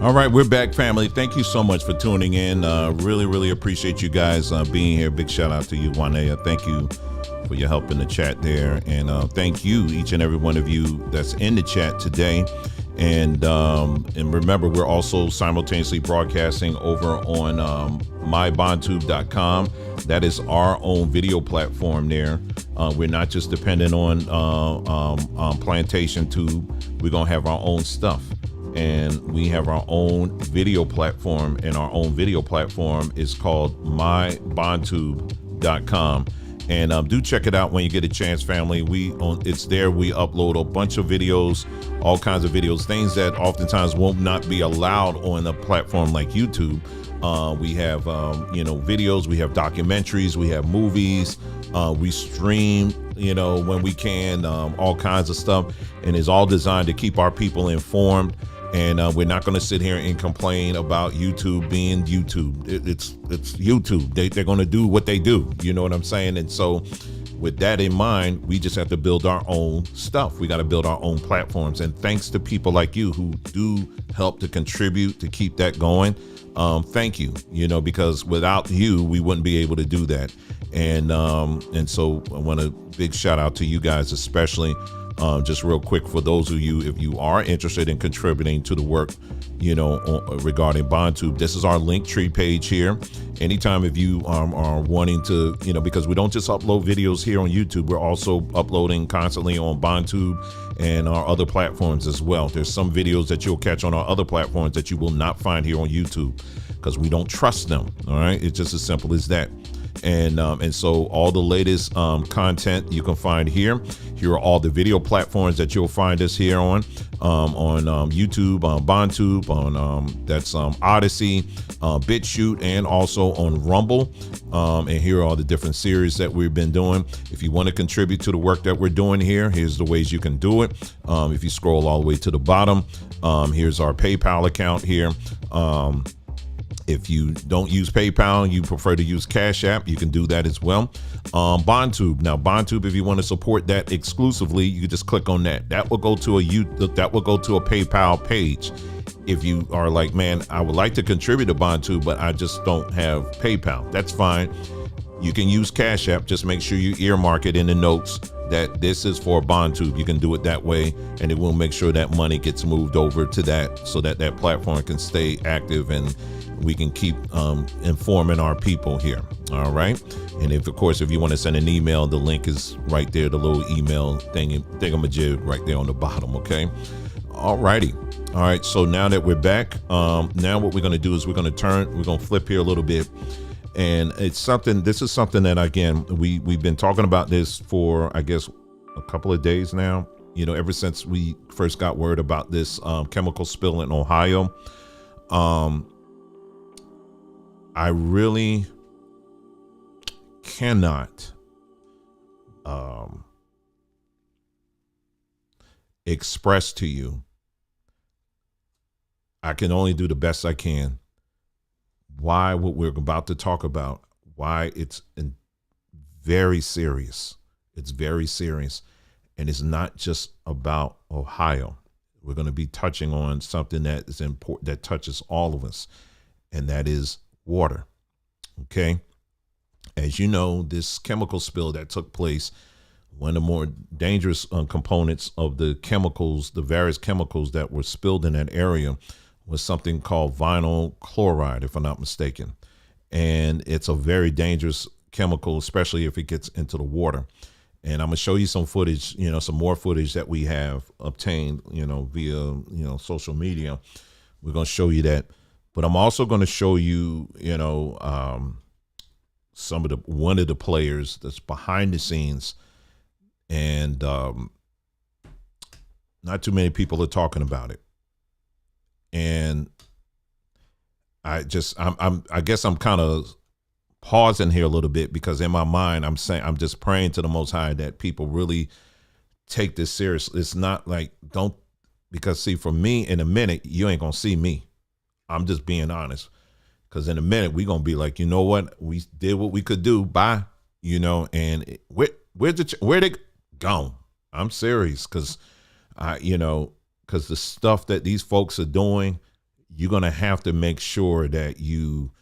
S1: All right, we're back, family. Thank you so much for tuning in. Really appreciate you guys being here. Big shout out to you, Juanea. Thank you for your help in the chat there. And thank you, each and every one of you that's in the chat today. And remember, we're also simultaneously broadcasting over on mybondtube.com. That is our own video platform there. We're not just dependent on Plantation Tube. We're going to have our own stuff. And we have our own video platform, and our own video platform is called mybondtube.com. And do check it out when you get a chance, family. It's there. We upload a bunch of videos, all kinds of videos, things that oftentimes won't not be allowed on a platform like YouTube. We have videos, we have documentaries, we have movies, we stream when we can, all kinds of stuff, and it's all designed to keep our people informed. And we're not going to sit here and complain about YouTube being YouTube. It's YouTube. They're going to do what they do. You know what I'm saying? And so with that in mind, we just have to build our own stuff. We got to build our own platforms. And thanks to people like you who do help to contribute to keep that going. Thank you, because without you, we wouldn't be able to do that. And so I want a big shout out to you guys, especially. Just real quick, for those of you, if you are interested in contributing to the work, regarding BondTube, this is our Linktree page here. Anytime if you are wanting to, because we don't just upload videos here on YouTube, we're also uploading constantly on BondTube and our other platforms as well. There's some videos that you'll catch on our other platforms that you will not find here on YouTube because we don't trust them. All right. It's just as simple as that. And so all the latest content you can find here. Here are all the video platforms that you'll find us here on YouTube, on BondTube, on that's Odyssey, BitChute, and also on Rumble. And here are all the different series that we've been doing. If you want to contribute to the work that we're doing here, here's the ways you can do it. If you scroll all the way to the bottom, here's our PayPal account here. If you don't use PayPal, you prefer to use Cash App, you can do that as well. BondTube. Now, BondTube, if you want to support that exclusively, you can just click on that. That will go to a PayPal page. If you are like, man, I would like to contribute to BondTube, but I just don't have PayPal, that's fine. You can use Cash App. Just make sure you earmark it in the notes that this is for BondTube. You can do it that way, and it will make sure that money gets moved over to that so that that platform can stay active and we can keep informing our people here. All right. And if you want to send an email, the link is right there, the little email thingamajig right there on the bottom. Okay. All righty. All right. So now that we're back, now what we're going to do is we're going to flip here a little bit. And this is something that, again, we've been talking about this for, I guess, a couple of days now, ever since we first got word about this chemical spill in Ohio. I really cannot express to you. I can only do the best I can. Why what we're about to talk about, why it's very serious. It's very serious. And it's not just about Ohio. We're going to be touching on something that is important, that touches all of us, and that is water. Okay. As you know, this chemical spill that took place, one of the more dangerous components of the chemicals, the various chemicals that were spilled in that area, was something called vinyl chloride, if I'm not mistaken. And it's a very dangerous chemical, especially if it gets into the water. And I'm going to show you some footage, some more footage that we have obtained, via, social media. We're going to show you that. But I'm also going to show you, one of the players that's behind the scenes. And not too many people are talking about it. And I guess I'm kind of pausing here a little bit, because in my mind, I'm just praying to the Most High that people really take this serious. It's not like, because see, for me, in a minute, you ain't going to see me. I'm just being honest. Because in a minute, we're going to be like, you know what? We did what we could do. Bye. And where'd they gone? I'm serious. Because because the stuff that these folks are doing, you're going to have to make sure that you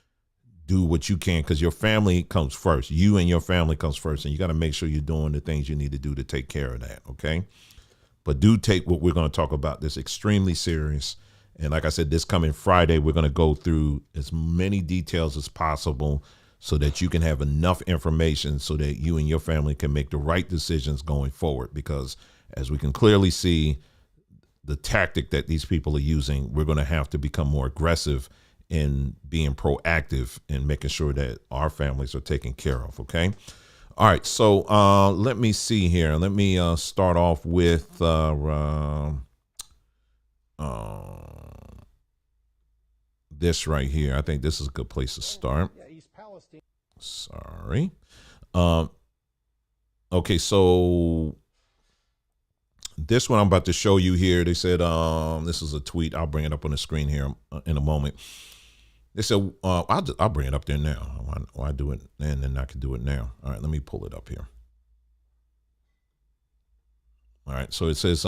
S1: do what you can, because your family comes first. You and your family comes first, and you got to make sure you're doing the things you need to do to take care of that. Okay. but do take what we're going to talk about this extremely serious. And like I said, this coming Friday, we're going to go through as many details as possible so that you can have enough information so that you and your family can make the right decisions going forward. Because as we can clearly see, the tactic that these people are using, we're going to have to become more aggressive in being proactive and making sure that our families are taken care of. Okay. All right. So let me see here. Let me start off with this right here. I think this is a good place to start. Sorry. Okay, so this one I'm about to show you here. They said this is a tweet. I'll bring it up on the screen here in a moment. They said I'll bring it up there now. Why do it and then I can do it now? All right, let me pull it up here. All right, so it says,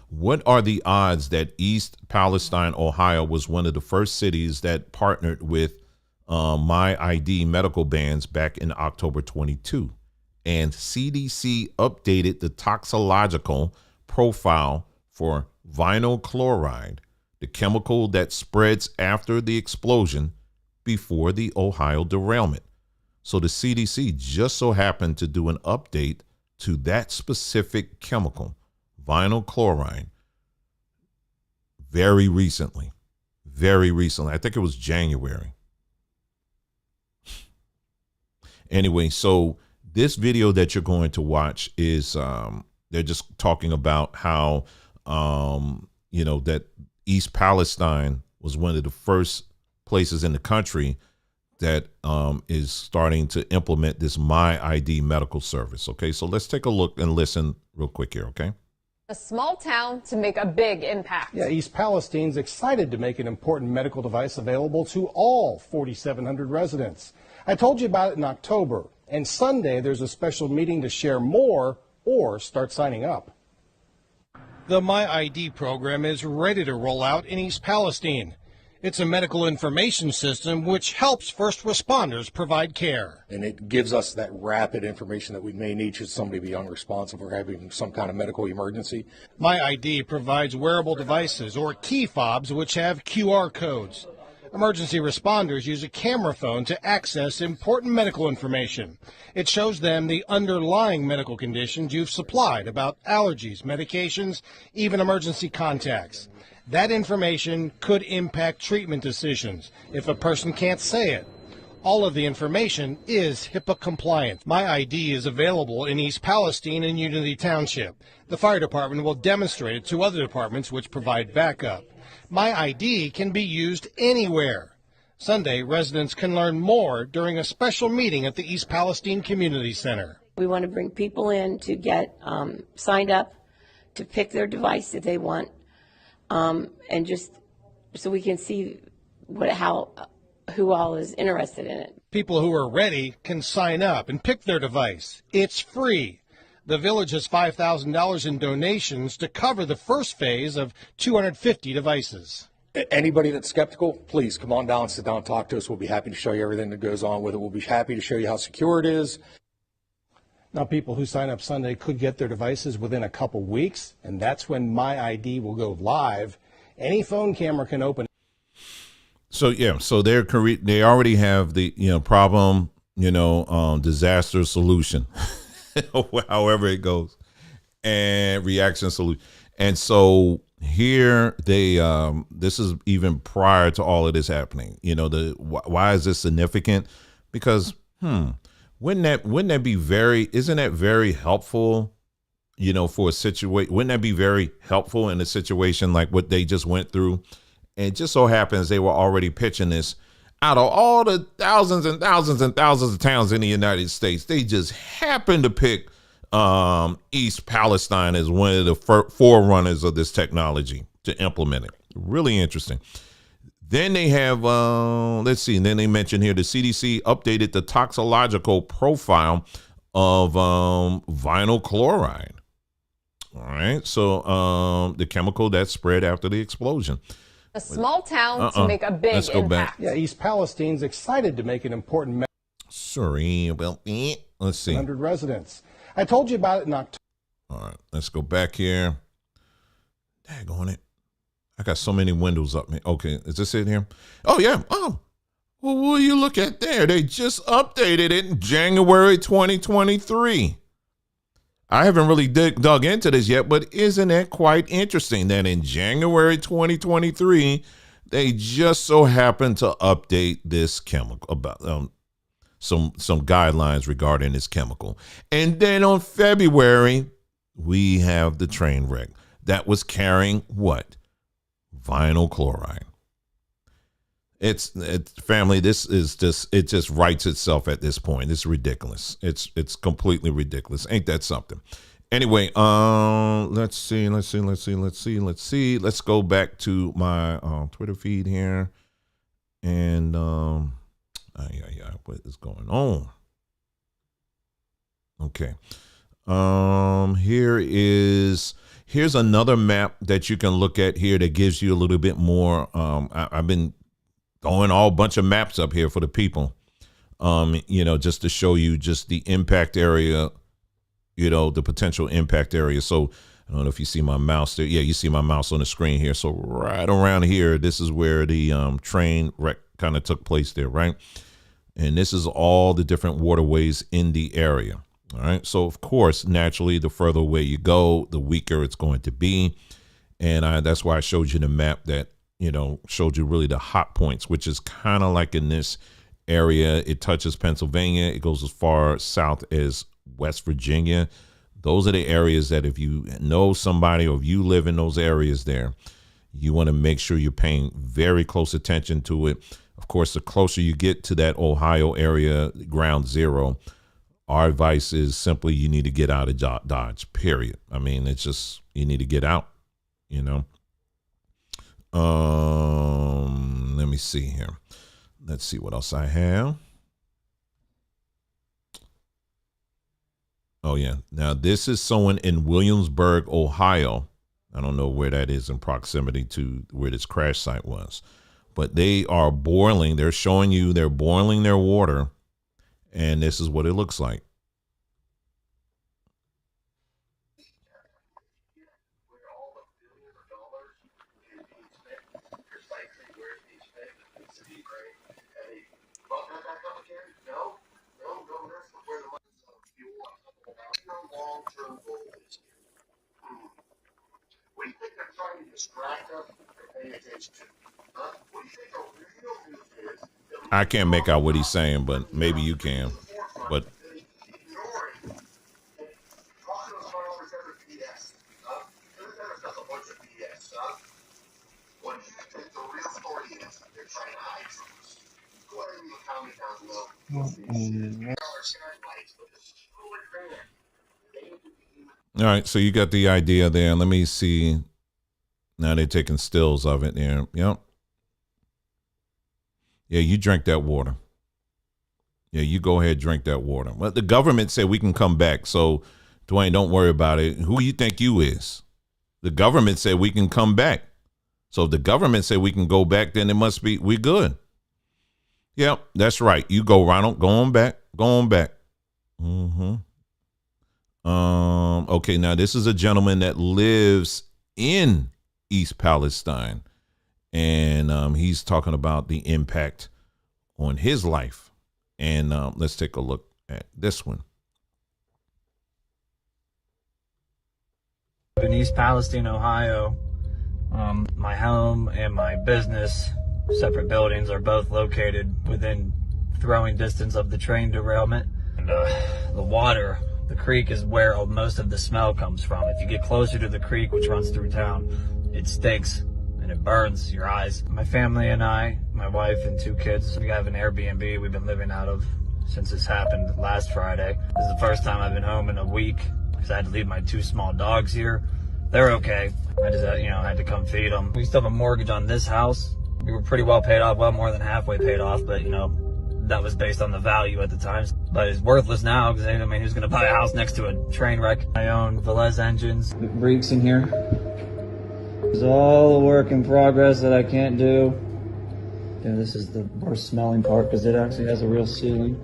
S1: what are the odds that East Palestine, Ohio was one of the first cities that partnered with My ID medical bans back in October 22? And CDC updated the toxicological profile for vinyl chloride, the chemical that spreads after the explosion before the Ohio derailment. So the CDC just so happened to do an update to that specific chemical, vinyl chloride, very recently. I think it was January. Anyway, so this video that you're going to watch is they're just talking about how that East Palestine was one of the first places in the country that is starting to implement this My ID medical service. Okay, so let's take a look and listen real quick here. Okay.
S19: A small town to make a big impact.
S20: Yeah, East Palestine's excited to make an important medical device available to all 4,700 residents. I told you about it in October, and Sunday there's a special meeting to share more or start signing up. The My ID program is ready to roll out in East Palestine. It's a medical information system which helps first responders provide care.
S21: And it gives us that rapid information that we may need should somebody be unresponsive or having some kind of medical emergency.
S20: My ID provides wearable devices or key fobs which have QR codes. Emergency responders use a camera phone to access important medical information. It shows them the underlying medical conditions you've supplied about allergies, medications, even emergency contacts. That information could impact treatment decisions if a person can't say it. All of the information is HIPAA compliant. My ID is available in East Palestine and Unity Township. The fire department will demonstrate it to other departments which provide backup. My ID can be used anywhere. Sunday, residents can learn more during a special meeting at the East Palestine Community Center.
S22: We want to bring people in to get signed up, to pick their device that they want, and just so we can see who all is interested in it.
S20: People who are ready can sign up and pick their device. It's free. The village has $5,000 in donations to cover the first phase of 250 devices.
S21: Anybody that's skeptical, please come on down, sit down, and talk to us. We'll be happy to show you everything that goes on with it. We'll be happy to show you how secure it is.
S20: Now, people who sign up Sunday could get their devices within a couple weeks, and that's when My ID will go live. Any phone camera can open.
S1: So yeah, so they already have the problem, disaster solution, however it goes, and reaction solution. And so here they this is even prior to all of this happening. Why is this significant? Because wouldn't that be isn't that very helpful, for a situation? Wouldn't that be very helpful in a situation like what they just went through? And it just so happens they were already pitching this out of all the thousands and thousands and thousands of towns in the United States. They just happened to pick East Palestine as one of the forerunners of this technology to implement it. Really interesting. Then they have, let's see, and then they mention here the CDC updated the toxicological profile of vinyl chloride. All right, so the chemical that spread after the explosion.
S19: A small town to make a big impact.
S20: Yeah, East Palestine's excited to make an important.
S1: Sorry, well, let's see.
S20: 100 residents. I told you about it in October.
S1: All right, let's go back here. Dag on it. I got so many windows up. Okay, is this it here? Oh, yeah. Oh, well, what do you look at there? They just updated it in January 2023. I haven't really dug into this yet, but isn't it quite interesting that in January 2023, they just so happened to update this chemical about some guidelines regarding this chemical. And then on February, we have the train wreck that was carrying what? Vinyl chloride. It's family. This is it just writes itself at this point. It's ridiculous. It's completely ridiculous. Ain't that something? Anyway, let's see. Let's go back to my Twitter feed here, and what is going on? Okay, here's another map that you can look at here that gives you a little bit more. I've been throwing all bunch of maps up here for the people, just to show you just the impact area, the potential impact area. So I don't know if you see my mouse there. Yeah, you see my mouse on the screen here. So right around here, this is where the train wreck kind of took place there, right? And this is all the different waterways in the area. All right. So, of course, naturally, the further away you go, the weaker it's going to be. And that's why I showed you the map that, showed you really the hot points, which is kind of like in this area. It touches Pennsylvania. It goes as far south as West Virginia. Those are the areas that if you know somebody or if you live in those areas there, you want to make sure you're paying very close attention to it. Of course, the closer you get to that Ohio area, ground zero, our advice is simply you need to get out of Dodge, period. I mean, it's just you need to get out, Let me see here. Let's see what else I have. Oh, yeah. Now, this is someone in Williamsburg, Ohio. I don't know where that is in proximity to where this crash site was. But they are boiling. They're showing you they're boiling their water. And this is what it looks like.
S3: What do you think they're trying to distract us from paying attention to? Huh? What do you think the real news is?
S1: I can't make out what he's saying, but maybe you can. But
S3: what do you think the real story is? They're trying to hide from us. Go ahead and leave a comment down below.
S1: All right, so you got the idea there. Let me see. Now they're taking stills of it there. Yep. Yeah, you drink that water. Yeah, you go ahead, drink that water. Well, the government said we can come back. So, Dwayne, don't worry about it. Who you think you is? The government said we can come back. So if the government said we can go back, then it must be we good. Yep, that's right. You go, Ronald. Go on back. Go on back. Mm-hmm. Okay, now this is a gentleman that lives in East Palestine, and he's talking about the impact on his life. And let's take a look at this one.
S6: In East Palestine, Ohio, my home and my business, separate buildings, are both located within throwing distance of the train derailment. And the water, the creek, is where most of the smell comes from. If you get closer to the creek, which runs through town, it stinks and it burns your eyes. My family and I, my wife and 2 kids, we have an Airbnb we've been living out of since this happened last Friday. This is the first time I've been home in a week because I had to leave my 2 small dogs here. They're okay. I just, I had to come feed them. We still have a mortgage on this house. We were pretty well paid off, well more than halfway paid off, but that was based on the value at the time. But it's worthless now because, who's going to buy a house next to a train wreck? I own Velez engines. The brakes in here. It's all a work in progress that I can't do. Yeah, this is the worst smelling part because it actually has a real ceiling.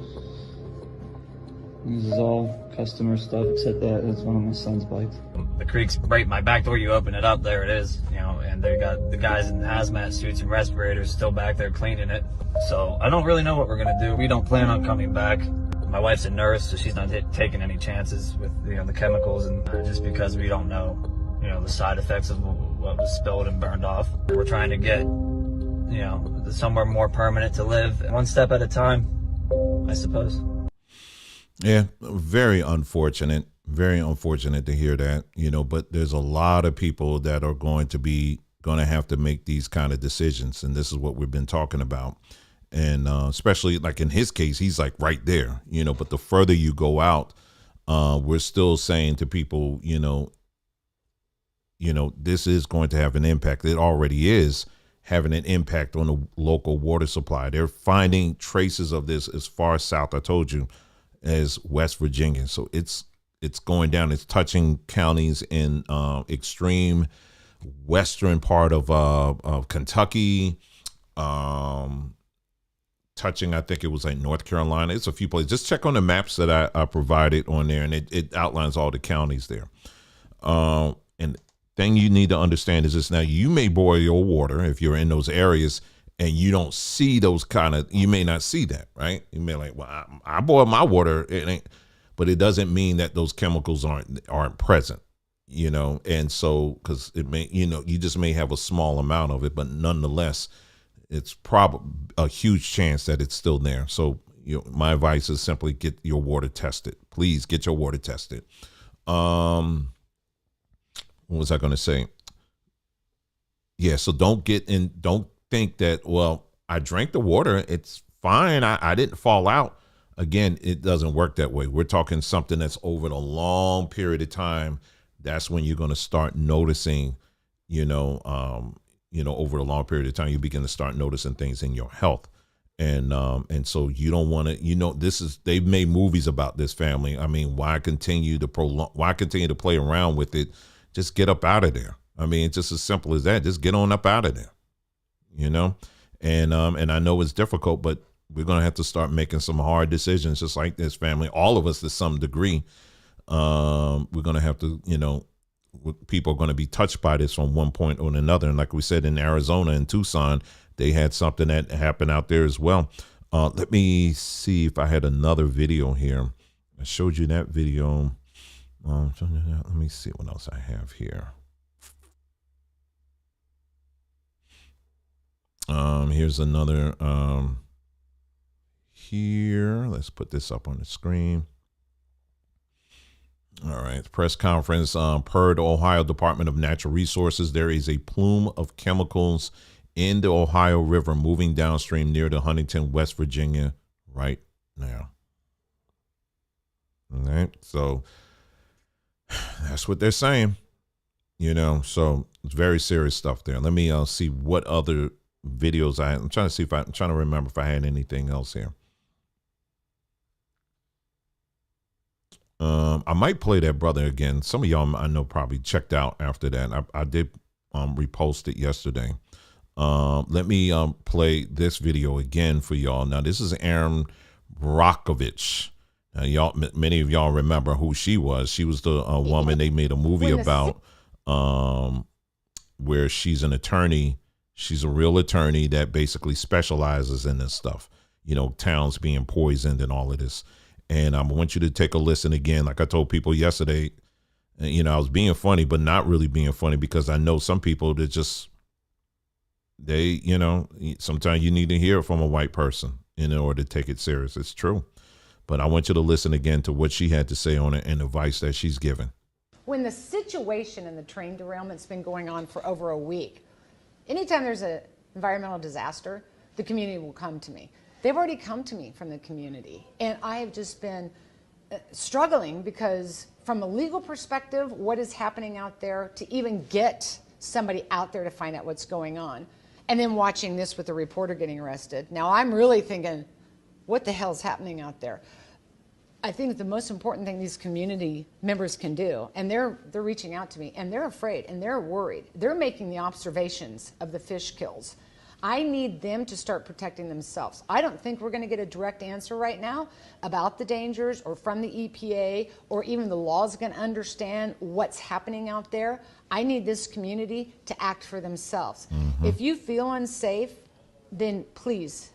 S6: This is all customer stuff except that it's one of my son's bikes. the creek's right my back door. You open it up, there it is, you know, and they got the guys in hazmat suits and respirators still back there cleaning it. So I don't really know what we're gonna do. We don't plan on coming back. My wife's a nurse, so she's not taking any chances with, you know, the chemicals, and just because we don't know, you know, the side effects of what was spilled and burned off. We're trying to get, you know, somewhere more permanent to live, one step at a time, I suppose.
S1: Yeah, very unfortunate to hear that, you know, but there's a lot of people that are going to have to make these kind of decisions. And this is what we've been talking about. And especially like in his case, he's like right there, you know, but the further you go out, we're still saying to people, you know, this is going to have an impact. It already is having an impact on the local water supply. They're finding traces of this as far south, I told you, as West Virginia. So it's going down. It's touching counties in extreme western part of Kentucky, touching, I think it was like North Carolina. It's a few places. Just check on the maps that I provided on there, and it outlines all the counties there. And thing you need to understand is this: now you may boil your water if you're in those areas and you don't see those you may not see that, right? You may like, well, I boil my water, but it doesn't mean that those chemicals aren't present, you know? And so, cause it may, you know, you just may have a small amount of it, but nonetheless, it's probably a huge chance that it's still there. So, you know, my advice is simply get your water tested. Please get your water tested. What was I going to say? Yeah. So don't think that, well, I drank the water, it's fine, I didn't fall out. Again, it doesn't work that way. We're talking something that's over a long period of time. That's when you're going to start noticing, over a long period of time, you begin to start noticing things in your health. And so you don't want to, they've made movies about this, family. I mean, why continue to play around with it? Just get up out of there. I mean, it's just as simple as that. Just get on up out of there, and I know it's difficult, but we're going to have to start making some hard decisions just like this, family. All of us to some degree. We're going to have to, people are going to be touched by this from one point or another. And like we said, in Arizona and Tucson, they had something that happened out there as well. Let me see if I had another video here. I showed you that video. Let me see what else I have here. Here's another here. Let's put this up on the screen. All right. Press conference per the Ohio Department of Natural Resources. There is a plume of chemicals in the Ohio River moving downstream near the Huntington, West Virginia right now. All right. So that's what they're saying, so it's very serious stuff there. Let me see what other videos I'm trying to remember if I had anything else here. I might play that brother again. Some of y'all I know probably checked out after that. I did repost it yesterday. Let me play this video again for y'all. Now, this is Aaron Brockovich. Many of y'all remember who she was. She was the woman they made a movie about, where she's an attorney. She's a real attorney that basically specializes in this stuff, towns being poisoned and all of this. And I want you to take a listen again. Like I told people yesterday, I was being funny, but not really being funny, because I know some people that sometimes you need to hear it from a white person in order to take it serious. It's true. But I want you to listen again to what she had to say on it and advice that she's given.
S8: When the situation in the train derailment's been going on for over a week, anytime there's an environmental disaster, the community will come to me. They've already come to me from the community. And I have just been struggling because from a legal perspective, what is happening out there to even get somebody out there to find out what's going on. And then watching this with the reporter getting arrested. Now I'm really thinking, what the hell's happening out there? I think the most important thing these community members can do, and they're reaching out to me, and they're afraid, and they're worried. They're making the observations of the fish kills. I need them to start protecting themselves. I don't think we're going to get a direct answer right now about the dangers or from the EPA or even the laws going to understand what's happening out there. I need this community to act for themselves. If you feel unsafe, then please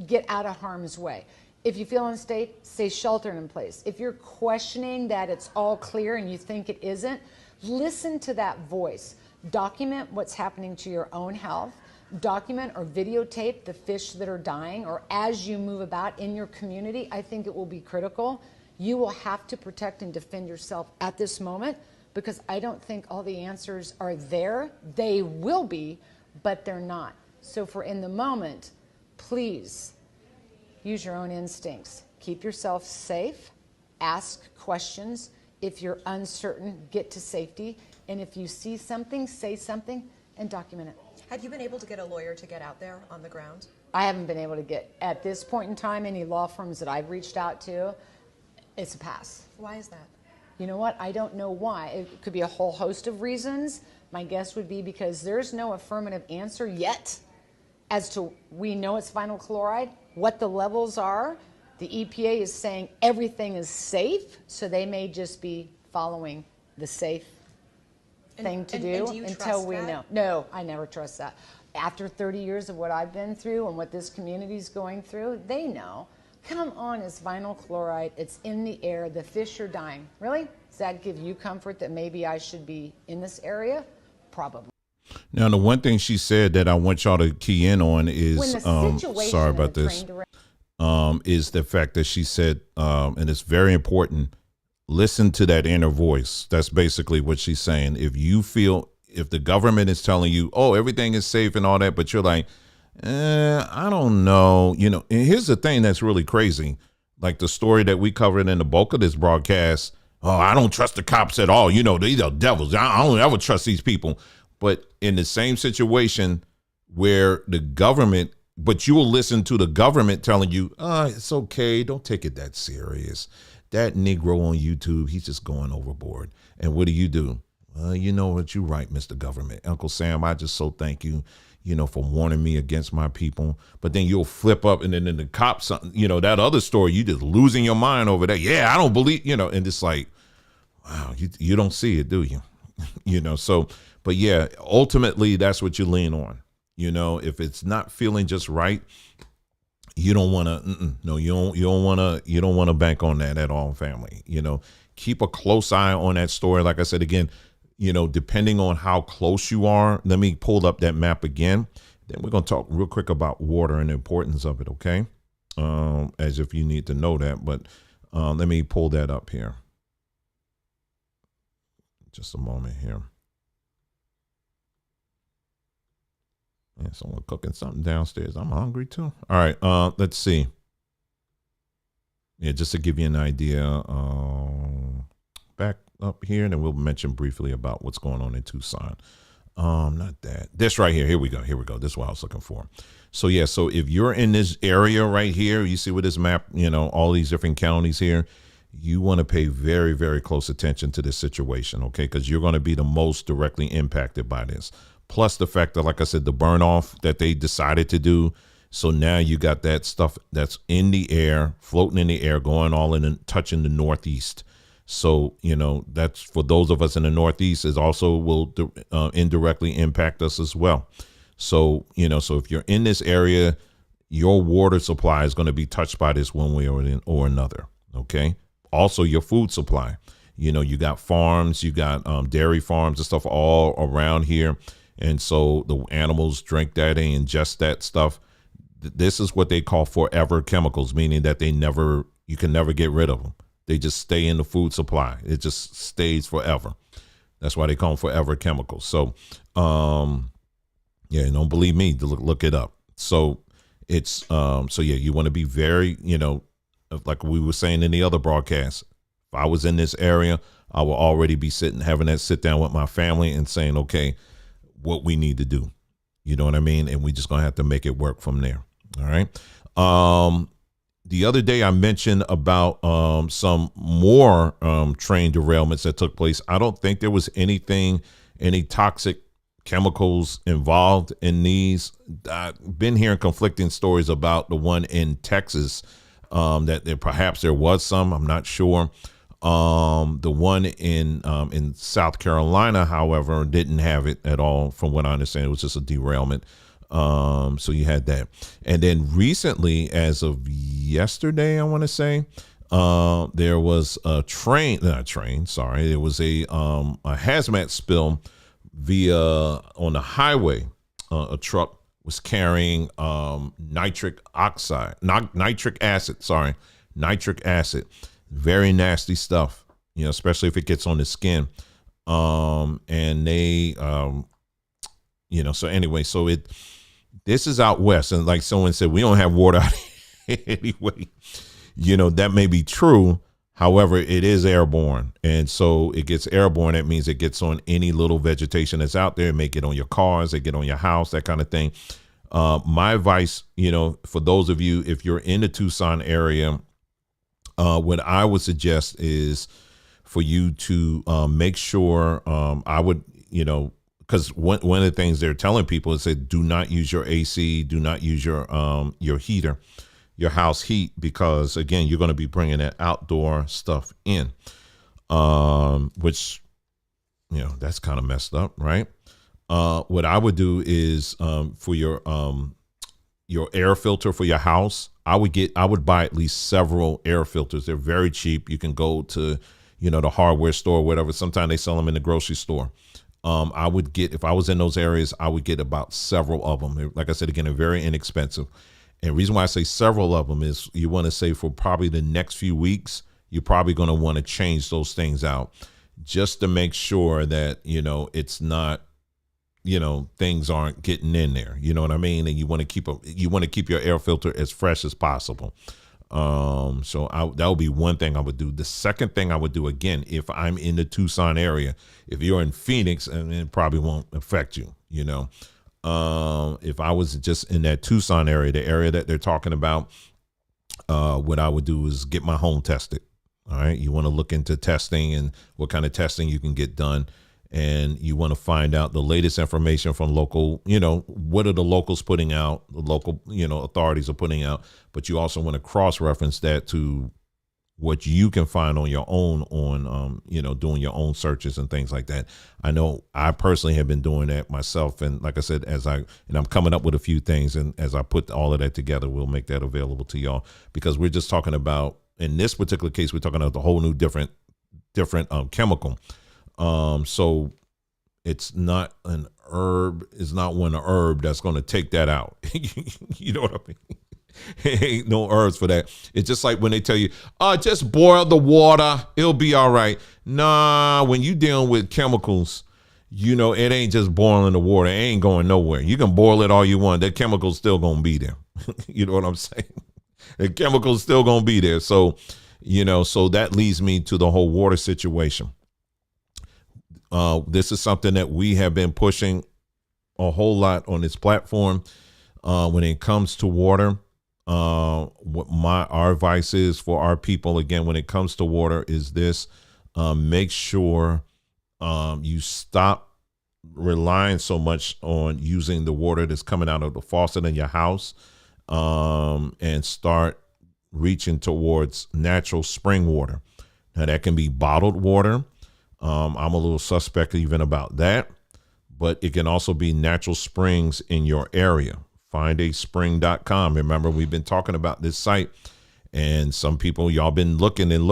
S8: get out of harm's way. If you feel unsafe, stay sheltered in place. If you're questioning that it's all clear and you think it isn't, listen to that voice. Document what's happening to your own health. Document or videotape the fish that are dying, or as you move about in your community. I think it will be critical. You will have to protect and defend yourself at this moment, because I don't think all the answers are there. They will be, but they're not. So for in the moment, please use your own instincts. Keep yourself safe. Ask questions. If you're uncertain, get to safety. And if you see something, say something and document it.
S2: Have you been able to get a lawyer to get out there on the ground?
S8: I haven't been able to get, at this point in time, any law firms that I've reached out to. It's a pass.
S2: Why is that?
S8: You know what? I don't know why. It could be a whole host of reasons. My guess would be because there's no affirmative answer yet as to, we know it's vinyl chloride, what the levels are. The EPA is saying everything is safe, so they may just be following the safe thing to do until we know. No, I never trust that. After 30 years of what I've been through and what this community's going through, they know. Come on, it's vinyl chloride. It's in the air. The fish are dying. Really? Does that give you comfort that maybe I should be in this area? Probably.
S1: Now, the one thing she said that I want y'all to key in on is, sorry about this, is the fact that she said, and it's very important, listen to that inner voice. That's basically what she's saying. If you feel, if the government is telling you, oh, everything is safe and all that, but you're like, I don't know, you know. And here's the thing that's really crazy. Like the story that we covered in the bulk of this broadcast. Oh, I don't trust the cops at all. You know, these are devils. I don't ever trust these people. But in the same situation where the government, but you will listen to the government telling you, it's okay. Don't take it that serious. That Negro on YouTube, he's just going overboard. And what do? You know what? You're right, Mr. Government. Uncle Sam, I just so thank you, you know, for warning me against my people. But then you'll flip up and then the cops, you know, that other story, you just losing your mind over that. Yeah, I don't believe, you know, and it's like, wow, you don't see it, do you? You know, so, but yeah, ultimately that's what you lean on. You know, if it's not feeling just right, you don't want to, no, you don't want to bank on that at all, family. You know, keep a close eye on that story. Like I said, again, you know, depending on how close you are, let me pull up that map again. Then we're going to talk real quick about water and the importance of it. Okay. As if you need to know that, but let me pull that up here. Just a moment here. Yeah, someone cooking something downstairs. I'm hungry too. All right, let's see. Yeah, just to give you an idea, back up here, and then we'll mention briefly about what's going on in Tucson. Not that. This right here. Here we go. This is what I was looking for. So yeah, so if you're in this area right here, you see with this map, you know, all these different counties here, you want to pay very, very close attention to this situation, okay? Because you're going to be the most directly impacted by this. Plus the fact that, like I said, the burn off that they decided to do. So now you got that stuff that's in the air, floating in the air, going all in and touching the Northeast. So, you know, that's for those of us in the Northeast, is also will indirectly impact us as well. So, you know, so if you're in this area, your water supply is going to be touched by this one way or another. Okay. Also your food supply, you know, you got farms, you got dairy farms and stuff all around here. And so the animals drink that, they ingest that stuff. This is what they call forever chemicals, meaning that you can never get rid of them. They just stay in the food supply. It just stays forever. That's why they call them forever chemicals. So, yeah, don't believe me, look it up. So it's, so yeah, you want to be very, you know, like we were saying in the other broadcast, if I was in this area, I will already be having that sit down with my family and saying, okay, what we need to do. You know what I mean? And we just going to have to make it work from there. All right. The other day I mentioned about some more train derailments that took place. I don't think there was any toxic chemicals involved in these. I've been hearing conflicting stories about the one in Texas, that perhaps there was some. I'm not sure. The one in South Carolina, however, didn't have it at all. From what I understand, it was just a derailment. So you had that. And then recently, as of yesterday, I want to say, there was a there was a hazmat spill on the highway. A truck was carrying nitric acid. Very nasty stuff, especially if it gets on the skin. And they, so anyway, this is out west. And like someone said, we don't have water out here anyway. That may be true. However, it is airborne. And so it gets airborne. That means it gets on any little vegetation that's out there. It may get on your cars, it get on your house, that kind of thing. My advice, for those of you, if you're in the Tucson area, what I would suggest is for you to make sure, I would, because one of the things they're telling people is that do not use your AC, do not use your heater, your house heat, because again, you're going to be bringing that outdoor stuff in, which, that's kind of messed up, right? What I would do is for your air filter for your house, I would buy at least several air filters. They're very cheap. You can go to, the hardware store, or whatever. Sometimes they sell them in the grocery store. I would get, if I was in those areas, I would get about several of them. Like I said, again, they're very inexpensive. And the reason why I say several of them is you want to say for probably the next few weeks, you're probably going to want to change those things out just to make sure that, it's not, things aren't getting in there. You know what I mean? And you want to keep your air filter as fresh as possible. So that would be one thing I would do. The second thing I would do, again, if I'm in the Tucson area, if you're in Phoenix, and it probably won't affect you, if I was just in that Tucson area, the area that they're talking about, what I would do is get my home tested. All right. You want to look into testing and what kind of testing you can get done. And you want to find out the latest information from local, what are the locals putting out, the local, authorities are putting out, but you also want to cross-reference that to what you can find on your own on, doing your own searches and things like that. I know I personally have been doing that myself. And like I said, I'm coming up with a few things, and as I put all of that together, we'll make that available to y'all, because we're just talking about, in this particular case, we're talking about the whole new different chemical. So it's not an herb. It's not one herb that's going to take that out. You know what I mean? Ain't no herbs for that. It's just like when they tell you, just boil the water, it'll be all right. Nah, when you dealing with chemicals, it ain't just boiling the water. It ain't going nowhere. You can boil it all you want. That chemical's still going to be there. You know what I'm saying? The chemical's still going to be there. So, so that leads me to the whole water situation. This is something that we have been pushing a whole lot on this platform. When it comes to water, what our advice is for our people, again, when it comes to water, is this: make sure you stop relying so much on using the water that's coming out of the faucet in your house, and start reaching towards natural spring water. Now, that can be bottled water. I'm a little suspect even about that, but it can also be natural springs in your area. Findaspring.com. Remember, we've been talking about this site, and some people, y'all been looking and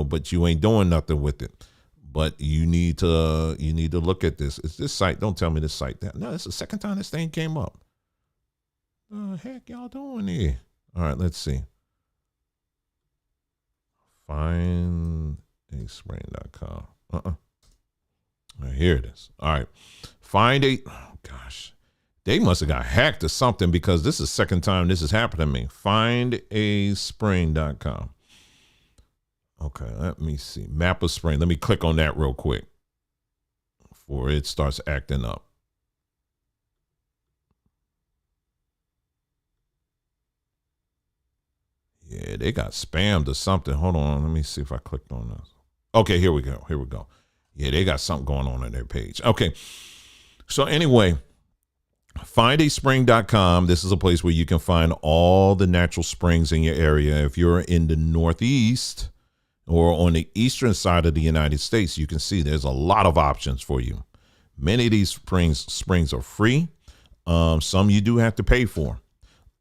S1: but you ain't doing nothing with it. But you need to look at this. It's this site. Don't tell me this site. No, it's the second time this thing came up. The heck y'all doing here? All right, let's see. Findaspring.com. Here it is. All right. Gosh, they must have got hacked or something, because this is the second time this has happened to me. Findaspring.com. Okay, let me see. Map of spring. Let me click on that real quick before it starts acting up. Yeah, they got spammed or something. Hold on. Let me see if I clicked on this. Okay, here we go. Yeah, they got something going on their page. Okay. So anyway, findaspring.com. This is a place where you can find all the natural springs in your area. If you're in the Northeast or on the eastern side of the United States, you can see there's a lot of options for you. Many of these springs are free. Some you do have to pay for.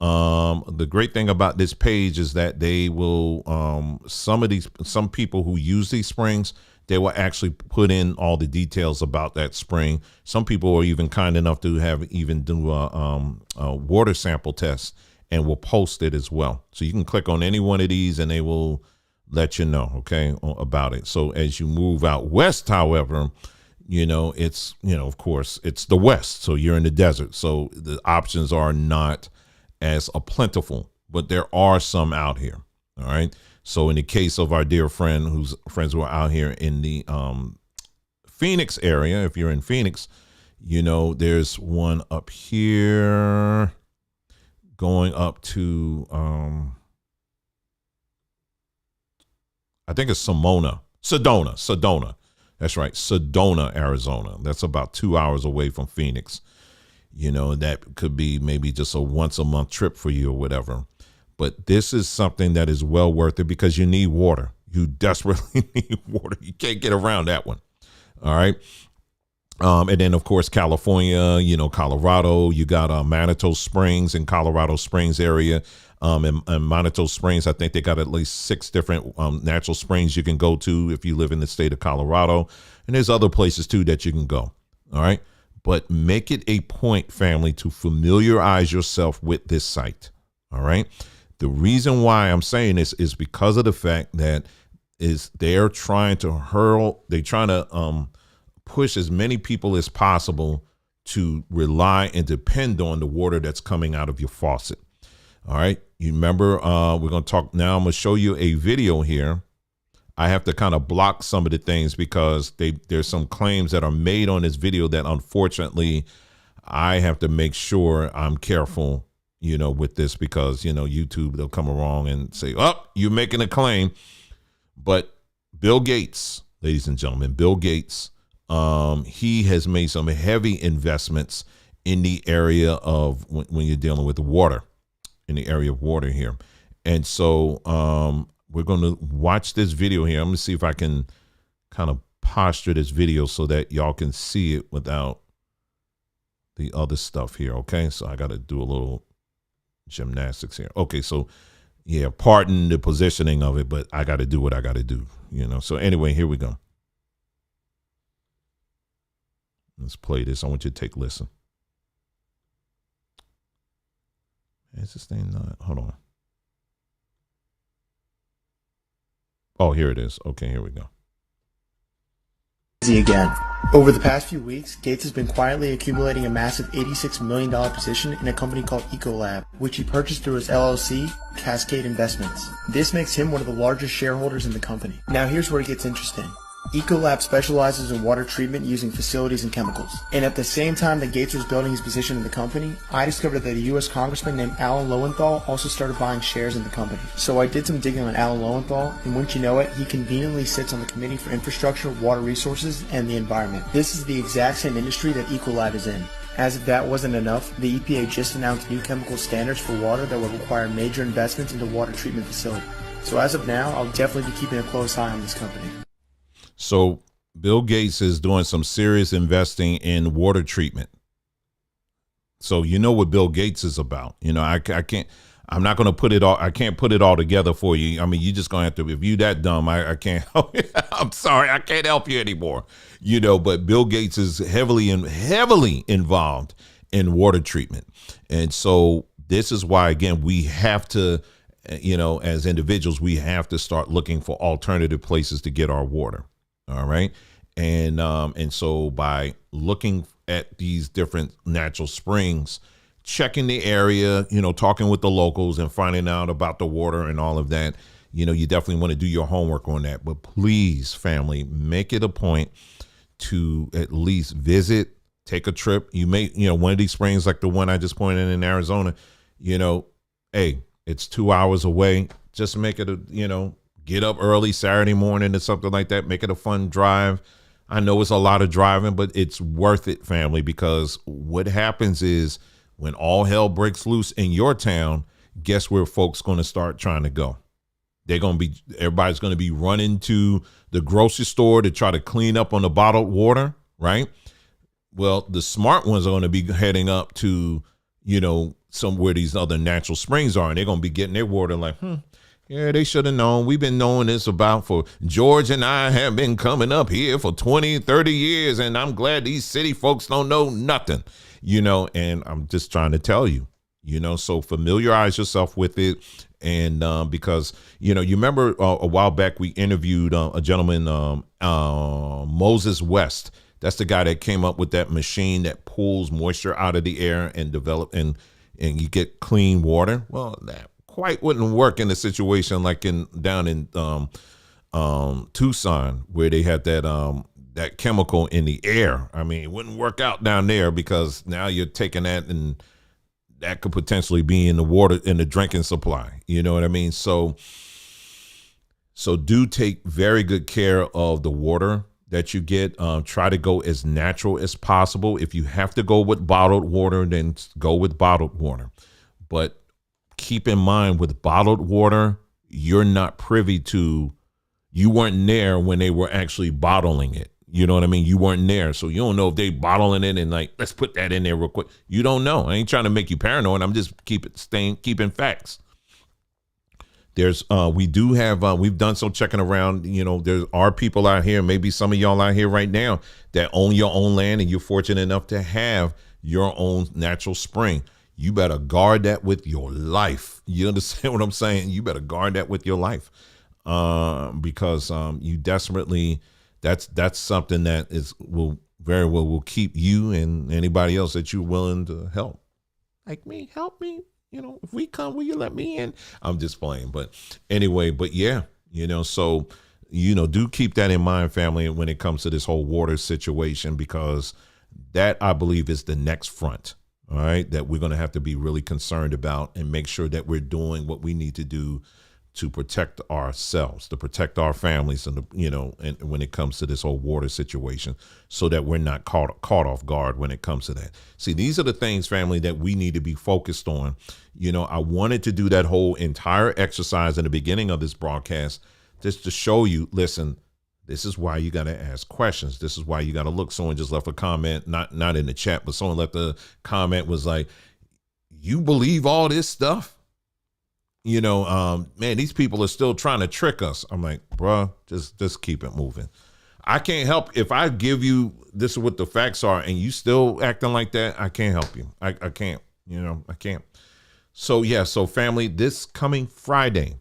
S1: The great thing about this page is that they will, some people who use these springs, they will actually put in all the details about that spring. Some people are even kind enough to do a water sample test and will post it as well. So you can click on any one of these and they will let you know, okay, about it. So as you move out west, however, it's, of course, it's the West. So you're in the desert. So the options are not as plentiful, but there are some out here. All right. So in the case of our dear friend who's friends who are out here in the Phoenix area, if you're in Phoenix, there's one up here going up to, I think it's Sedona. That's right. Sedona, Arizona. That's about 2 hours away from Phoenix. That could be maybe just a once a month trip for you or whatever. But this is something that is well worth it because you need water. You desperately need water. You can't get around that one. All right. And then, of course, California, Colorado, you got Manitou Springs in Colorado Springs area. And Manitou Springs, I think they got at least 6 different natural springs you can go to if you live in the state of Colorado. And there's other places, too, that you can go. All right. But make it a point, family, to familiarize yourself with this site. All right. The reason why I'm saying this is because of the fact that they're trying to push as many people as possible to rely and depend on the water that's coming out of your faucet. All right. You remember, we're going to talk now. I'm going to show you a video here. I have to kind of block some of the things because there's some claims that are made on this video that unfortunately I have to make sure I'm careful, with this because, YouTube, they'll come along and say, oh, you're making a claim. But Bill Gates, ladies and gentlemen, Bill Gates, he has made some heavy investments in the area of when you're dealing with the water, in the area of water here. And so we're going to watch this video here. I'm going to see if I can kind of posture this video so that y'all can see it without the other stuff here. Okay. So I got to do a little gymnastics here. Okay. So yeah, pardon the positioning of it, but I got to do what I got to do, So anyway, here we go. Let's play this. I want you to take a listen. Is this thing not? Hold on. Oh, here it is. Okay, here we go.
S9: Again. Over the past few weeks, Gates has been quietly accumulating a massive $86 million position in a company called Ecolab, which he purchased through his LLC, Cascade Investments. This makes him one of the largest shareholders in the company. Now here's where it gets interesting. Ecolab specializes in water treatment using facilities and chemicals. And at the same time that Gates was building his position in the company, I discovered that a U.S. congressman named Alan Lowenthal also started buying shares in the company. So I did some digging on Alan Lowenthal, and wouldn't you know it, he conveniently sits on the Committee for Infrastructure, Water Resources, and the Environment. This is the exact same industry that Ecolab is in. As if that wasn't enough, the EPA just announced new chemical standards for water that will require major investments into water treatment facilities. So as of now, I'll definitely be keeping a close eye on this company.
S1: So Bill Gates is doing some serious investing in water treatment. So you know what Bill Gates is about. I'm not going to put it all. I can't put it all together for you. I mean, you just going to have to, if you that dumb, I can't. I'm sorry. I can't help you anymore. But Bill Gates is heavily involved in water treatment. And so this is why, again, we have to, as individuals, we have to start looking for alternative places to get our water. All right. And so by looking at these different natural springs, checking the area, talking with the locals and finding out about the water and all of that, you definitely want to do your homework on that. But please, family, make it a point to at least visit, take a trip. You may, one of these springs like the one I just pointed in Arizona, hey, it's 2 hours away. Just make it get up early Saturday morning or something like that. Make it a fun drive. I know it's a lot of driving, but it's worth it, family, because what happens is when all hell breaks loose in your town, guess where folks going to start trying to go? Everybody's going to be running to the grocery store to try to clean up on the bottled water, right? Well, the smart ones are going to be heading up to, somewhere these other natural springs are, and they're going to be getting their water like, yeah, they should have known. We've been knowing this for George and I have been coming up here for 20, 30 years, and I'm glad these city folks don't know nothing, and I'm just trying to tell you, so familiarize yourself with it. And because, you remember a while back we interviewed a gentleman, Moses West. That's the guy that came up with that machine that pulls moisture out of the air and and you get clean water. Well, that quite wouldn't work in a situation like down in Tucson, where they had that chemical in the air. I mean, it wouldn't work out down there because now you're taking that and that could potentially be in the water, in the drinking supply. You know what I mean? So do take very good care of the water that you get. Try to go as natural as possible. If you have to go with bottled water, then go with bottled water. But keep in mind, with bottled water, you're not privy to, you weren't there when they were actually bottling it. You know what I mean? You weren't there. So you don't know if they bottling it and like, let's put that in there real quick. You don't know. I ain't trying to make you paranoid. I'm just keeping facts. We've done some checking around. There are people out here, maybe some of y'all out here right now, that own your own land, and you're fortunate enough to have your own natural spring. You better guard that with your life. You understand what I'm saying? You better guard that with your life, because you desperately, that's something that will keep you and anybody else that you're willing to help. Like me, help me. If we come, will you let me in? I'm just playing. But anyway, yeah, so, do keep that in mind, family, when it comes to this whole water situation, because that, I believe, is the next front. All right, that we're going to have to be really concerned about and make sure that we're doing what we need to do to protect ourselves, to protect our families, and and when it comes to this whole water situation, so that we're not caught off guard when it comes to that. See, these are the things, family, that we need to be focused on. I wanted to do that whole entire exercise in the beginning of this broadcast, just to show you, listen, this is why you got to ask questions. This is why you got to look. Someone just left a comment, not in the chat, but someone left a comment, was like, you believe all this stuff? Man, these people are still trying to trick us. I'm like, bruh, just keep it moving. I can't help if I give you this is what the facts are and you still acting like that. I can't help you. I can't, I can't. So yeah, so family, this coming Friday,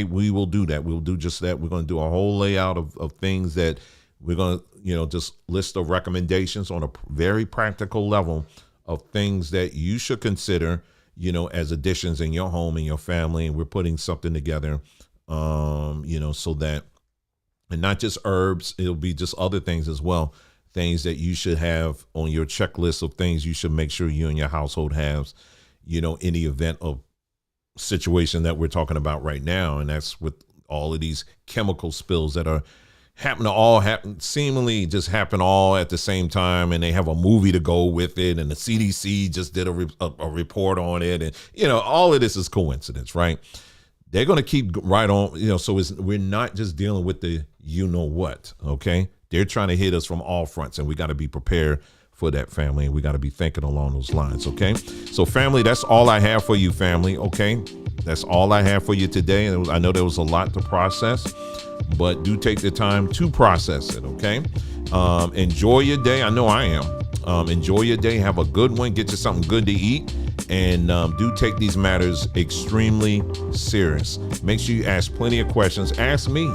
S1: we will do that. We'll do just that. We're going to do a whole layout of things that we're going to, just list of recommendations on a very practical level of things that you should consider, as additions in your home and your family. And we're putting something together, so that, and not just herbs, it'll be just other things as well. Things that you should have on your checklist of things you should make sure you and your household have, in the event of situation that we're talking about right now. And that's with all of these chemical spills that are seemingly just happen all at the same time, and they have a movie to go with it, and the CDC just did a report on it, and all of this is coincidence, right? They're going to keep right on, so we're not just dealing with the what, okay? They're trying to hit us from all fronts, and we got to be prepared for that, family, and we got to be thinking along those lines, okay? So family, that's all I have for you, family, okay? That's all I have for you today. And I know there was a lot to process, but do take the time to process it, okay? Enjoy your day. I know I am. Enjoy your day. Have a good one. Get you something good to eat. And do take these matters extremely serious. Make sure you ask plenty of questions. Ask me,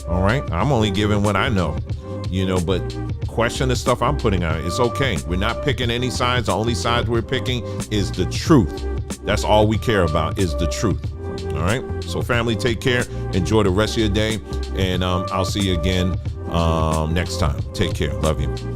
S1: all right? I'm only giving what I know, but question the stuff I'm putting out. It's okay. We're not picking any sides. The only sides we're picking is the truth. That's all we care about, is the truth. All right. So family, take care. Enjoy the rest of your day. And I'll see you again next time. Take care. Love you.